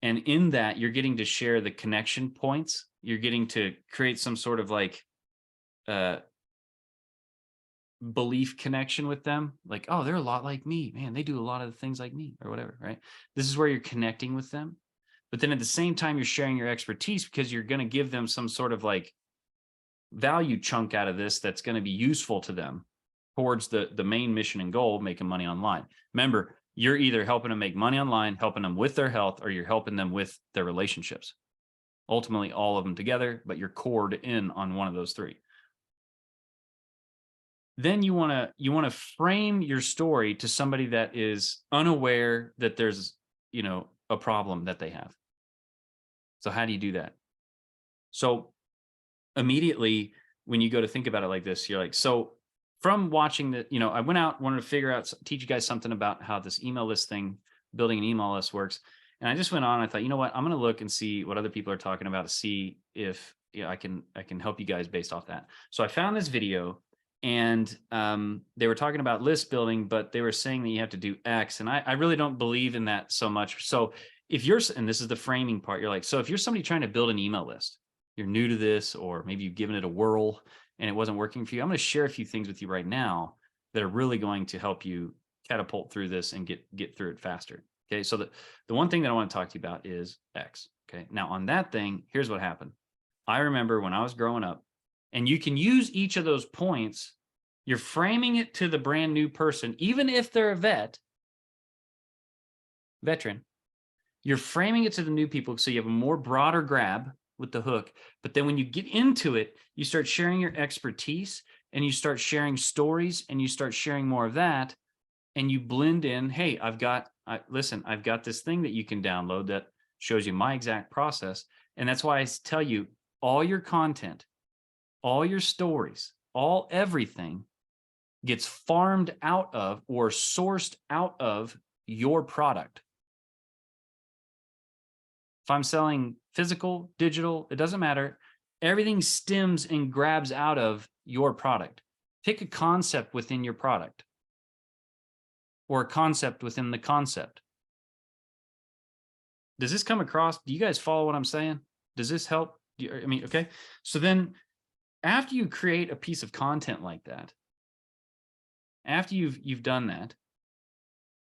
[SPEAKER 1] And in that, you're getting to share the connection points. You're getting to create some sort of like belief connection with them. Like, oh, they're a lot like me. Man, they do a lot of the things like me, or whatever, right? This is where you're connecting with them. But then at the same time, you're sharing your expertise because you're going to give them some sort of like value chunk out of this that's going to be useful to them towards the main mission and goal, making money online. Remember, you're either helping them make money online, helping them with their health, or you're helping them with their relationships. Ultimately, all of them together, but you're cored in on one of those three. Then you want to frame your story to somebody that is unaware that there's, a problem that they have. So how do you do that? So immediately when you go to think about it like this, you're like, so from watching that, I went out, wanted to figure out, teach you guys something about how this email list thing, building an email list works. And I just went on, I thought, you know what, I'm going to look and see what other people are talking about to see if I can help you guys based off that. So I found this video and they were talking about list building, but they were saying that you have to do X. And I really don't believe in that so much. So if you're, and this is the framing part, you're like, so if you're somebody trying to build an email list, you're new to this, or maybe you've given it a whirl and it wasn't working for you, I'm going to share a few things with you right now that are really going to help you catapult through this and get through it faster. Okay. So the one thing that I want to talk to you about is X. Okay. Now on that thing, here's what happened. I remember when I was growing up, and you can use each of those points. You're framing it to the brand new person, even if they're a veteran. You're framing it to the new people so you have a more broader grab with the hook. But then when you get into it, you start sharing your expertise and you start sharing stories and you start sharing more of that. And you blend in, hey, listen, I've got this thing that you can download that shows you my exact process. And that's why I tell you all your content, all your stories, everything gets farmed out of or sourced out of your product. If I'm selling physical, digital, it doesn't matter. Everything stems and grabs out of your product. Pick a concept within your product or a concept within the concept. Does this come across? Do you guys follow what I'm saying? Does this help? I mean, okay. So then after you create a piece of content like that, after you've done that,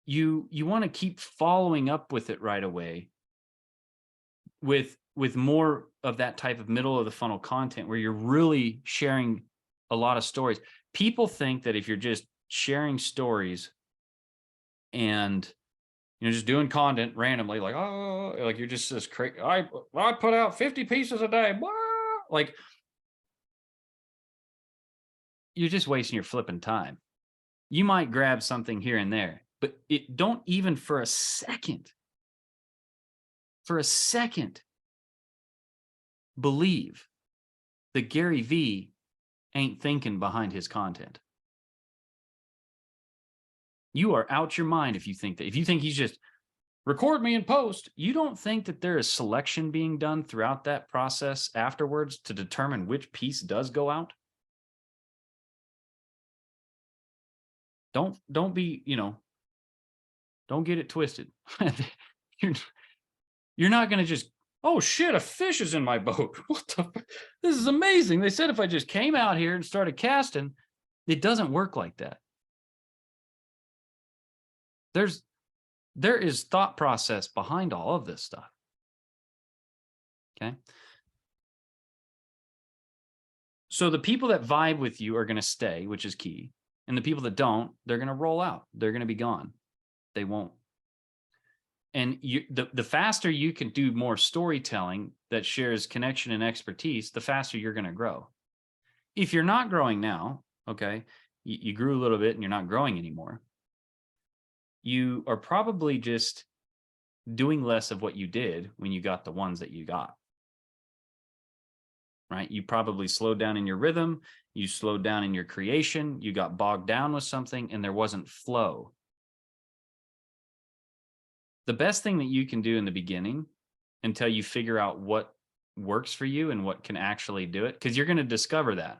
[SPEAKER 1] you want to keep following up with it right away with more of that type of middle of the funnel content where you're really sharing a lot of stories. People think that if you're just sharing stories and just doing content randomly, like, oh, like you're just this crazy, I put out 50 pieces a day, like you're just wasting your flipping time. You might grab something here and there, but don't even for a second believe that Gary V ain't thinking behind his content. You are out your mind if you think that. If you think he's just record me and post, you don't think that there is selection being done throughout that process afterwards to determine which piece does go out. Don't be, don't get it twisted. You're not going to just, oh shit, a fish is in my boat. What the? This is amazing. They said if I just came out here and started casting, it doesn't work like that. There is thought process behind all of this stuff. Okay. So the people that vibe with you are going to stay, which is key. And the people that don't, they're going to roll out. They're going to be gone. They won't. And the faster you can do more storytelling that shares connection and expertise, the faster you're going to grow. If you're not growing now, okay, you grew a little bit and you're not growing anymore, you are probably just doing less of what you did when you got the ones that you got. Right? You probably slowed down in your rhythm. You slowed down in your creation. You got bogged down with something and there wasn't flow. The best thing that you can do in the beginning until you figure out what works for you and what can actually do it, because you're going to discover that.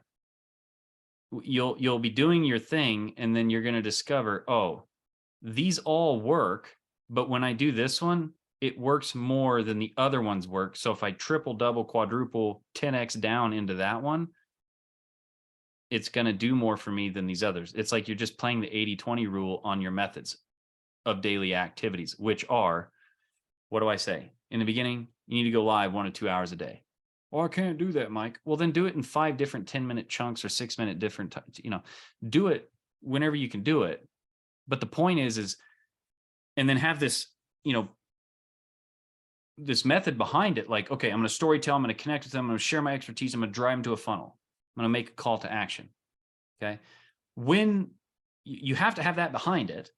[SPEAKER 1] You'll be doing your thing and then you're going to discover, oh, these all work, but when I do this one, it works more than the other ones work. So if I triple, double, quadruple, 10x down into that one, it's going to do more for me than these others. It's like you're just playing the 80-20 rule on your methods of daily activities, which are, what do I say? In the beginning, you need to go live 1 to 2 hours a day. Oh, I can't do that, Mike. Well, then do it in 5 different 10-minute chunks or 6-minute different, do it whenever you can do it. But the point is, and then have this, this method behind it. Like, okay, I'm going to storytell, I'm going to connect with them, I'm going to share my expertise, I'm going to drive them to a funnel. I'm going to make a call to action. Okay. When you have to have that behind it,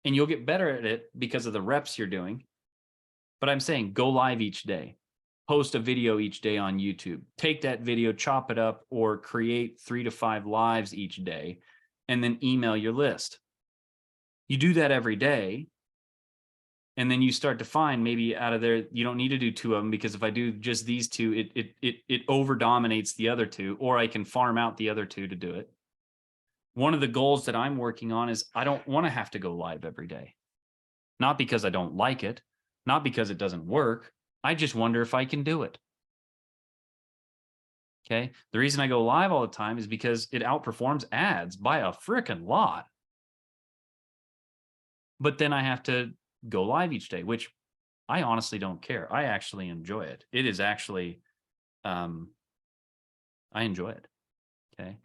[SPEAKER 1] and you'll get better at it because of the reps you're doing. But I'm saying go live each day, post a video each day on YouTube, take that video, chop it up, or create 3 to 5 lives each day, and then email your list. You do that every day. And then you start to find maybe out of there, you don't need to do 2 of them, because if I do just these 2, it over dominates the other 2, or I can farm out the other 2 to do it. One of the goals that I'm working on is I don't want to have to go live every day. Not because I don't like it, not because it doesn't work. I just wonder if I can do it. Okay. The reason I go live all the time is because it outperforms ads by a freaking lot. But then I have to go live each day, which I honestly don't care. I actually enjoy it. It is actually, I enjoy it. Okay.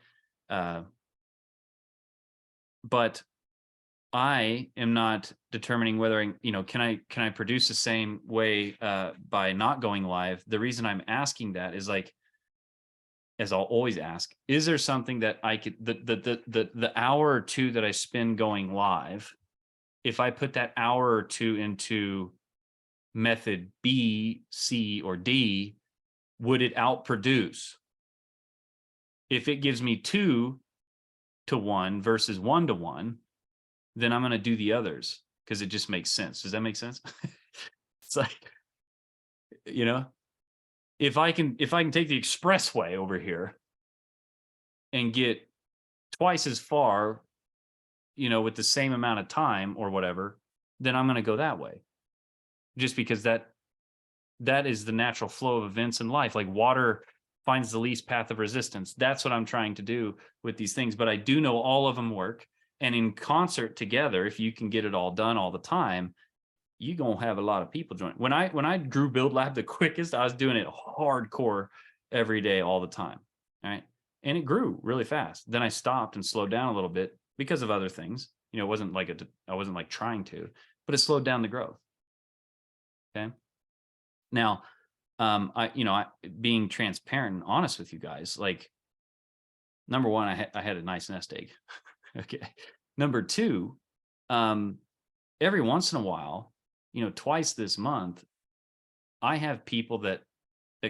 [SPEAKER 1] But I am not determining whether, can I produce the same way by not going live? The reason I'm asking that is like, as I'll always ask, is there something that I could, the hour or two that I spend going live, if I put that hour or two into method B, C, or D, would it outproduce? If it gives me 2 to 1 versus 1 to 1, then I'm going to do the others because it just makes sense. Does that make sense? It's like, if I can take the expressway over here and get twice as far, with the same amount of time or whatever, then I'm going to go that way. Just because that is the natural flow of events in life. Like water finds the least path of resistance. That's what I'm trying to do with these things. But I do know all of them work. And in concert together, if you can get it all done all the time, you're going to have a lot of people join. When I grew Build Lab the quickest, I was doing it hardcore every day, all the time. All right. And it grew really fast. Then I stopped and slowed down a little bit because of other things. It wasn't like I wasn't like trying to, but it slowed down the growth. Okay. Now, I being transparent and honest with you guys, like, number one, I had a nice nest egg. Okay. Number two, every once in a while, twice this month, I have people that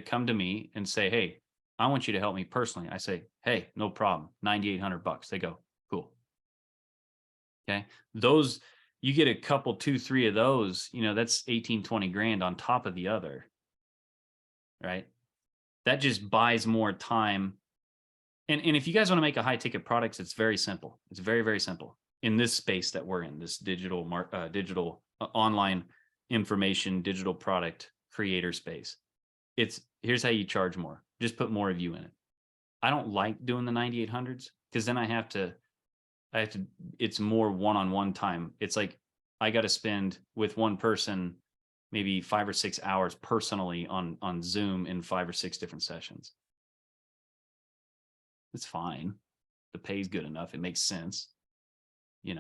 [SPEAKER 1] come to me and say, hey, I want you to help me personally. I say, hey, no problem. $9,800. They go, cool. Okay. Those, you get a couple, 2, 3 of those, that's 18, 20 grand on top of the other. Right. That just buys more time. And if you guys want to make a high ticket products, it's very simple. It's very, very simple in this space that we're in, this digital online information, digital product creator space. Here's how you charge more. Just put more of you in it. I don't like doing the 9,800s because then I have to, it's more one-on-one time. It's like, I got to spend with one person, maybe 5 or 6 hours personally on Zoom in 5 or 6 different sessions. It's fine. The pay's good enough. It makes sense. It's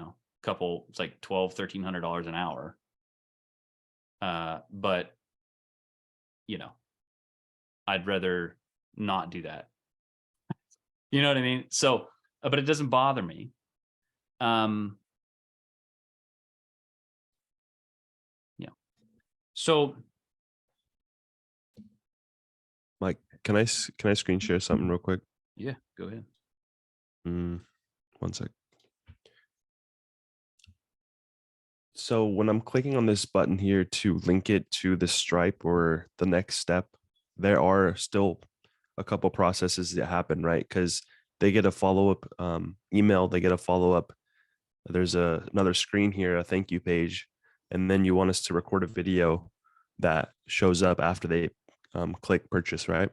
[SPEAKER 1] like $1,200, $1,300 an hour. But I'd rather not do that. You know what I mean? So, but it doesn't bother me. So,
[SPEAKER 6] Mike, can I screen share something real quick?
[SPEAKER 1] Yeah, go ahead.
[SPEAKER 6] 1 sec. So when I'm clicking on this button here to link it to the Stripe or the next step, there are still a couple processes that happen, right? Because they get a follow-up email, they get a follow-up. There's another screen here, a thank you page, and then you want us to record a video that shows up after they click purchase, right?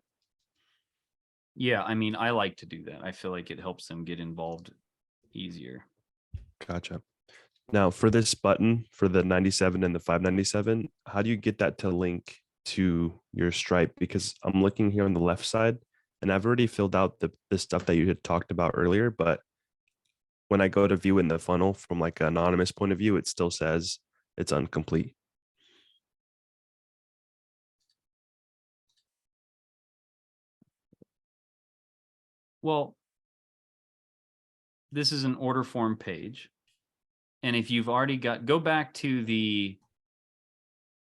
[SPEAKER 1] Yeah, I mean, I like to do that. I feel like it helps them get involved easier.
[SPEAKER 6] Gotcha. Now for this button, for the 97 and the 597, how do you get that to link to your Stripe? Because I'm looking here on the left side and I've already filled out the stuff that you had talked about earlier, but when I go to view in the funnel from like an anonymous point of view, it still says it's incomplete.
[SPEAKER 1] Well, this is an order form page. And if you've already go back to the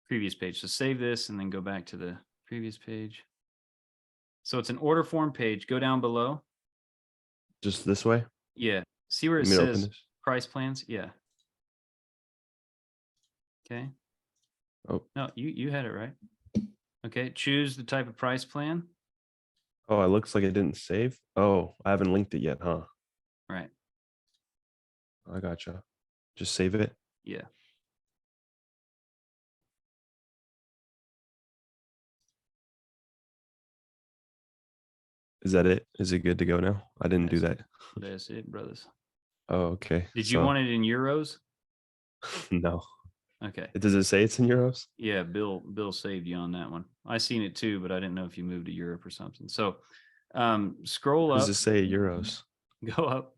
[SPEAKER 1] previous page. So save this and then go back to the previous page. So it's an order form page. Go down below.
[SPEAKER 6] Just this way?
[SPEAKER 1] Yeah. See where it says price plans? Yeah. Okay.
[SPEAKER 6] Oh.
[SPEAKER 1] No, you had it right. Okay. Choose the type of price plan.
[SPEAKER 6] Oh, it looks like it didn't save. Oh, I haven't linked it yet, huh?
[SPEAKER 1] Right.
[SPEAKER 6] I gotcha. Just save it.
[SPEAKER 1] Yeah.
[SPEAKER 6] Is that it? Is it good to go now? I didn't do that.
[SPEAKER 1] That's it, brothers.
[SPEAKER 6] Oh, okay.
[SPEAKER 1] Did you want it in euros?
[SPEAKER 6] No.
[SPEAKER 1] Okay.
[SPEAKER 6] Does it say it's in euros?
[SPEAKER 1] Yeah, Bill saved you on that one. I seen it too, but I didn't know if you moved to Europe or something. So scroll
[SPEAKER 6] Does
[SPEAKER 1] up,
[SPEAKER 6] it say euros?
[SPEAKER 1] go up,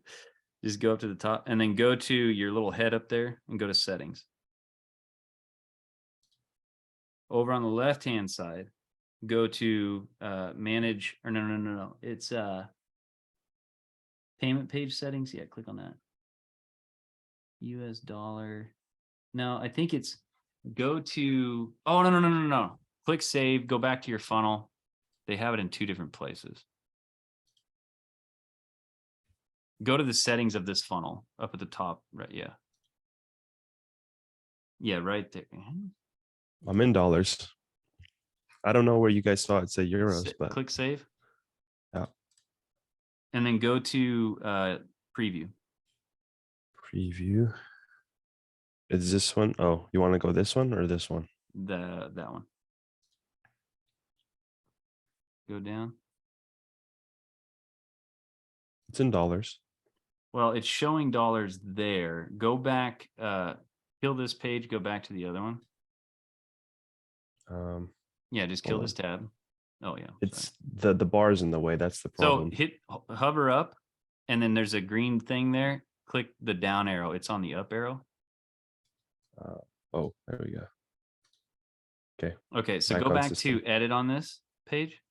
[SPEAKER 1] just go up to the top and then go to your little head up there and go to settings. Over on the left-hand side, go to manage, or no. It's payment page settings. Yeah, click on that. US dollar. No, I think it's go to, oh, no. Click save, go back to your funnel. They have it in 2 different places. Go to the settings of this funnel up at the top, right? Yeah. Yeah, right there.
[SPEAKER 6] I'm in dollars. I don't know where you guys saw it say euros, but
[SPEAKER 1] Click save.
[SPEAKER 6] Yeah.
[SPEAKER 1] And then go to preview.
[SPEAKER 6] Preview. Is this one? Oh, you want to go this one or this one?
[SPEAKER 1] That one. Go down.
[SPEAKER 6] It's in dollars.
[SPEAKER 1] Well, it's showing dollars there. Go back, kill this page, go back to the other one. Yeah, just kill this tab. Oh yeah.
[SPEAKER 6] It's the bar's in the way. That's the problem.
[SPEAKER 1] So hover up, and then there's a green thing there. Click the down arrow. It's on the up arrow.
[SPEAKER 6] Oh, there we go. Okay.
[SPEAKER 1] Okay, so
[SPEAKER 6] Back
[SPEAKER 1] go
[SPEAKER 6] on
[SPEAKER 1] back
[SPEAKER 6] system.
[SPEAKER 1] to edit on this page.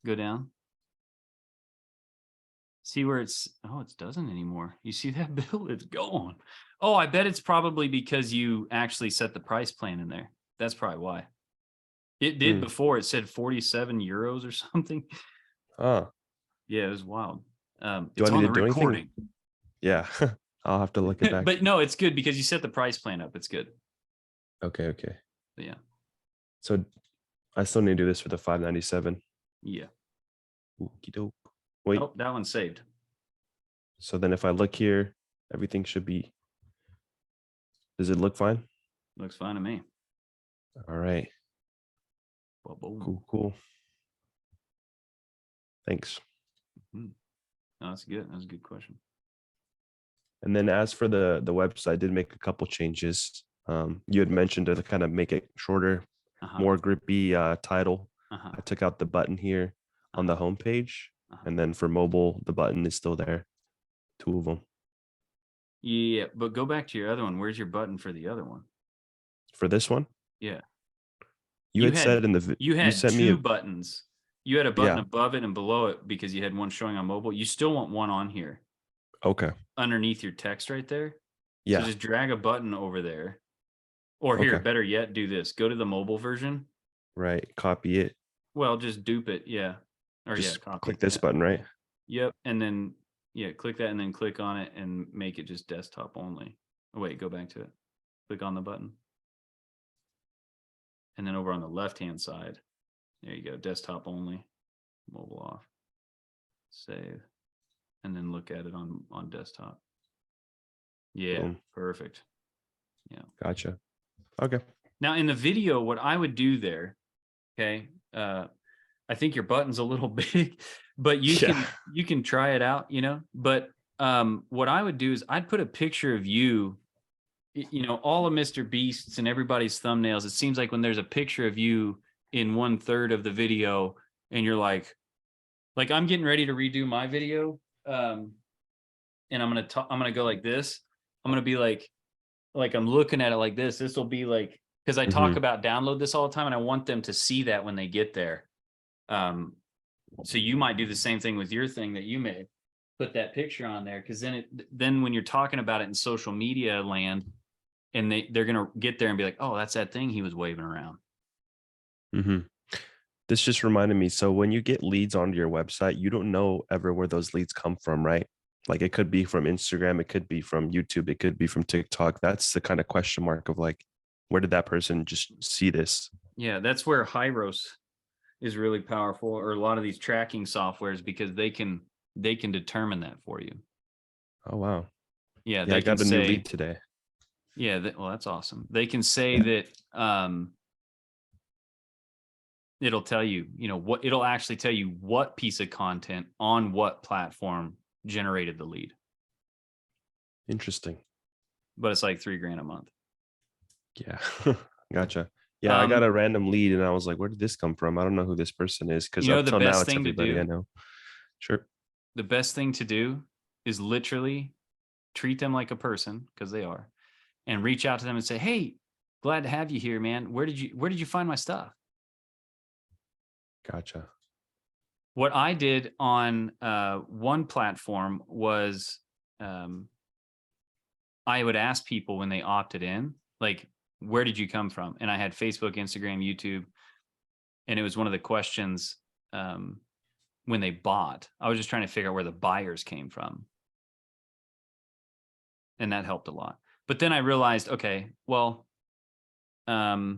[SPEAKER 1] Go down. See where it's, oh, it doesn't anymore. You see that, Bill? It's gone. Oh, I bet it's probably because you actually set the price plan in there. That's probably why. It did before. It said 47 euros or something.
[SPEAKER 6] Oh.
[SPEAKER 1] Yeah, it was wild.
[SPEAKER 6] Do
[SPEAKER 1] It's
[SPEAKER 6] I
[SPEAKER 1] on
[SPEAKER 6] need
[SPEAKER 1] the
[SPEAKER 6] to do
[SPEAKER 1] recording.
[SPEAKER 6] anything? Yeah. I'll have to look it back.
[SPEAKER 1] But no, it's good because you set the price plan up. It's good.
[SPEAKER 6] Okay.
[SPEAKER 1] But yeah.
[SPEAKER 6] So I still need to do this for the 597.
[SPEAKER 1] Yeah.
[SPEAKER 6] Okie doke. Wait.
[SPEAKER 1] Oh, that one's saved.
[SPEAKER 6] So then if I look here, everything should be. Does it look fine?
[SPEAKER 1] Looks fine to me.
[SPEAKER 6] All right.
[SPEAKER 1] Well, boom.
[SPEAKER 6] Cool. Thanks.
[SPEAKER 1] No, that's good. That's a good question.
[SPEAKER 6] And then as for the website, I did make a couple changes. You had mentioned to kind of make it shorter, more grippy title. I took out the button here on the home page, and then for mobile, the button is still there. 2 of them.
[SPEAKER 1] Yeah, but go back to your other one. Where's your button for the other one?
[SPEAKER 6] For this one?
[SPEAKER 1] Yeah.
[SPEAKER 6] You had said in the
[SPEAKER 1] you had
[SPEAKER 6] sent
[SPEAKER 1] 2
[SPEAKER 6] me
[SPEAKER 1] buttons. You had a button above it and below it because you had one showing on mobile. You still want one on here.
[SPEAKER 6] Okay.
[SPEAKER 1] Underneath your text right there.
[SPEAKER 6] Yeah.
[SPEAKER 1] So just drag a button over there. Or here, better yet, do this. Go to the mobile version.
[SPEAKER 6] Right. Copy it.
[SPEAKER 1] Well, just dupe it. Yeah. Or
[SPEAKER 6] Just
[SPEAKER 1] copy
[SPEAKER 6] click
[SPEAKER 1] it.
[SPEAKER 6] this button, right?
[SPEAKER 1] Yep. And then, click that and then click on it and make it just desktop only. Oh, wait, go back to it. Click on the button. And then over on the left-hand side, there you go, desktop only, mobile off, save, and then look at it on desktop. Yeah,
[SPEAKER 6] Boom.
[SPEAKER 1] perfect. Yeah.
[SPEAKER 6] Gotcha. Okay.
[SPEAKER 1] Now in the video, what I would do there, okay, I think your button's a little big, but you can try it out, but what I would do is I'd put a picture of you, all of Mr. Beast's and everybody's thumbnails. It seems like when there's a picture of you in 1/3 of the video and you're like I'm getting ready to redo my video. And I'm going to go like this. I'm going to be like I'm looking at it like this. This will be like, because I talk about download this all the time and I want them to see that when they get there. So you might do the same thing with your thing that you made. Put that picture on there, because then when you're talking about it in social media land, and they're gonna get there and be like, oh, that's that thing he was waving around.
[SPEAKER 6] This just reminded me. So when you get leads onto your website, you don't know ever where those leads come from, right? Like it could be from Instagram, it could be from YouTube, it could be from TikTok. That's the kind of question mark of like, where did that person just see this? Yeah,
[SPEAKER 1] that's where Hyros is really powerful, or a lot of these tracking softwares, because they can determine that for you.
[SPEAKER 6] Oh wow.
[SPEAKER 1] Yeah,
[SPEAKER 6] I got a new lead today.
[SPEAKER 1] Yeah, well, that's awesome. They can say that it'll tell you, it'll actually tell you what piece of content on what platform generated the lead.
[SPEAKER 6] Interesting.
[SPEAKER 1] but it's like $3,000 a month.
[SPEAKER 6] Yeah. Gotcha. Yeah, I got a random lead and I was like, where did this come from? I don't know who this person is, because up
[SPEAKER 1] the
[SPEAKER 6] till now
[SPEAKER 1] best
[SPEAKER 6] it's
[SPEAKER 1] thing to
[SPEAKER 6] everybody I
[SPEAKER 1] do,
[SPEAKER 6] know. Sure.
[SPEAKER 1] the best thing to do is literally treat them like a person, because they are, and reach out to them and say, hey, glad to have you here, man. Where did you find my stuff?
[SPEAKER 6] Gotcha.
[SPEAKER 1] What I did on one platform was I would ask people when they opted in, like, where did you come from? And I had Facebook, Instagram, YouTube. And it was one of the questions when they bought. I was just trying to figure out where the buyers came from. And that helped a lot. But then I realized, okay, well, I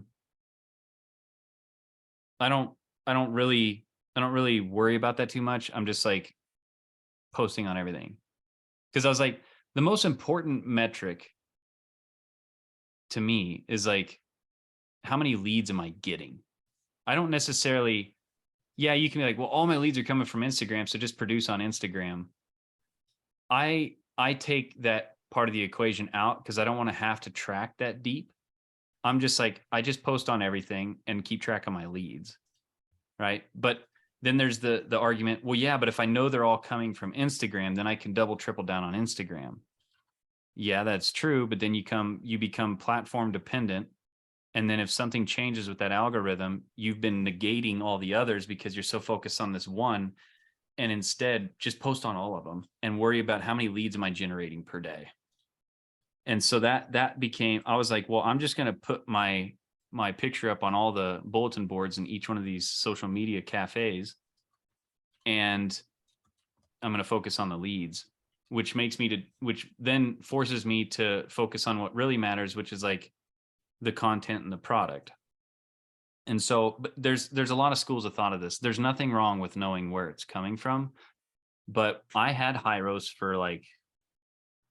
[SPEAKER 1] don't really worry about that too much. I'm just like posting on everything. Because I was like, the most important metric to me is like, how many leads am I getting? I don't necessarily, yeah, you can be like, well, all my leads are coming from Instagram, so just produce on Instagram. I take that part of the equation out because I don't want to have to track that deep. I'm just like, I just post on everything and keep track of my leads, right? But then there's the argument, well, yeah, but if I know they're all coming from Instagram, then I can double, triple down on Instagram. Yeah, that's true. But then you become platform dependent. And then if something changes with that algorithm, you've been negating all the others because you're so focused on this one. And instead just post on all of them and worry about how many leads am I generating per day. And so that became, I was like, well, I'm just going to put my picture up on all the bulletin boards in each one of these social media cafes. And I'm going to focus on the leads, which then forces me to focus on what really matters, which is like the content and the product. And so but there's a lot of schools of thought of this. There's nothing wrong with knowing where it's coming from. But I had Hyros for like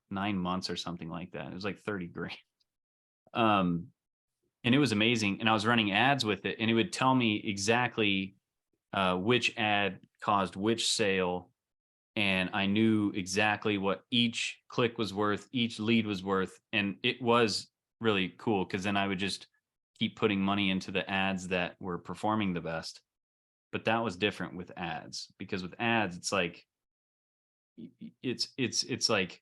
[SPEAKER 1] 9 months or something like that. It was like 30 grand. And it was amazing. And I was running ads with it, and it would tell me exactly which ad caused which sale. And I knew exactly what each click was worth, each lead was worth. And it was really cool because then I would just keep putting money into the ads that were performing the best. But that was different with ads, because with ads, it's like, it's like,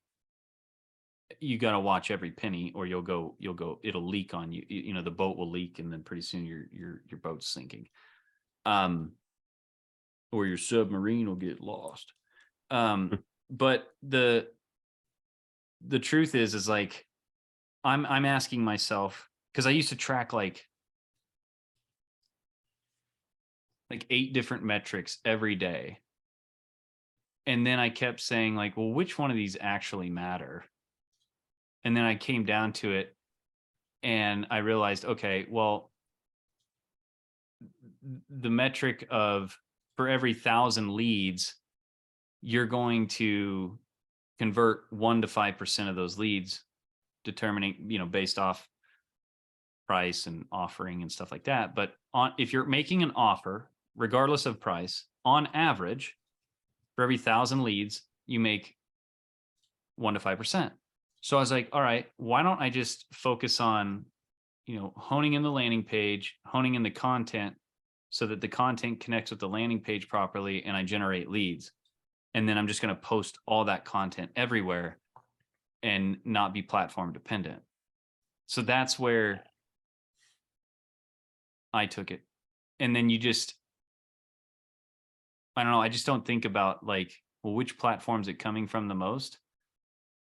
[SPEAKER 1] you got to watch every penny or it'll leak on you. You know, the boat will leak, and then pretty soon your boat's sinking. Or your submarine will get lost. But the truth is like, I'm asking myself, because I used to track like 8 different metrics every day. And then I kept saying like, well, which one of these actually matter? And then I came down to it and I realized, okay, well, the metric of for every 1,000 leads, you're going to convert 1 to 5% of those leads, determining, based off price and offering and stuff like that. But if you're making an offer, regardless of price, on average, for every 1,000 leads, you make 1 to 5%. So I was like, all right, why don't I just focus on, honing in the landing page, honing in the content so that the content connects with the landing page properly and I generate leads. And then I'm just going to post all that content everywhere and not be platform dependent. So that's where I took it. And then I don't know, I just don't think about like, well, which platform is it coming from the most?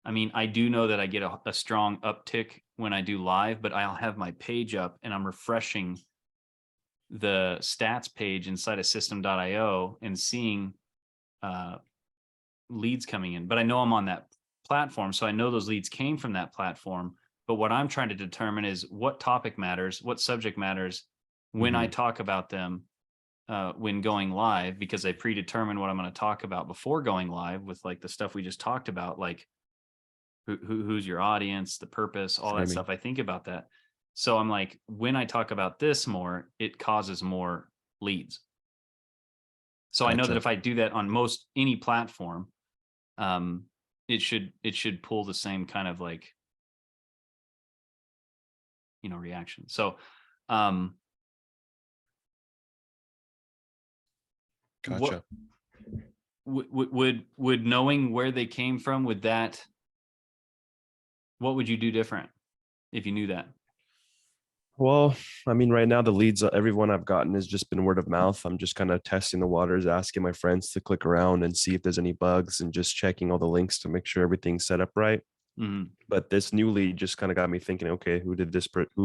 [SPEAKER 1] I mean, I do know that I get a strong uptick when I do live, but I'll have my page up and I'm refreshing the stats page inside of system.io and seeing leads coming in. But I know I'm on that platform, so I know those leads came from that platform. But what I'm trying to determine is what topic matters, what subject matters when I talk about them when going live, because I predetermine what I'm going to talk about before going live with like the stuff we just talked about, like who's your audience, the purpose, all that stuff. I think about that. So I'm like, when I talk about this more, it causes more leads. So I know that if I do that on any platform, it should pull the same kind of like, reaction. So,
[SPEAKER 6] Gotcha.
[SPEAKER 1] Would knowing where they came from, what would you do different if you knew that?
[SPEAKER 6] Well, I mean, right now the leads, everyone I've gotten has just been word of mouth. I'm just kind of testing the waters, asking my friends to click around and see if there's any bugs, and just checking all the links to make sure everything's set up right.
[SPEAKER 1] Mm-hmm.
[SPEAKER 6] But this new lead just kind of got me thinking, okay, who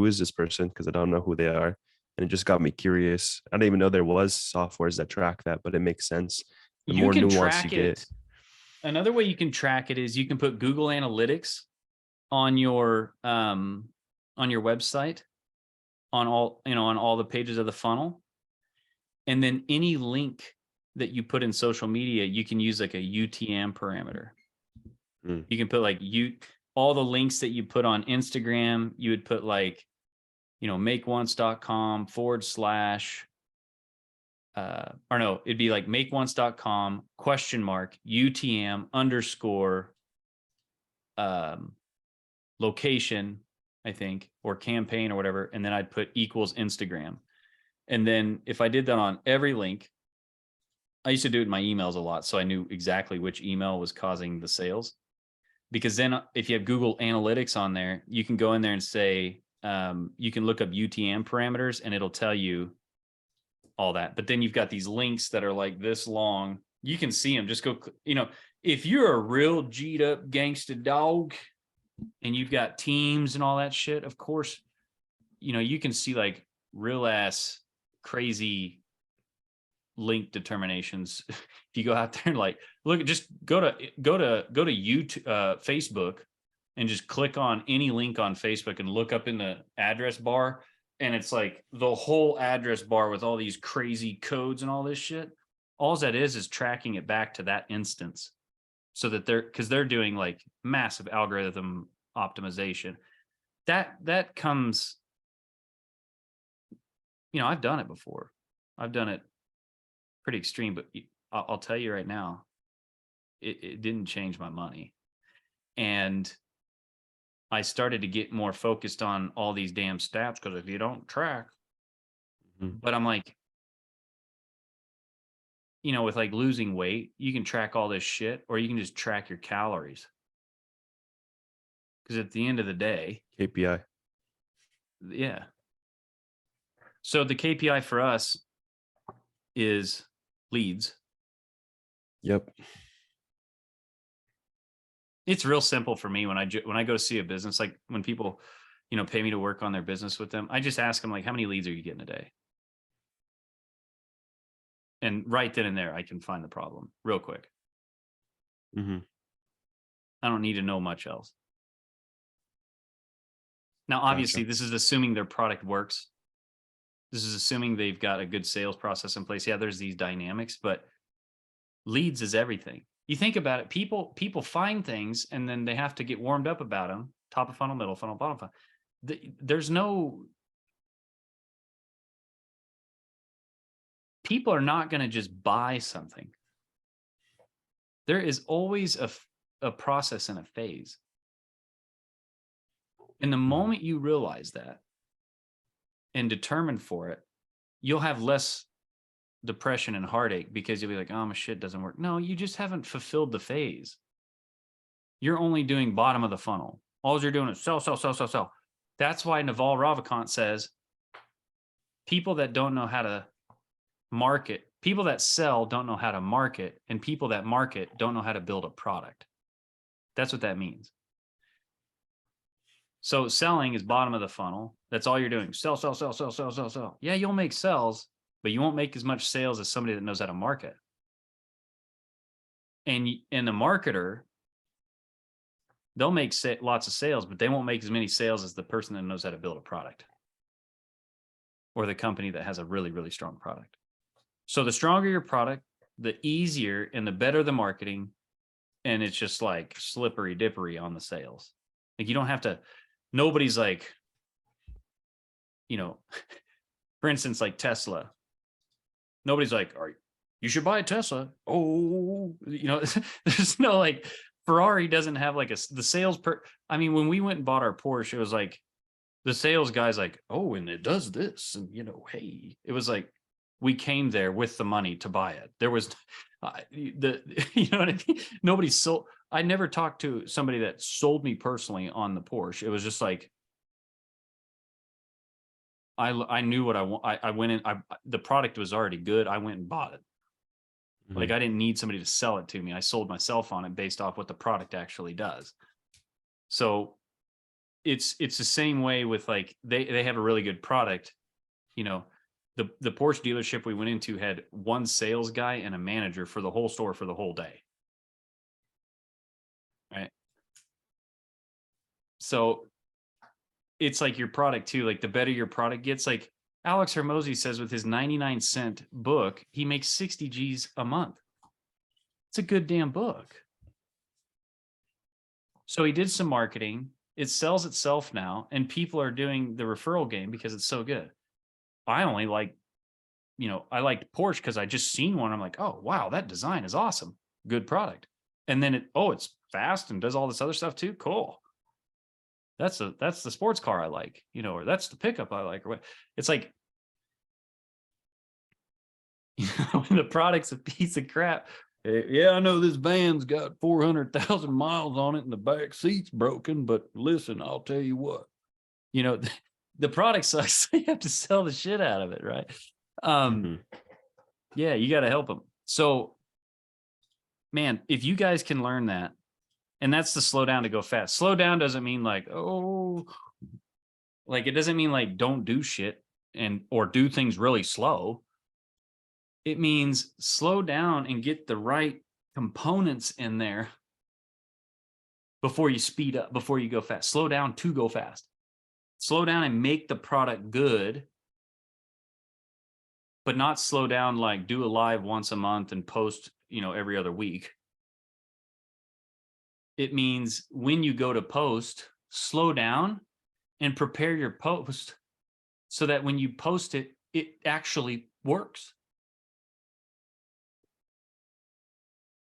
[SPEAKER 6] is this person? Because I don't know who they are. And it just got me curious. I didn't even know there was softwares that track that, but it makes sense. The
[SPEAKER 1] You
[SPEAKER 6] more
[SPEAKER 1] can
[SPEAKER 6] nuance
[SPEAKER 1] track
[SPEAKER 6] you
[SPEAKER 1] it.
[SPEAKER 6] get.
[SPEAKER 1] Another way you can track it is you can put Google Analytics on your website, on all the pages of the funnel. And then any link that you put in social media, you can use like a UTM parameter. You can put like all the links that you put on Instagram, you would put like, makeonce.com / or no, it'd be like makeonce.com !UTM _ location, I think, or campaign or whatever. And then I'd put equals Instagram. And then if I did that on every link, I used to do it in my emails a lot. So I knew exactly which email was causing the sales. Because then if you have Google Analytics on there, you can go in there and say, you can look up UTM parameters and it'll tell you all that. But then you've got these links that are like this long. You can see them. Just go, if you're a real G'd up gangsta dog and you've got teams and all that shit, of course, you can see like real ass crazy link determinations. If you go out there and like, look, just go to YouTube, Facebook, and just click on any link on Facebook and look up in the address bar. And it's like the whole address bar with all these crazy codes and all this shit. All that is tracking it back to that instance, so that they're doing like massive algorithm optimization. That comes, I've done it before. I've done it pretty extreme, but I'll tell you right now, it didn't change my money. And I started to get more focused on all these damn stats, because if you don't track, but I'm like, with like losing weight, you can track all this shit, or you can just track your calories. Because at the end of the day,
[SPEAKER 6] KPI.
[SPEAKER 1] Yeah. So the KPI for us is leads.
[SPEAKER 6] Yep.
[SPEAKER 1] It's real simple for me when I go see a business, like when people, pay me to work on their business with them, I just ask them like, how many leads are you getting a day? And right then and there, I can find the problem real quick.
[SPEAKER 6] Mm-hmm.
[SPEAKER 1] I don't need to know much else. Now, obviously, This is assuming their product works. This is assuming they've got a good sales process in place. Yeah, there's these dynamics, but leads is everything. You think about it, people find things and then they have to get warmed up about them. Top of funnel, middle funnel, bottom funnel. People are not going to just buy something. There is always a process and a phase. And the moment you realize that and determine for it, you'll have less depression and heartache, because you'll be like, oh, my shit doesn't work. No, you just haven't fulfilled the phase. You're only doing bottom of the funnel. All you're doing is sell, sell, sell, sell, sell. That's why Naval Ravikant says people that don't know how to market, people that sell don't know how to market, and people that market don't know how to build a product. That's what that means. So selling is bottom of the funnel. That's all you're doing. Sell, sell, sell, sell, sell, sell, sell. Yeah, you'll make sales, but you won't make as much sales as somebody that knows how to market. And the marketer, they'll make lots of sales, but they won't make as many sales as the person that knows how to build a product, or the company that has a really, really strong product. So the stronger your product, the easier and the better the marketing. And it's just like slippery dippery on the sales. Like you don't have to, nobody's like, for instance, like Tesla. Nobody's like, you should buy a Tesla. Oh, there's no like Ferrari doesn't have like the sales per. I mean, when we went and bought our Porsche, it was like the sales guy's like, oh, and it does this, and hey, it was like we came there with the money to buy it. There was you know what I mean? Nobody sold. I never talked to somebody that sold me personally on the Porsche. It was just like I knew what I want. I went in. The product was already good. I went and bought it. Like I didn't need somebody to sell it to me. I sold myself on it based off what the product actually does. So it's the same way with like they have a really good product. The Porsche dealership we went into had one sales guy and a manager for the whole store for the whole day. Right. So it's like your product too. Like the better your product gets, like Alex Hermosi says with his 99-cent book, he makes 60 G's a month. It's a good damn book. So he did some marketing. It sells itself now, and people are doing the referral game because it's so good. I only like, I liked Porsche because I just seen one. I'm like, oh, wow, that design is awesome. Good product. And then it's fast and does all this other stuff too. Cool. That's the sports car I like, or that's the pickup I like, or what. It's like, when the product's a piece of crap. Yeah, I know this van's got 400,000 miles on it and the back seat's broken, but listen, I'll tell you what, the product sucks. So you have to sell the shit out of it, right? Yeah, you got to help them. So, man, if you guys can learn that, and that's the slow down to go fast. Slow down doesn't mean like, it doesn't mean like don't do shit or do things really slow. It means slow down and get the right components in there before you speed up, before you go fast. Slow down to go fast. Slow down and make the product good, but not slow down like do a live once a month and post, every other week. It means when you go to post, slow down and prepare your post so that when you post it, it actually works.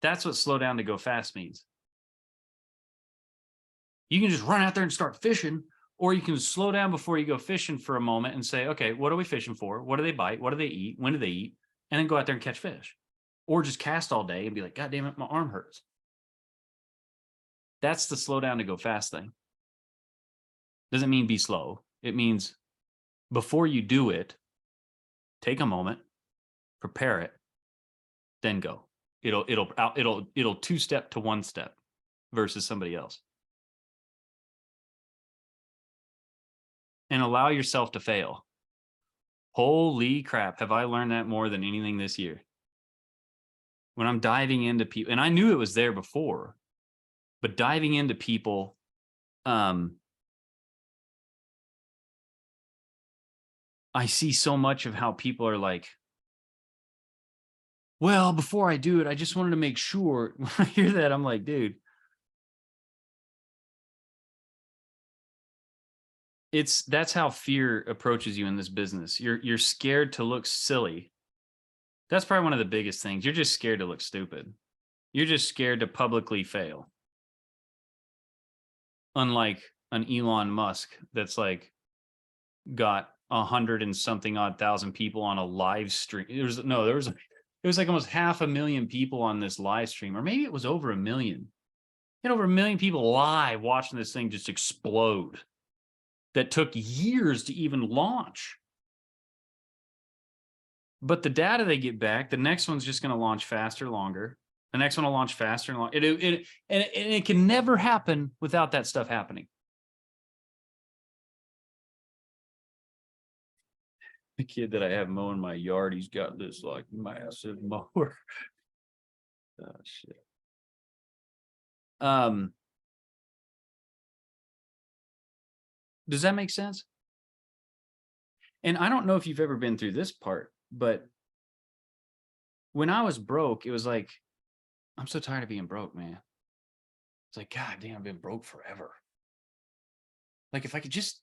[SPEAKER 1] That's what slow down to go fast means. You can just run out there and start fishing, or you can slow down before you go fishing for a moment and say, okay, what are we fishing for? What do they bite? What do they eat? When do they eat? And then go out there and catch fish. Or just cast all day and be like, God damn it, my arm hurts. That's the slow down to go fast thing. Doesn't mean be slow. It means before you do it, take a moment, prepare it, then go. It'll two-step to one step versus somebody else. And allow yourself to fail. Holy crap, have I learned that more than anything this year? When I'm diving into people, and I knew it was there before, but diving into people, I see so much of how people are like, well, before I do it, I just wanted to make sure. When I hear that, I'm like, dude, that's how fear approaches you in this business. You're scared to look silly. That's probably one of the biggest things. You're just scared to look stupid. You're just scared to publicly fail. Unlike an Elon Musk that's like got 100 and something odd thousand people on a live stream. It was like almost 500,000 people on this live stream, or maybe it was over 1 million. And over 1 million people live watching this thing just explode. That took years to even launch. But the data they get back, the next one's just going to launch faster, longer. The next one will launch faster and longer. It can never happen without that stuff happening. The kid that I have mowing my yard, he's got this like massive mower. Oh shit. Does that make sense? And I don't know if you've ever been through this part, but when I was broke, it was like, I'm so tired of being broke, man. It's like, God damn, I've been broke forever. Like if I could just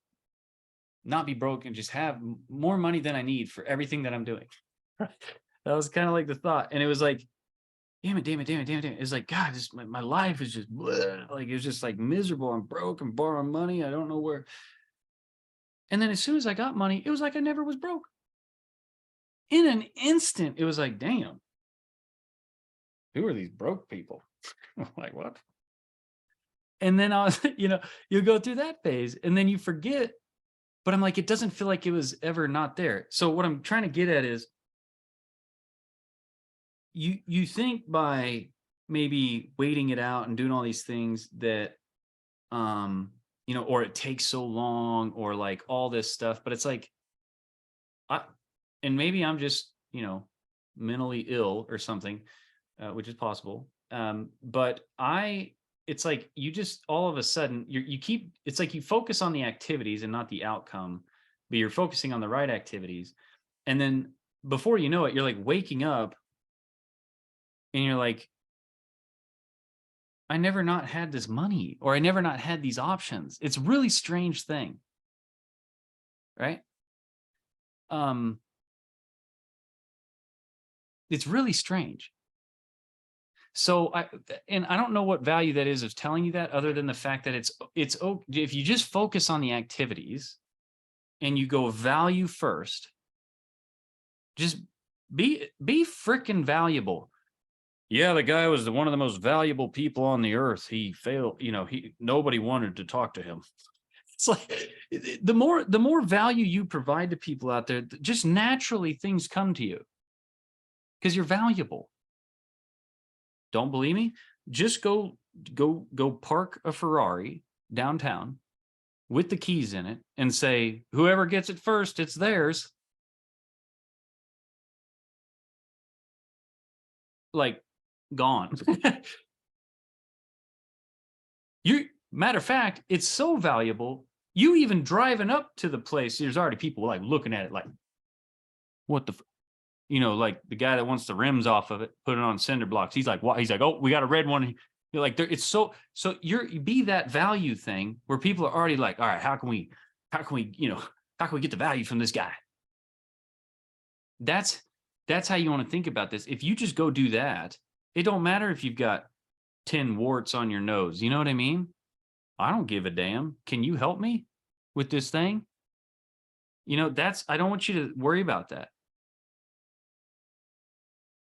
[SPEAKER 1] not be broke and just have more money than I need for everything that I'm doing. That was kind of like the thought. And it was like, damn it. It's like, God, this, my life is just bleh. Like, it's just like miserable. I'm broke. I'm borrowing money. I don't know where. And then as soon as I got money, it was like I never was broke. In an instant, it was like, damn, who are these broke people? I'm like, what? And then I was, you go through that phase and then you forget. But I'm like, it doesn't feel like it was ever not there. So what I'm trying to get at is, you think by maybe waiting it out and doing all these things that, or it takes so long, or like all this stuff, but it's like, and maybe I'm just, mentally ill or something, which is possible. But it's like, you just, all of a sudden it's like you focus on the activities and not the outcome, but you're focusing on the right activities. And then before you know it, you're like waking up and you're like, I never not had this money, or I never not had these options. It's a really strange thing. Right? It's really strange. So I don't know what value that is of telling you that, other than the fact that it's if you just focus on the activities and you go value first, just be freaking valuable. Yeah, the guy was one of the most valuable people on the earth. He failed, nobody wanted to talk to him. It's like, the more value you provide to people out there, just naturally things come to you because you're valuable. Don't believe me? Just go park a Ferrari downtown with the keys in it and say, whoever gets it first, it's theirs. Like, gone. Matter of fact, it's so valuable, you even driving up to the place, there's already people like looking at it like, what the, like the guy that wants the rims off of it, put it on cinder blocks. He's like, what? He's like, oh, we got a red one. You're like, it's so be that value thing where people are already like, all right, how can we get the value from this guy? That's how you want to think about this. If you just go do that, it don't matter if you've got 10 warts on your nose. You know what I mean? I don't give a damn. Can you help me with this thing? I don't want you to worry about that.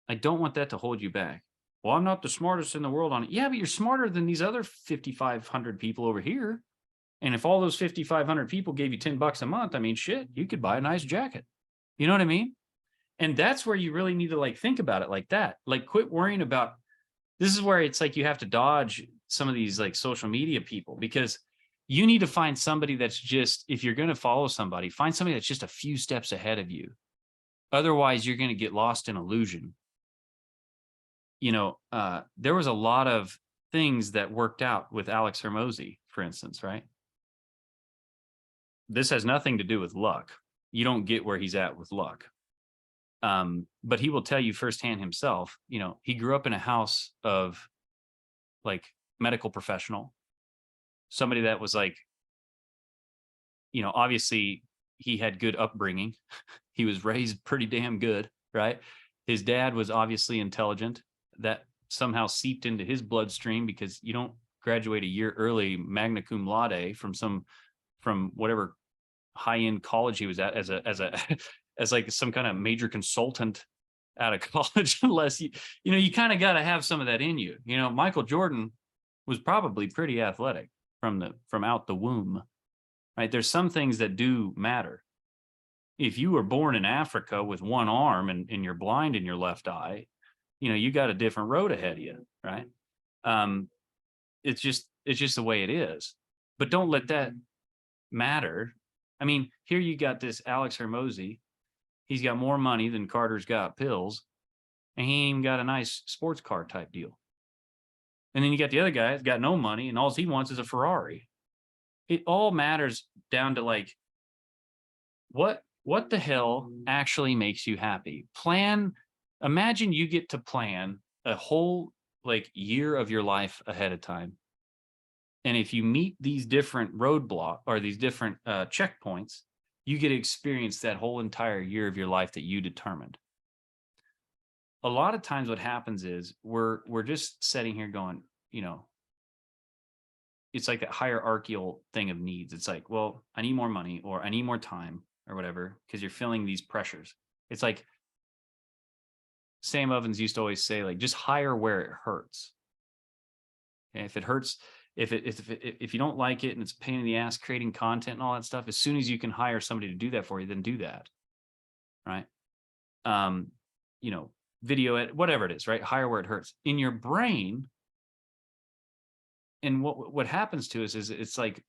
[SPEAKER 1] I don't want that to hold you back. Well, I'm not the smartest in the world on it. Yeah, but you're smarter than these other 5,500 people over here. And if all those 5,500 people gave you $10 a month, I mean, shit, you could buy a nice jacket. You know what I mean? And that's where you really need to like think about it like that. Like, quit worrying about, this is where it's like you have to dodge some of these like social media people, because you need to find somebody that's just, if you're going to follow somebody, find somebody that's just a few steps ahead of you. Otherwise, you're going to get lost in illusion. There was a lot of things that worked out with Alex Hormozi, for instance, right? This has nothing to do with luck. You don't get where he's at with luck. But he will tell you firsthand himself, he grew up in a house of like medical professional, somebody that was like, obviously he had good upbringing. He was raised pretty damn good, right? His dad was obviously intelligent. That somehow seeped into his bloodstream, because you don't graduate a year early magna cum laude from whatever high-end college he was at as like some kind of major consultant out of college, unless you kind of got to have some of that in you. Michael Jordan was probably pretty athletic from out the womb, right? There's some things that do matter. If you were born in Africa with one arm and you're blind in your left eye, you got a different road ahead of you, right? It's just the way it is. But don't let that matter. I mean, here you got this Alex Hormozi. He's got more money than Carter's got pills, and he ain't even got a nice sports car type deal. And then you got the other guy that's got no money, and all he wants is a Ferrari. It all matters down to like, what the hell actually makes you happy? Imagine you get to plan a whole like year of your life ahead of time. And if you meet these different roadblocks or these different checkpoints, you get to experience that whole entire year of your life that you determined. a lot of times what happens is we're just sitting here going, you know, it's like that hierarchical thing of needs. It's like, well, I need more money or I need more time or whatever, because you're feeling these pressures. It's like Sam Ovens used to always say, like, just hire where it hurts. And if it hurts, if you don't like it and it's a pain in the ass creating content and all that stuff, as soon as you can hire somebody to do that for you, then do that. Right. You know, video, whatever it is, right? Hire where it hurts in your brain. And what happens to us is it's like,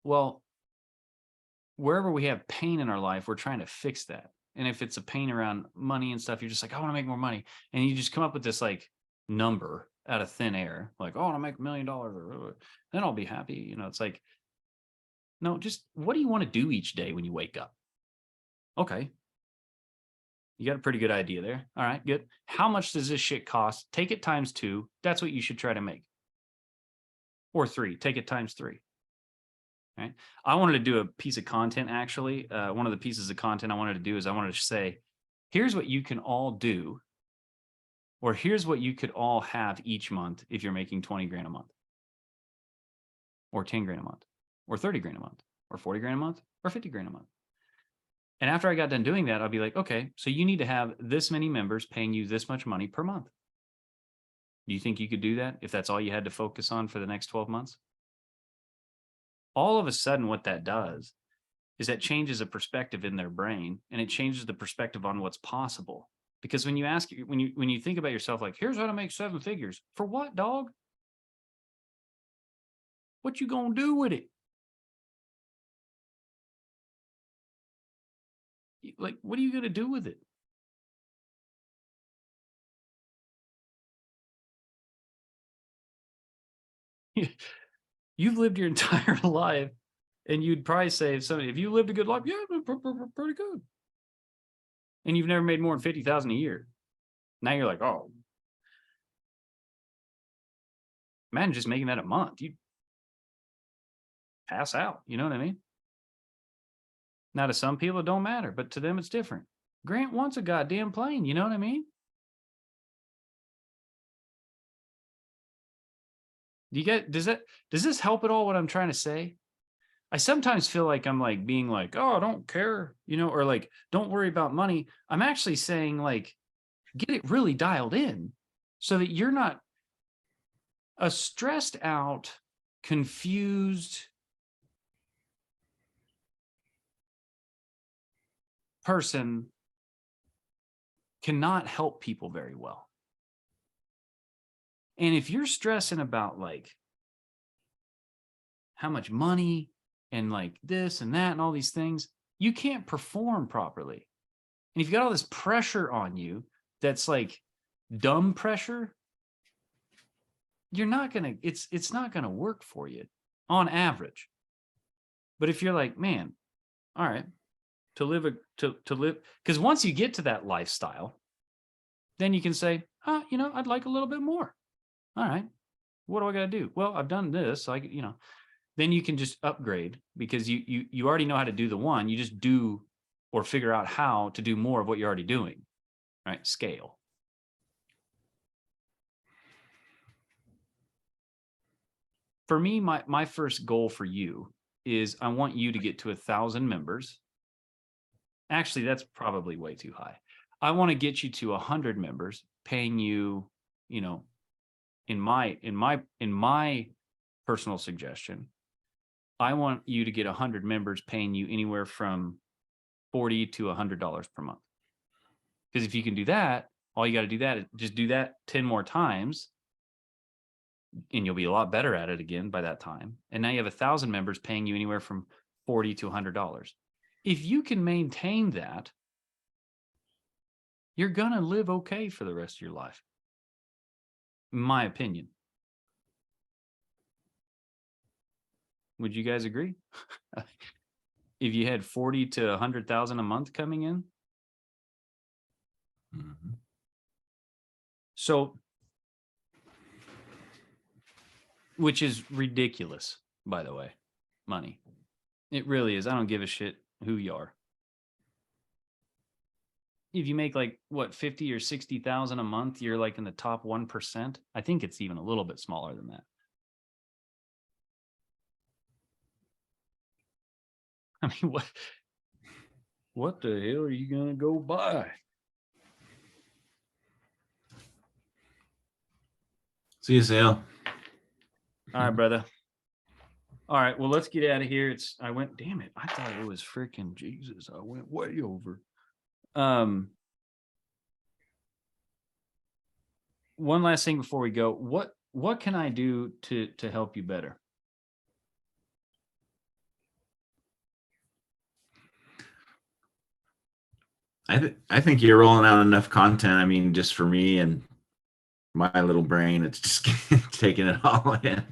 [SPEAKER 1] well, wherever we have pain in our life, we're trying to fix that. And if it's a pain around money and stuff, you're just like, I want to make more money. And you just come up with this like number out of thin air, like, oh, I want to make $1 million, or then I'll be happy. You know, it's like, no, just what do you want to do each day when you wake up? Okay. You got a pretty good idea there. All right, good. How much does this shit cost? Take it times 2. That's what you should try to make. Or 3, take it times 3. Right. I wanted to do a piece of content, actually. One of the pieces of content I wanted to do is I wanted to say, here's what you can all do, or here's what you could all have each month if you're making 20 grand a month, or 10 grand a month, or 30 grand a month, or 40 grand a month, or 50 grand a month. And after I got done doing that, I'll be like, okay, so you need to have this many members paying you this much money per month. Do you think you could do that if that's all you had to focus on for the next 12 months? All of a sudden, what that does is that changes a perspective in their brain, and it changes the perspective on what's possible. Because when you ask, when you think about yourself, like, here's how to make 7 figures. For what, dog? What you gonna do with it? Like, what are you gonna do with it? You've lived your entire life, and you'd probably say, if you lived a good life, yeah, pretty good. And you've never made more than 50,000 a year. Now you're like, oh, imagine just making that a month. You'd pass out. You know what I mean? Now, to some people, it don't matter, but to them, it's different. Grant wants a goddamn plane. You know what I mean? Do you get, does this help at all what I'm trying to say? I sometimes feel like I'm like being like, oh, I don't care, you know, or like, don't worry about money. I'm actually saying, like, get it really dialed in so that you're not a stressed out, confused person cannot help people very well. And if you're stressing about like how much money and like this and that and all these things, you can't perform properly. And if you got all this pressure on you, that's like dumb pressure, you're not gonna, it's not gonna work for you on average. But if you're like, man, all right, to live, because once you get to that lifestyle, then you can say, you know, I'd like a little bit more. All right, what do I got to do? Well, I've done this, like, you know, then you can just upgrade because you already know how to do the one. You just do or figure out how to do more of what you're already doing, right? Scale. For me, my first goal for you is I want you to get to 1,000 members. Actually, that's probably way too high. I want to get you to 100 members paying you, you know, in my personal suggestion, I want you to get 100 members paying you anywhere from $40 to $100 per month. Because if you can do that, all you got to do that is just do that 10 more times, and you'll be a lot better at it again by that time. And now you have 1,000 members paying you anywhere from $40 to $100. If you can maintain that, you're gonna live okay for the rest of your life, in my opinion. Would you guys agree? If you had 40 to 100,000 a month coming in?
[SPEAKER 4] Mm-hmm.
[SPEAKER 1] So, which is ridiculous, by the way, money. It really is. I don't give a shit who you are. if you make like what 50 or 60,000 a month, you're like in the top 1%. I think it's even a little bit smaller than that. I mean, what the hell are you gonna go buy?
[SPEAKER 4] See you, Sale.
[SPEAKER 1] All right, brother. All right, well, let's get out of here. I went, damn it. I thought it was freaking Jesus. I went way over. One last thing before we go. What can I do to help you better?
[SPEAKER 4] I think you're rolling out enough content. I mean, just for me and my little brain, it's just taking it all in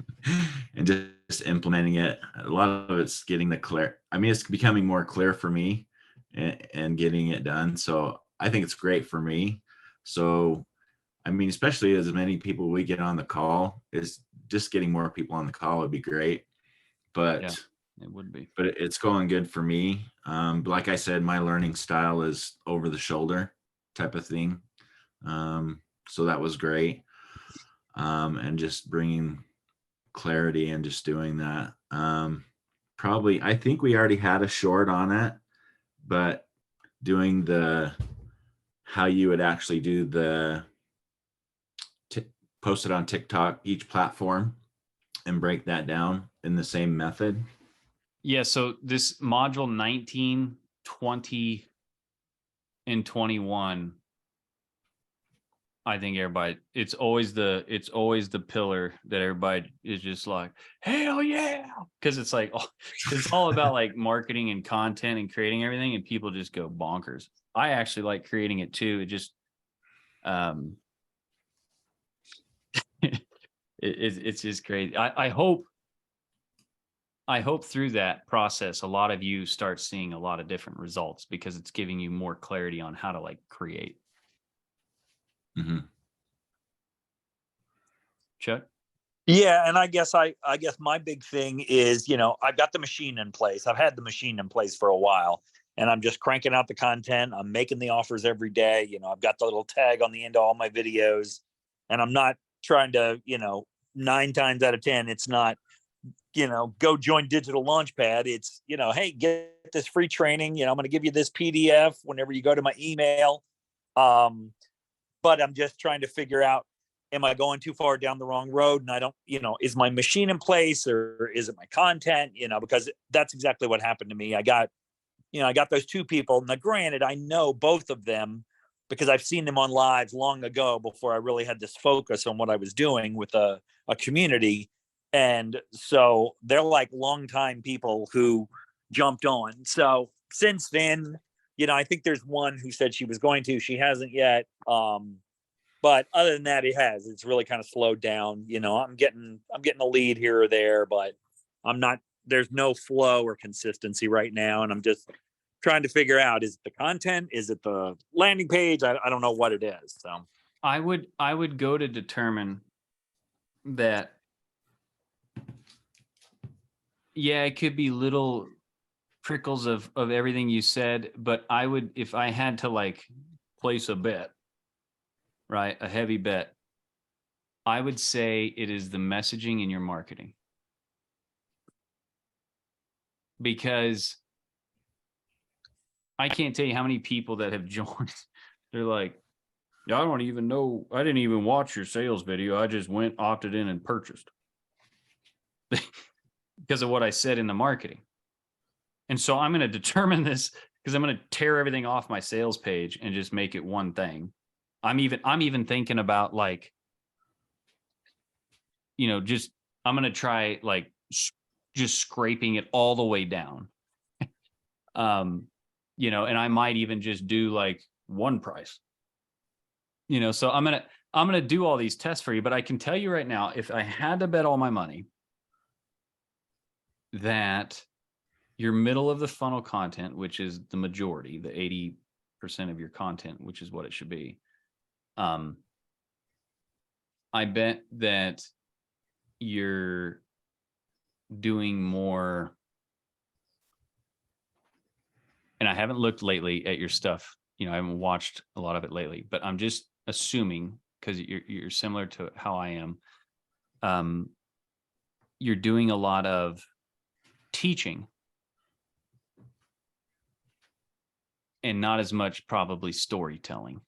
[SPEAKER 4] and just implementing it. A lot of it's getting the clear. I mean, it's becoming more clear for me and getting it done. So I think it's great for me. So, I mean, especially as many people we get on the call, is just getting more people on the call would be great. But
[SPEAKER 1] yeah, it would be.
[SPEAKER 4] But it's going good for me. But like I said, my learning style is over the shoulder type of thing. So that was great. And just bringing clarity and just doing that. Probably, I think we already had a short on it, but doing how you would actually do post it on TikTok, each platform, and break that down in the same method.
[SPEAKER 1] Yeah, so this module 19, 20, and 21, I think everybody, it's always the pillar that everybody is just like, hell yeah. Because it's like, it's all about like marketing and content and creating everything, and people just go bonkers. I actually like creating it too. It just, it's just crazy. I hope through that process, a lot of you start seeing a lot of different results, because it's giving you more clarity on how to like create.
[SPEAKER 4] Mm-hmm.
[SPEAKER 1] Chuck?
[SPEAKER 5] Yeah, and I guess my big thing is, I've got the machine in place. I've had the machine in place for a while, and I'm just cranking out the content. I'm making the offers every day. I've got the little tag on the end of all my videos, and I'm not trying to, 9 times out of 10, it's not, go join Digital Launchpad. It's, hey, get this free training. I'm going to give you this PDF whenever you go to my email. But I'm just trying to figure out, am I going too far down the wrong road? And I don't, is my machine in place, or is it my content? Because that's exactly what happened to me. I got those 2 people. Now, granted, I know both of them because I've seen them on lives long ago, before I really had this focus on what I was doing with a community. And so they're like longtime people who jumped on. So since then, I think there's one who said she was going to, she hasn't yet. But other than that, it's really kind of slowed down. I'm getting a lead here or there, but there's no flow or consistency right now. And I'm just trying to figure out, is it the content? Is it the landing page? I don't know what it is. So
[SPEAKER 1] I would go to determine that. Yeah, it could be little prickles of everything you said, but I would, if I had to like place a bet, right, a heavy bet, I would say it is the messaging in your marketing. Because I can't tell you how many people that have joined, they're like, yeah, I don't even know, I didn't even watch your sales video, I just opted in and purchased because of what I said in the marketing. And so I'm going to determine this, because I'm going to tear everything off my sales page and just make it one thing. I'm even thinking about like, just, I'm going to try like just scraping it all the way down. And I might even just do like one price, so I'm going to do all these tests for you. But I can tell you right now, if I had to bet all my money that your middle of the funnel content, which is the majority, the 80% of your content, which is what it should be, I bet that you're doing more, and I haven't looked lately at your stuff, you know, I haven't watched a lot of it lately, but I'm just assuming, because you're similar to how I am. You're doing a lot of teaching and not as much probably storytelling.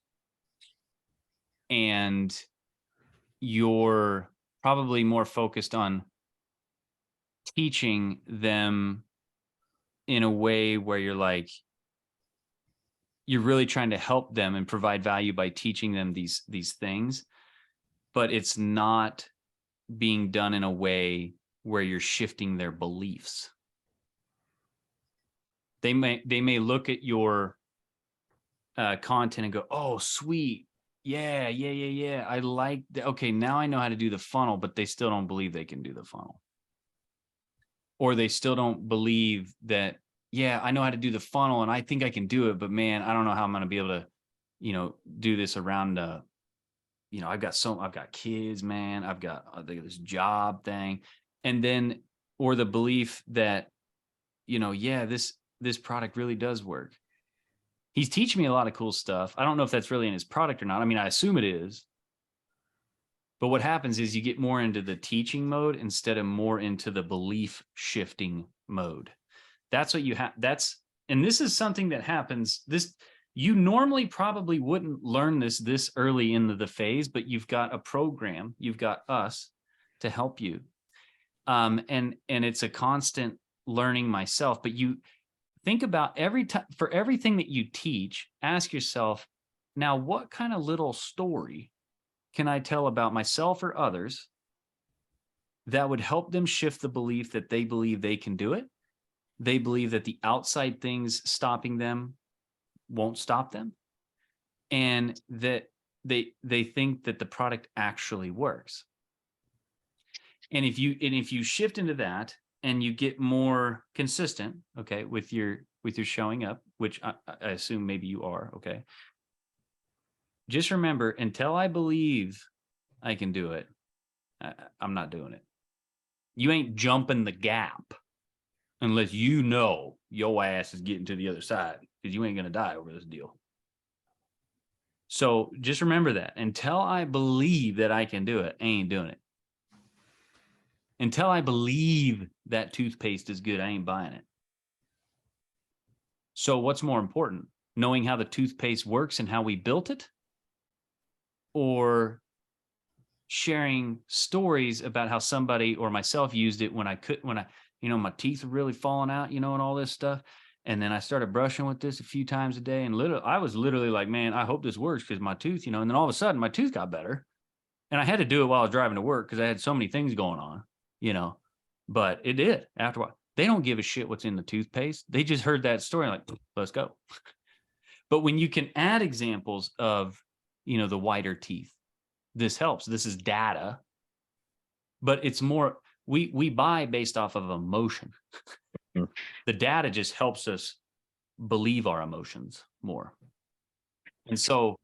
[SPEAKER 1] And you're probably more focused on teaching them in a way where you're like, you're really trying to help them and provide value by teaching them these things, but it's not being done in a way where you're shifting their beliefs. They may look at your content and go, oh, sweet. Yeah. I like that. Okay, now I know how to do the funnel, but they still don't believe they can do the funnel. Or they still don't believe that, yeah, I know how to do the funnel and I think I can do it, but man, I don't know how I'm going to be able to, you know, do this around, you know, I've got kids, man. I've got this job thing. And then, or the belief that, you know, yeah, this product really does work. He's teaching me a lot of cool stuff. I don't know if that's really in his product or not. I mean, I assume it is. But what happens is you get more into the teaching mode instead of more into the belief shifting mode. That's what you have. And this is something that happens. You normally probably wouldn't learn this early into the phase, but you've got a program, you've got us to help you. And it's a constant learning myself, but you think about for everything that you teach, ask yourself, now, what kind of little story can I tell about myself or others that would help them shift the belief that they believe they can do it? They believe that the outside things stopping them won't stop them, and that they think that the product actually works. And if you shift into that and you get more consistent, okay, with your showing up, which I assume maybe you are, okay. Just remember, until I believe I can do it, I'm not doing it. You ain't jumping the gap unless you know your ass is getting to the other side, because you ain't going to die over this deal. So just remember that. Until I believe that I can do it, I ain't doing it. Until I believe that toothpaste is good, I ain't buying it. So what's more important? Knowing how the toothpaste works and how we built it? Or sharing stories about how somebody or myself used it when you know, my teeth were really falling out, you know, and all this stuff. And then I started brushing with this a few times a day. And I was literally like, man, I hope this works because my tooth, you know, and then all of a sudden my tooth got better. And I had to do it while I was driving to work because I had so many things going on, you know, but it did after a while. They don't give a shit what's in the toothpaste. They just heard that story like, let's go. But when you can add examples of, you know, the whiter teeth, this helps. This is data, but it's more, we buy based off of emotion. The data just helps us believe our emotions more. And so,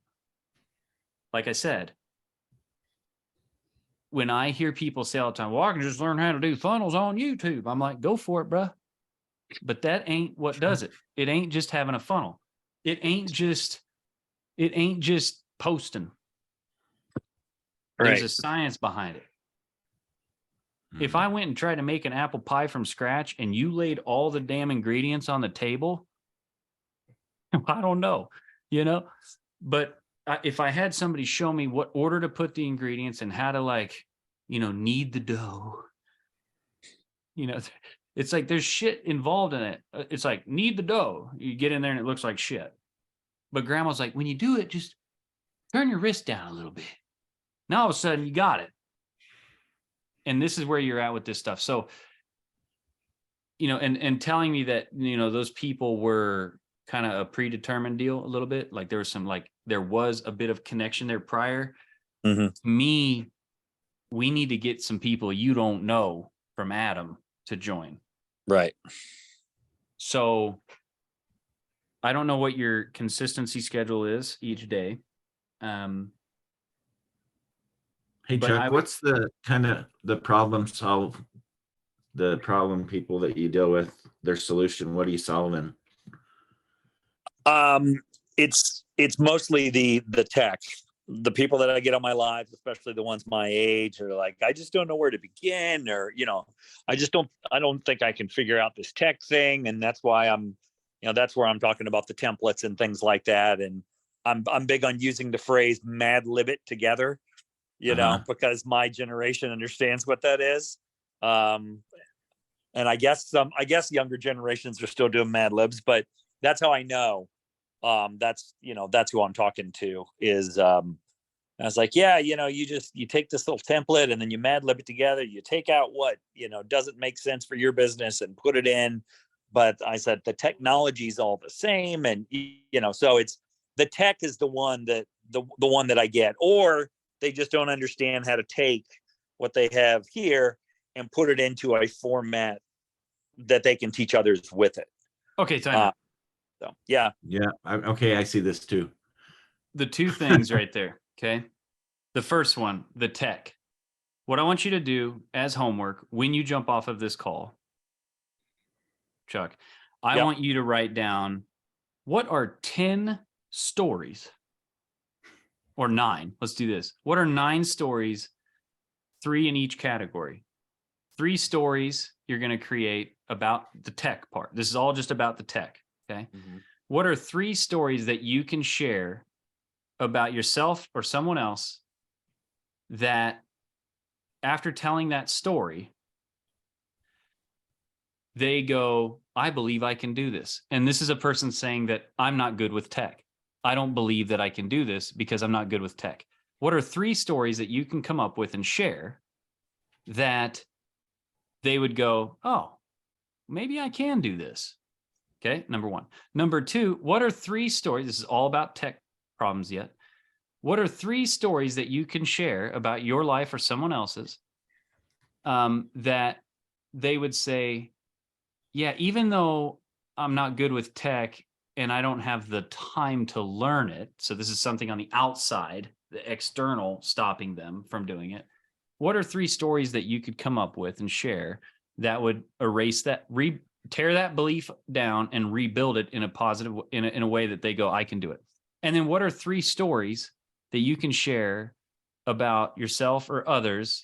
[SPEAKER 1] like I said, when I hear people say all the time, well, I can just learn how to do funnels on YouTube. I'm like, go for it, bro. But that ain't what does it. It ain't just having a funnel. It ain't just posting. There's a science behind it. If I went and tried to make an apple pie from scratch and you laid all the damn ingredients on the table, I don't know, you know, but if I had somebody show me what order to put the ingredients and how to, like, you know, knead the dough, you know, it's like there's shit involved in it. It's like knead the dough. You get in there and it looks like shit. But grandma's like, when you do it, just turn your wrist down a little bit. Now all of a sudden you got it. And this is where you're at with this stuff. So, you know, and telling me that, you know, those people were kind of a predetermined deal a little bit. Like there was a bit of connection there prior. To me, we need to get some people you don't know from Adam to join.
[SPEAKER 7] Right.
[SPEAKER 1] So I don't know what your consistency schedule is each day.
[SPEAKER 4] Hey, Chuck, what's the kind of the problem people that you deal with, their solution? What are you solving?
[SPEAKER 5] it's mostly the tech. The people that I get on my lives, especially the ones my age, are like, I just don't know where to begin, or I don't think I can figure out this tech thing, and that's why that's where I'm talking about the templates and things like that. And I'm big on using the phrase "mad lib it together," because my generation understands what that is. And I guess younger generations are still doing Mad Libs, but that's how I know. That's who I'm talking to is, I was like, yeah, you take this little template and then you Mad Lib it together. You take out what, doesn't make sense for your business and put it in. But I said, the technology is all the same. And, so it's the tech is the one that the one that I get, or they just don't understand how to take what they have here and put it into a format that they can teach others with it.
[SPEAKER 1] Okay, time.
[SPEAKER 5] So yeah.
[SPEAKER 4] Okay, I see this too.
[SPEAKER 1] The two things right there. Okay. The first one, the tech. What I want you to do as homework when you jump off of this call, Chuck, I want you to write down, what are 10 stories, or 9? Let's do this. What are 9 stories, 3 in each category? 3 stories you're going to create about the tech part. This is all just about the tech. Okay. Mm-hmm. What are 3 stories that you can share about yourself or someone else that after telling that story, they go, I believe I can do this. And this is a person saying that I'm not good with tech. I don't believe that I can do this because I'm not good with tech. What are 3 stories that you can come up with and share that they would go, oh, maybe I can do this? Okay, number 1. Number 2, what are 3 stories? This is all about tech problems yet. What are 3 stories that you can share about your life or someone else's that they would say, yeah, even though I'm not good with tech and I don't have the time to learn it, so this is something on the outside, the external stopping them from doing it. What are 3 stories that you could come up with and share that would erase that, tear that belief down and rebuild it in a positive, in a way that they go, I can do it? And then what are 3 stories that you can share about yourself or others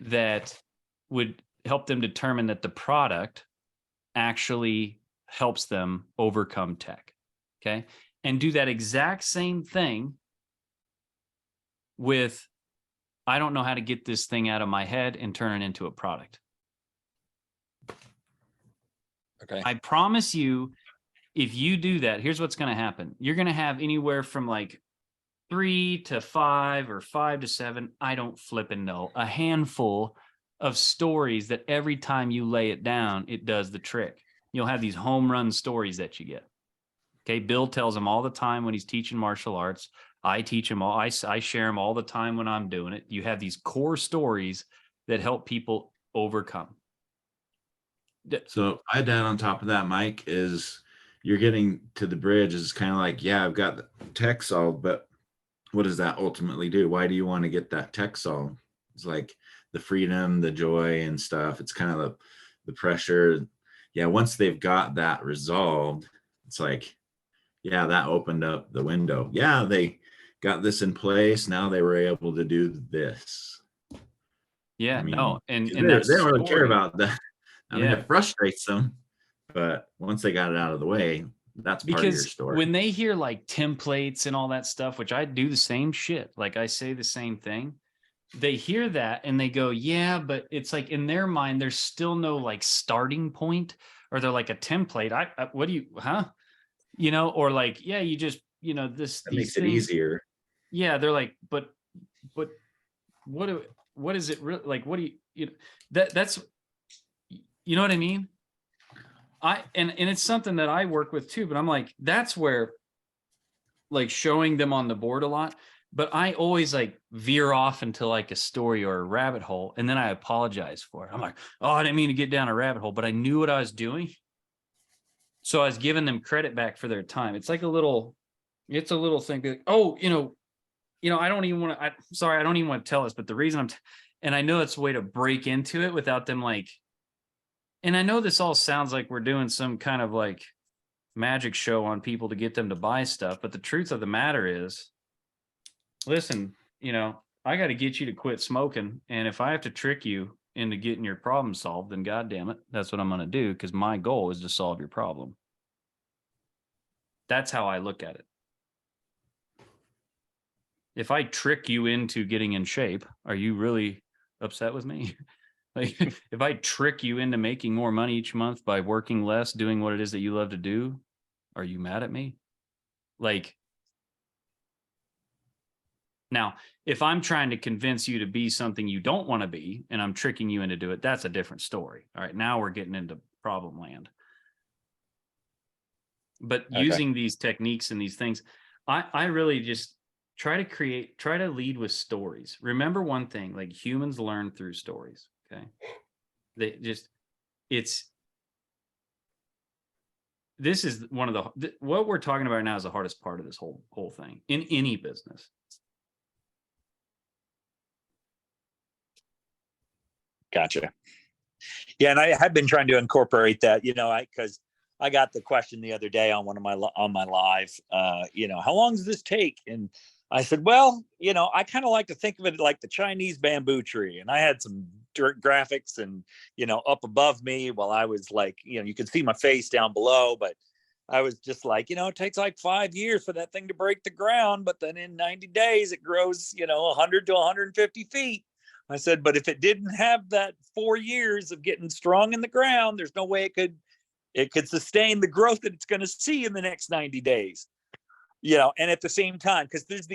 [SPEAKER 1] that would help them determine that the product actually helps them overcome tech? Okay. And do that exact same thing with, I don't know how to get this thing out of my head and turn it into a product. Okay. I promise you, if you do that, here's what's going to happen. You're going to have anywhere from like 3 to 5 or 5 to 7. I don't flipping know. A handful of stories that every time you lay it down, it does the trick. You'll have these home run stories that you get. Okay. Bill tells them all the time when he's teaching martial arts. I teach them all. I share them all the time when I'm doing it. You have these core stories that help people overcome.
[SPEAKER 4] So I'd add on top of that, Mike, is you're getting to the bridge is kind of like, yeah, I've got the tech solved, but what does that ultimately do? Why do you want to get that tech solved? It's like the freedom, the joy and stuff. It's kind of the pressure. Yeah. Once they've got that resolved, it's like, yeah, that opened up the window. Yeah. They got this in place. Now they were able to do this.
[SPEAKER 1] Yeah, I mean, no. And
[SPEAKER 4] they don't really care about that. I mean, it frustrates them, but once they got it out of the way, that's part of your story.
[SPEAKER 1] When they hear like templates and all that stuff, which I do the same shit, like I say the same thing, they hear that and they go, yeah, but it's like in their mind, there's still no like starting point, or they're like a template. What do you, or like, yeah, you just, this
[SPEAKER 4] that makes it easier.
[SPEAKER 1] Yeah. They're like, but what is it really like? What do that's, you know what I mean? And it's something that I work with too, but I'm like, that's where like showing them on the board a lot, but I always like veer off into like a story or a rabbit hole. And then I apologize for it. I'm like, oh, I didn't mean to get down a rabbit hole, but I knew what I was doing. So I was giving them credit back for their time. It's like a little thing. Like, oh, I don't even want to, I don't even want to tell us, but the reason and I know it's a way to break into it without them like, and I know this all sounds like we're doing some kind of like magic show on people to get them to buy stuff. But the truth of the matter is, listen, you know, I got to get you to quit smoking. And if I have to trick you into getting your problem solved, then God damn it, that's what I'm going to do, because my goal is to solve your problem. That's how I look at it. If I trick you into getting in shape, are you really upset with me? Like, if I trick you into making more money each month by working less, doing what it is that you love to do, are you mad at me? Like, now, if I'm trying to convince you to be something you don't want to be, and I'm tricking you into do it, that's a different story. All right, now we're getting into problem land. But using these techniques and these things, I really just try to lead with stories. Remember one thing, like, humans learn through stories. Okay. This is one of what we're talking about now is the hardest part of this whole thing in any business.
[SPEAKER 5] Gotcha. Yeah. And I have been trying to incorporate that, you know, because I got the question the other day on my live, you know, how long does this take? And I said, well, you know, I kind of like to think of it like the Chinese bamboo tree. And I had some graphics and, you know, up above me while I was like, you know, you could see my face down below, but I was just like, you know, it takes like 5 years for that thing to break the ground. But then in 90 days, it grows, you know, 100 to 150 feet. I said, but if it didn't have that 4 years of getting strong in the ground, there's no way it could sustain the growth that it's going to see in the next 90 days. You know, and at the same time, because there's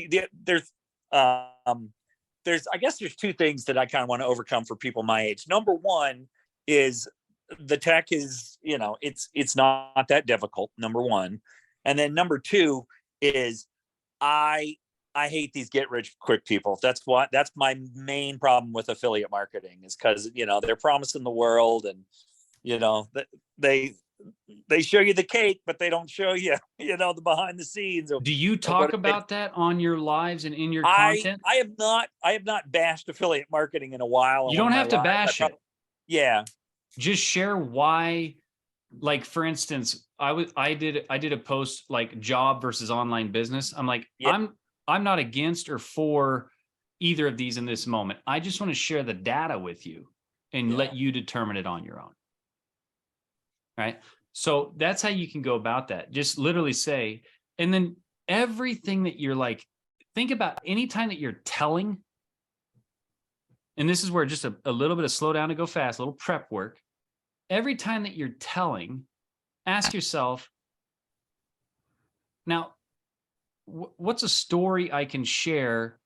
[SPEAKER 5] I guess there's two things that I kind of want to overcome for people my age. Number one is the tech is, you know, it's not that difficult, number one. And then number two is I hate these get rich quick people. That's my main problem with affiliate marketing, is because, you know, they're promising the world, and, you know, they show you the cake, but they don't show you, you know, the behind the scenes.
[SPEAKER 1] Do you talk about that on your lives and in your content?
[SPEAKER 5] I have not bashed affiliate marketing in a while.
[SPEAKER 1] You don't have to bash it.
[SPEAKER 5] Yeah.
[SPEAKER 1] Just share why. Like, for instance, I did a post like job versus online business. I'm like, yep. I'm not against or for either of these in this moment. I just want to share the data with you and let you determine it on your own. Right. So that's how you can go about that. Just literally say, and then everything that you're like, think about anytime that you're telling, and this is where just a little bit of slow down to go fast, a little prep work. Every time that you're telling, ask yourself, now, what's a story I can share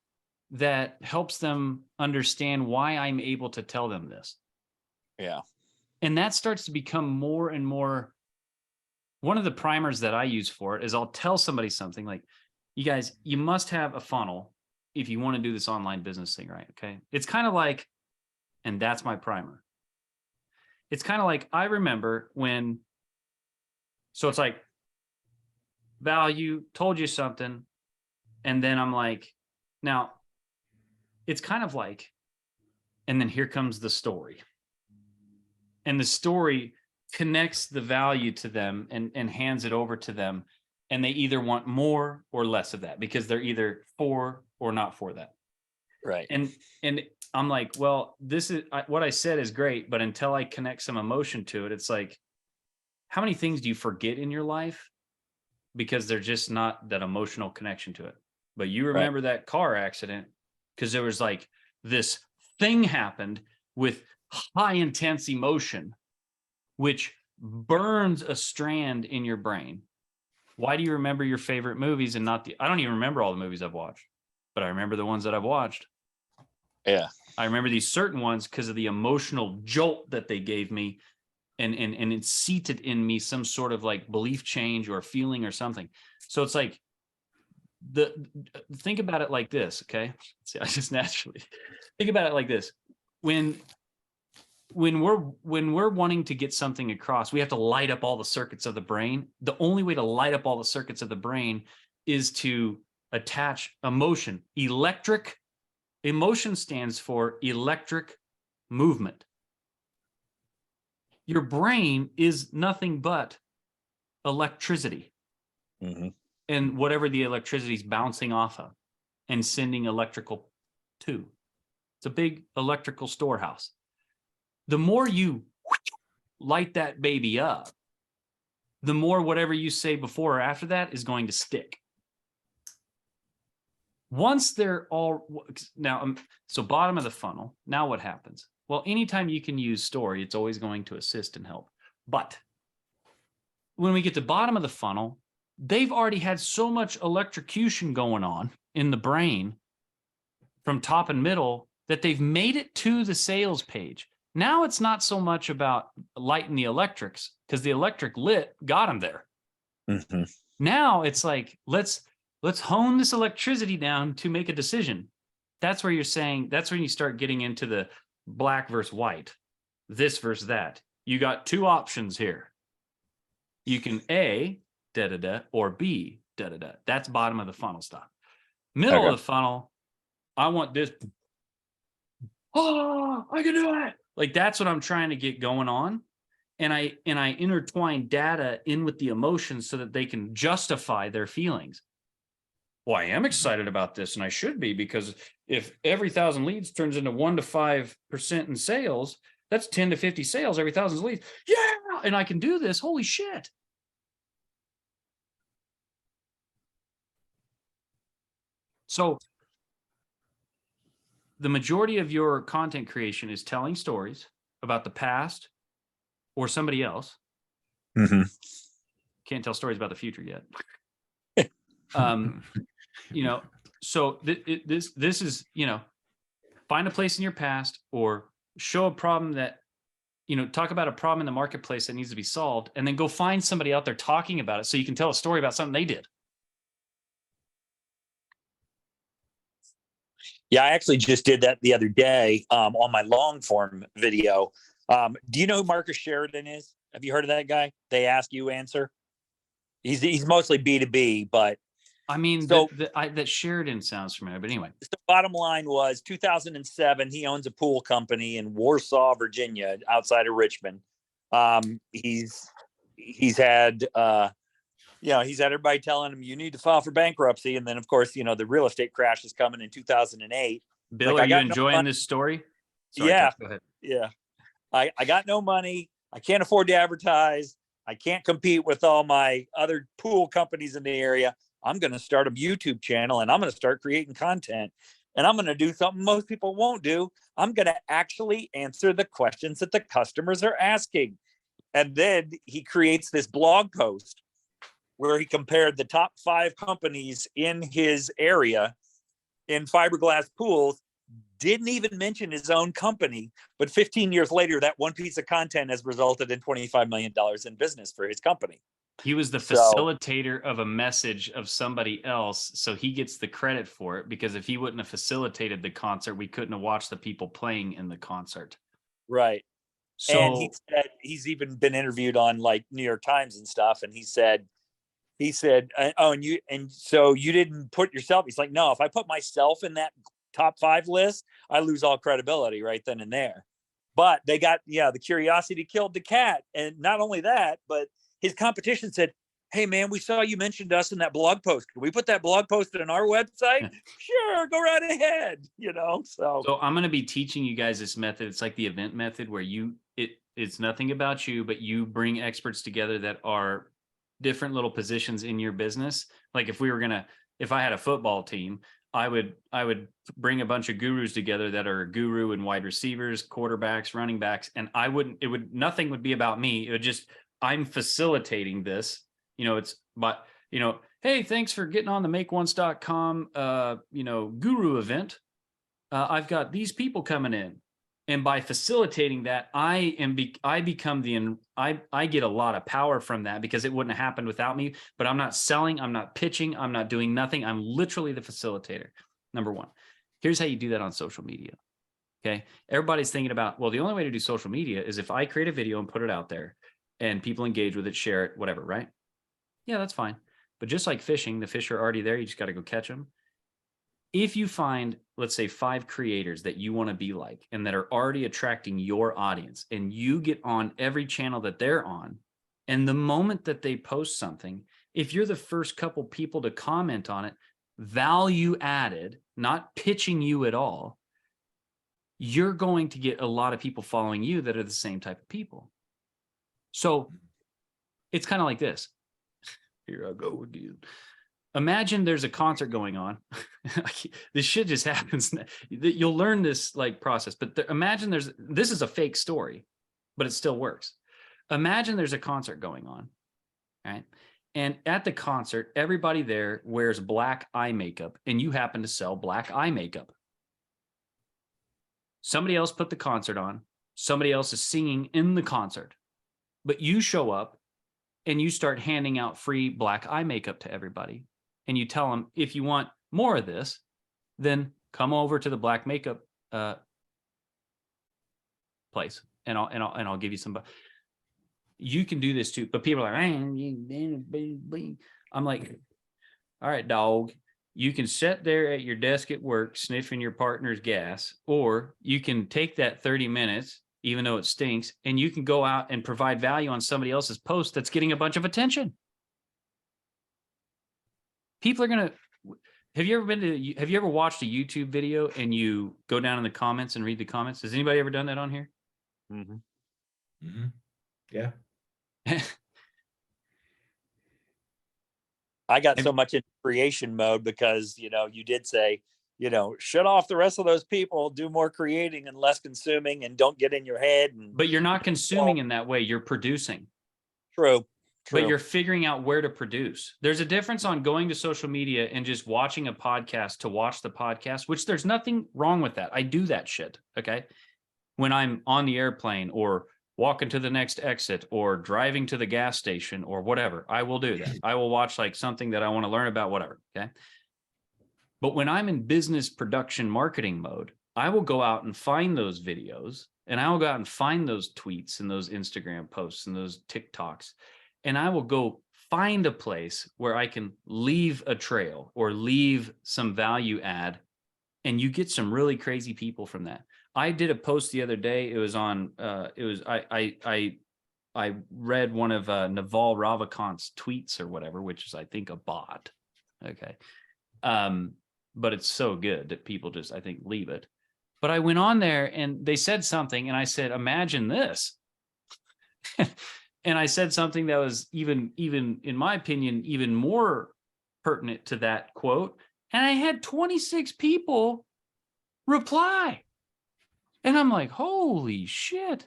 [SPEAKER 1] that helps them understand why I'm able to tell them this?
[SPEAKER 5] Yeah.
[SPEAKER 1] And that starts to become more and more. One of the primers that I use for it is I'll tell somebody something like, you guys, you must have a funnel if you want to do this online business thing, right? Okay. It's kind of like, and that's my primer. It's kind of like, I remember when, so it's like, value, told you something. And then I'm like, now it's kind of like, and then here comes the story. And the story connects the value to them and hands it over to them. And they either want more or less of that, because they're either for or not for that.
[SPEAKER 5] Right.
[SPEAKER 1] And I'm like, well, this is what I said is great, but until I connect some emotion to it, it's like, how many things do you forget in your life because they're just not that emotional connection to it? But you remember that car accident because there was like this thing happened with high intense emotion, which burns a strand in your brain. Why do you remember your favorite movies and not I don't even remember all the movies I've watched, but I remember the ones that I've watched.
[SPEAKER 5] Yeah.
[SPEAKER 1] I remember these certain ones because of the emotional jolt that they gave me, and it seated in me some sort of like belief change or feeling or something. So it's like, think about it like this. Okay. See, I just naturally think about it like this. When we're wanting to get something across, we have to light up all the circuits of the brain. The only way to light up all the circuits of the brain is to attach emotion. Emotion stands for electric movement. Your brain is nothing but electricity and whatever the electricity is bouncing off of and sending electrical to. It's a big electrical storehouse. The more you light that baby up, the more whatever you say before or after that is going to stick. Once they're all now, so bottom of the funnel, now what happens? Well, anytime you can use story, it's always going to assist and help. But when we get to bottom of the funnel, they've already had so much electrocution going on in the brain from top and middle that they've made it to the sales page. Now it's not so much about lighting the electrics because the electric lit got them there. Now it's like, let's hone this electricity down to make a decision. That's where you're saying, that's when you start getting into the black versus white, this versus that. You got two options here. You can A, da-da-da, or B, da-da-da. That's bottom of the funnel stuff. Middle of the funnel, I want this. Oh, I can do it. Like, that's what I'm trying to get going on. And I intertwine data in with the emotions so that they can justify their feelings. Well, I am excited about this, and I should be, because if every 1,000 leads turns into 1 to 5% in sales, that's 10 to 50 sales every 1,000 leads. Yeah, and I can do this. Holy shit. So the majority of your content creation is telling stories about the past or somebody else. Can't tell stories about the future yet. You know, so this is, you know, find a place in your past or show a problem that, you know, talk about a problem in the marketplace that needs to be solved, and then go find somebody out there talking about it so you can tell a story about something they did.
[SPEAKER 5] Yeah, I actually just did that the other day on my long form video. Do you know who Marcus Sheridan is? Have you heard of that guy? They ask, you answer. He's mostly B2B, but
[SPEAKER 1] I mean,
[SPEAKER 5] so
[SPEAKER 1] that Sheridan sounds familiar, but anyway.
[SPEAKER 5] The bottom line was 2007. He owns a pool company in Warsaw, Virginia, outside of Richmond. He's had he's had everybody telling him you need to file for bankruptcy, and then of course the real estate crash is coming in 2008.
[SPEAKER 1] Bill, are you enjoying this story?
[SPEAKER 5] Sorry, yeah, go ahead. Yeah. I got no money. I can't afford to advertise. I can't compete with all my other pool companies in the area. I'm going to start a YouTube channel, and I'm going to start creating content, and I'm going to do something most people won't do. I'm going to actually answer the questions that the customers are asking. And then he creates this blog post where he compared the top 5 companies in his area in fiberglass pools, didn't even mention his own company. But 15 years later, that one piece of content has resulted in $25 million in business for his company.
[SPEAKER 1] He was the facilitator of a message of somebody else, so he gets the credit for it, because if he wouldn't have facilitated the concert, we couldn't have watched the people playing in the concert.
[SPEAKER 5] Right.
[SPEAKER 1] So,
[SPEAKER 5] and he said, he's even been interviewed on like New York Times and stuff, and he said, oh, and so you didn't put yourself. He's like, no, if I put myself in that top 5 list, I lose all credibility right then and there. But they got, the curiosity killed the cat. And not only that, but his competition said, hey man, we saw you mentioned us in that blog post. Can we put that blog post on our website? Sure, go right ahead. So
[SPEAKER 1] I'm going to be teaching you guys this method. It's like the event method, where it's nothing about you, but you bring experts together that are different little positions in your business. Like if I had a football team, I would bring a bunch of gurus together that are a guru in wide receivers, quarterbacks, running backs, and nothing would be about me. It would just, I'm facilitating this, hey, thanks for getting on the makeonce.com, guru event. I've got these people coming in. And by facilitating that, I get a lot of power from that, because it wouldn't have happened without me. But I'm not selling, I'm not pitching, I'm not doing nothing. I'm literally the facilitator. Number one. Here's how you do that on social media. Okay. Everybody's thinking about, well, the only way to do social media is if I create a video and put it out there and people engage with it, share it, whatever, right? Yeah, that's fine. But just like fishing, the fish are already there. You just got to go catch them. If you find, let's say, 5 creators that you want to be like and that are already attracting your audience, and you get on every channel that they're on And the moment that they post something, if you're the first couple people to comment on it, value added, not pitching you at all, you're going to get a lot of people following you that are the same type of people. So it's kind of like this. Here I go again. Imagine there's a concert going on. This shit just happens. You'll learn this like process, but imagine this is a fake story, but it still works. Imagine there's a concert going on, right? And at the concert, everybody there wears black eye makeup, and you happen to sell black eye makeup. Somebody else put the concert on. Somebody else is singing in the concert, but you show up and you start handing out free black eye makeup to everybody. And you tell them, if you want more of this, then come over to the black makeup place, and I'll give you some. You can do this too, but people are like, I'm like, all right, dog. You can sit there at your desk at work sniffing your partner's gas, or you can take that 30 minutes, even though it stinks, and you can go out and provide value on somebody else's post that's getting a bunch of attention. People are gonna. Have you ever watched a YouTube video and you go down in the comments and read the comments? Has anybody ever done that on here?
[SPEAKER 4] Mm-hmm. Mm-hmm. Yeah.
[SPEAKER 5] I got so much in creation mode because, you did say, shut off the rest of those people, do more creating and less consuming, and don't get in your head.
[SPEAKER 1] But you're not consuming in that way. You're producing.
[SPEAKER 5] True.
[SPEAKER 1] But you're figuring out where to produce. There's a difference on going to social media and just watching a podcast to watch the podcast, which there's nothing wrong with that. I do that shit. Okay. When I'm on the airplane or walking to the next exit or driving to the gas station or whatever, I will do that. I will watch like something that I want to learn about, whatever. Okay. But when I'm in business production marketing mode, I will go out and find those videos, and I will go out and find those tweets and those Instagram posts and those TikToks. And I will go find a place where I can leave a trail or leave some value add. And you get some really crazy people from that. I did a post the other day. It was on, I read one of Naval Ravikant's tweets or whatever, which is, I think, a bot. Okay. But it's so good that people just, I think, leave it. But I went on there and they said something and I said, imagine this. And I said something that was even in my opinion, even more pertinent to that quote. And I had 26 people reply. And I'm like, holy shit.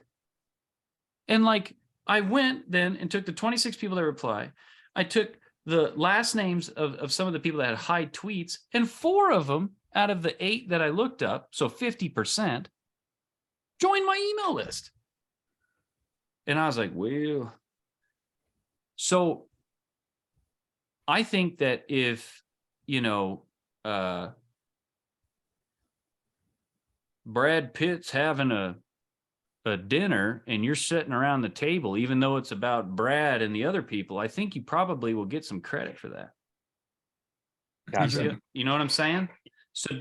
[SPEAKER 1] And like, I went then and took the 26 people that reply. I took the last names of some of the people that had high tweets, and 4 of them out of the 8 that I looked up, so 50%, joined my email list. And I was like, well, so I think that if, Brad Pitt's having a dinner and you're sitting around the table, even though it's about Brad and the other people, I think you probably will get some credit for that.
[SPEAKER 5] Gotcha.
[SPEAKER 1] You know what I'm saying? So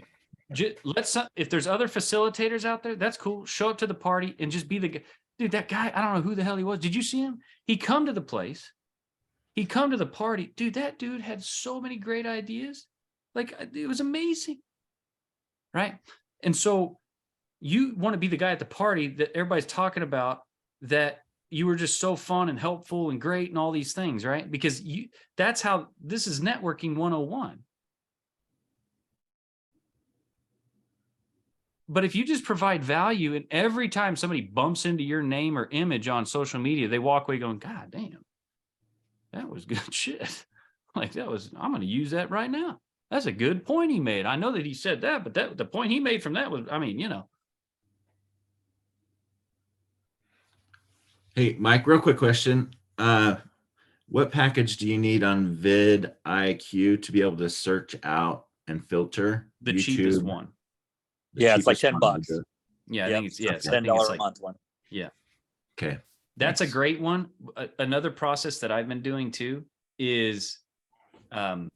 [SPEAKER 1] if there's other facilitators out there, that's cool. Show up to the party and just be the guy. Dude, that guy, I don't know who the hell he was. Did you see him? He come to the place. He come to the party. Dude, that dude had so many great ideas. Like, it was amazing. Right? And so you want to be the guy at the party that everybody's talking about, that you were just so fun and helpful and great and all these things, right? Because that's how this is networking 101. But if you just provide value, and every time somebody bumps into your name or image on social media, they walk away going, God damn, that was good shit. Like, I'm going to use that right now. That's a good point he made. I know that he said that, but the point he made from that was,
[SPEAKER 4] Hey, Mike, real quick question. What package do you need on vidIQ to be able to search out and filter
[SPEAKER 1] the
[SPEAKER 4] YouTube?
[SPEAKER 1] cheapest one?
[SPEAKER 5] Yeah, it's like
[SPEAKER 4] cheapest one
[SPEAKER 5] $10.
[SPEAKER 4] to do?
[SPEAKER 1] Yeah, I think it's
[SPEAKER 5] $10
[SPEAKER 1] like,
[SPEAKER 5] a month one.
[SPEAKER 1] Yeah.
[SPEAKER 4] Okay.
[SPEAKER 1] That's
[SPEAKER 4] Thanks.
[SPEAKER 1] a great one. Another process that I've been doing too is come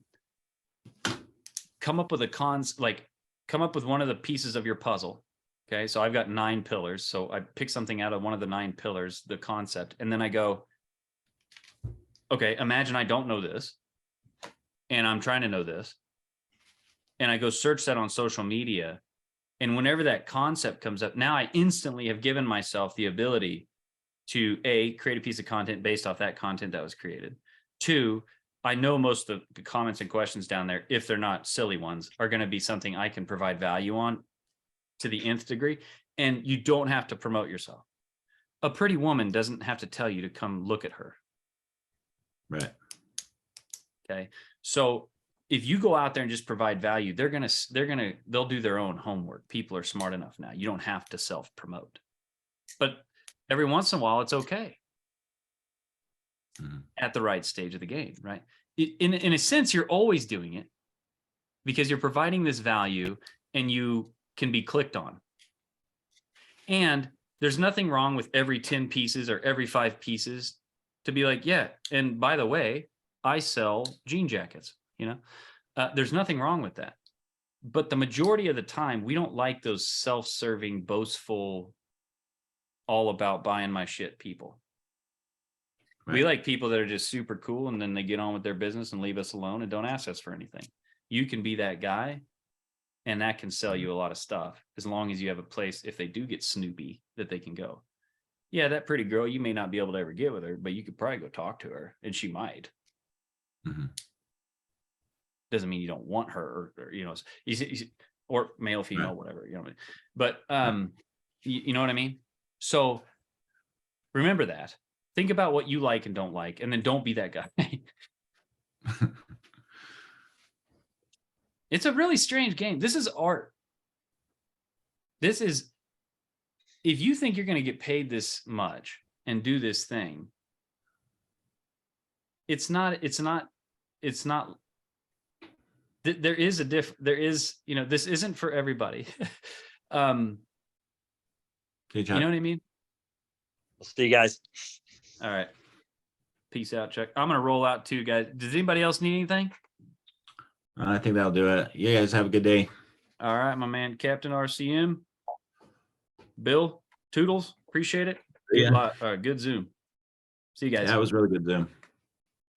[SPEAKER 1] up with come up with one of the pieces of your puzzle. Okay. So I've got 9 pillars. So I pick something out of one of the 9 pillars, the concept, and then I go, okay, imagine I don't know this and I'm trying to know this. And I go search that on social media. And whenever that concept comes up, now I instantly have given myself the ability to create a piece of content based off that content that was created. 2, I know most of the comments and questions down there, if they're not silly ones, are going to be something I can provide value on to the nth degree. And you don't have to promote yourself. A pretty woman doesn't have to tell you to come look at her.
[SPEAKER 4] Right.
[SPEAKER 1] Okay. So if you go out there and just provide value, they'll do their own homework. People are smart enough now. You don't have to self-promote. But every once in a while, it's okay. At the right stage of the game, right? In a sense, you're always doing it because you're providing this value and you can be clicked on. And there's nothing wrong with every 10 pieces or every 5 pieces to be like, yeah, and by the way, I sell jean jackets, there's nothing wrong with that. But the majority of the time, we don't like those self-serving, boastful, all about buying my shit people. Right. We like people that are just super cool and then they get on with their business and leave us alone and don't ask us for anything. You can be that guy and that can sell you a lot of stuff as long as you have a place, if they do get snoopy, that they can go. Yeah, that pretty girl, you may not be able to ever get with her, but you could probably go talk to her and she might. Doesn't mean you don't want her or male, female, right. Whatever, but you know what I mean? So remember that. Think about what you like and don't like, and then don't be that guy. It's a really strange game. This is art. This is, if you think you're going to get paid this much and do this thing, there is this isn't for everybody. You know what I mean?
[SPEAKER 5] We'll see you guys.
[SPEAKER 1] All right. Peace out, Chuck. I'm going to roll out too, guys. Does anybody else need anything?
[SPEAKER 4] I think that'll do it. You guys have a good day.
[SPEAKER 1] All right, my man, Captain RCM. Bill, Toodles, appreciate it.
[SPEAKER 4] Yeah.
[SPEAKER 1] Good Zoom. See you guys.
[SPEAKER 4] That was really good Zoom.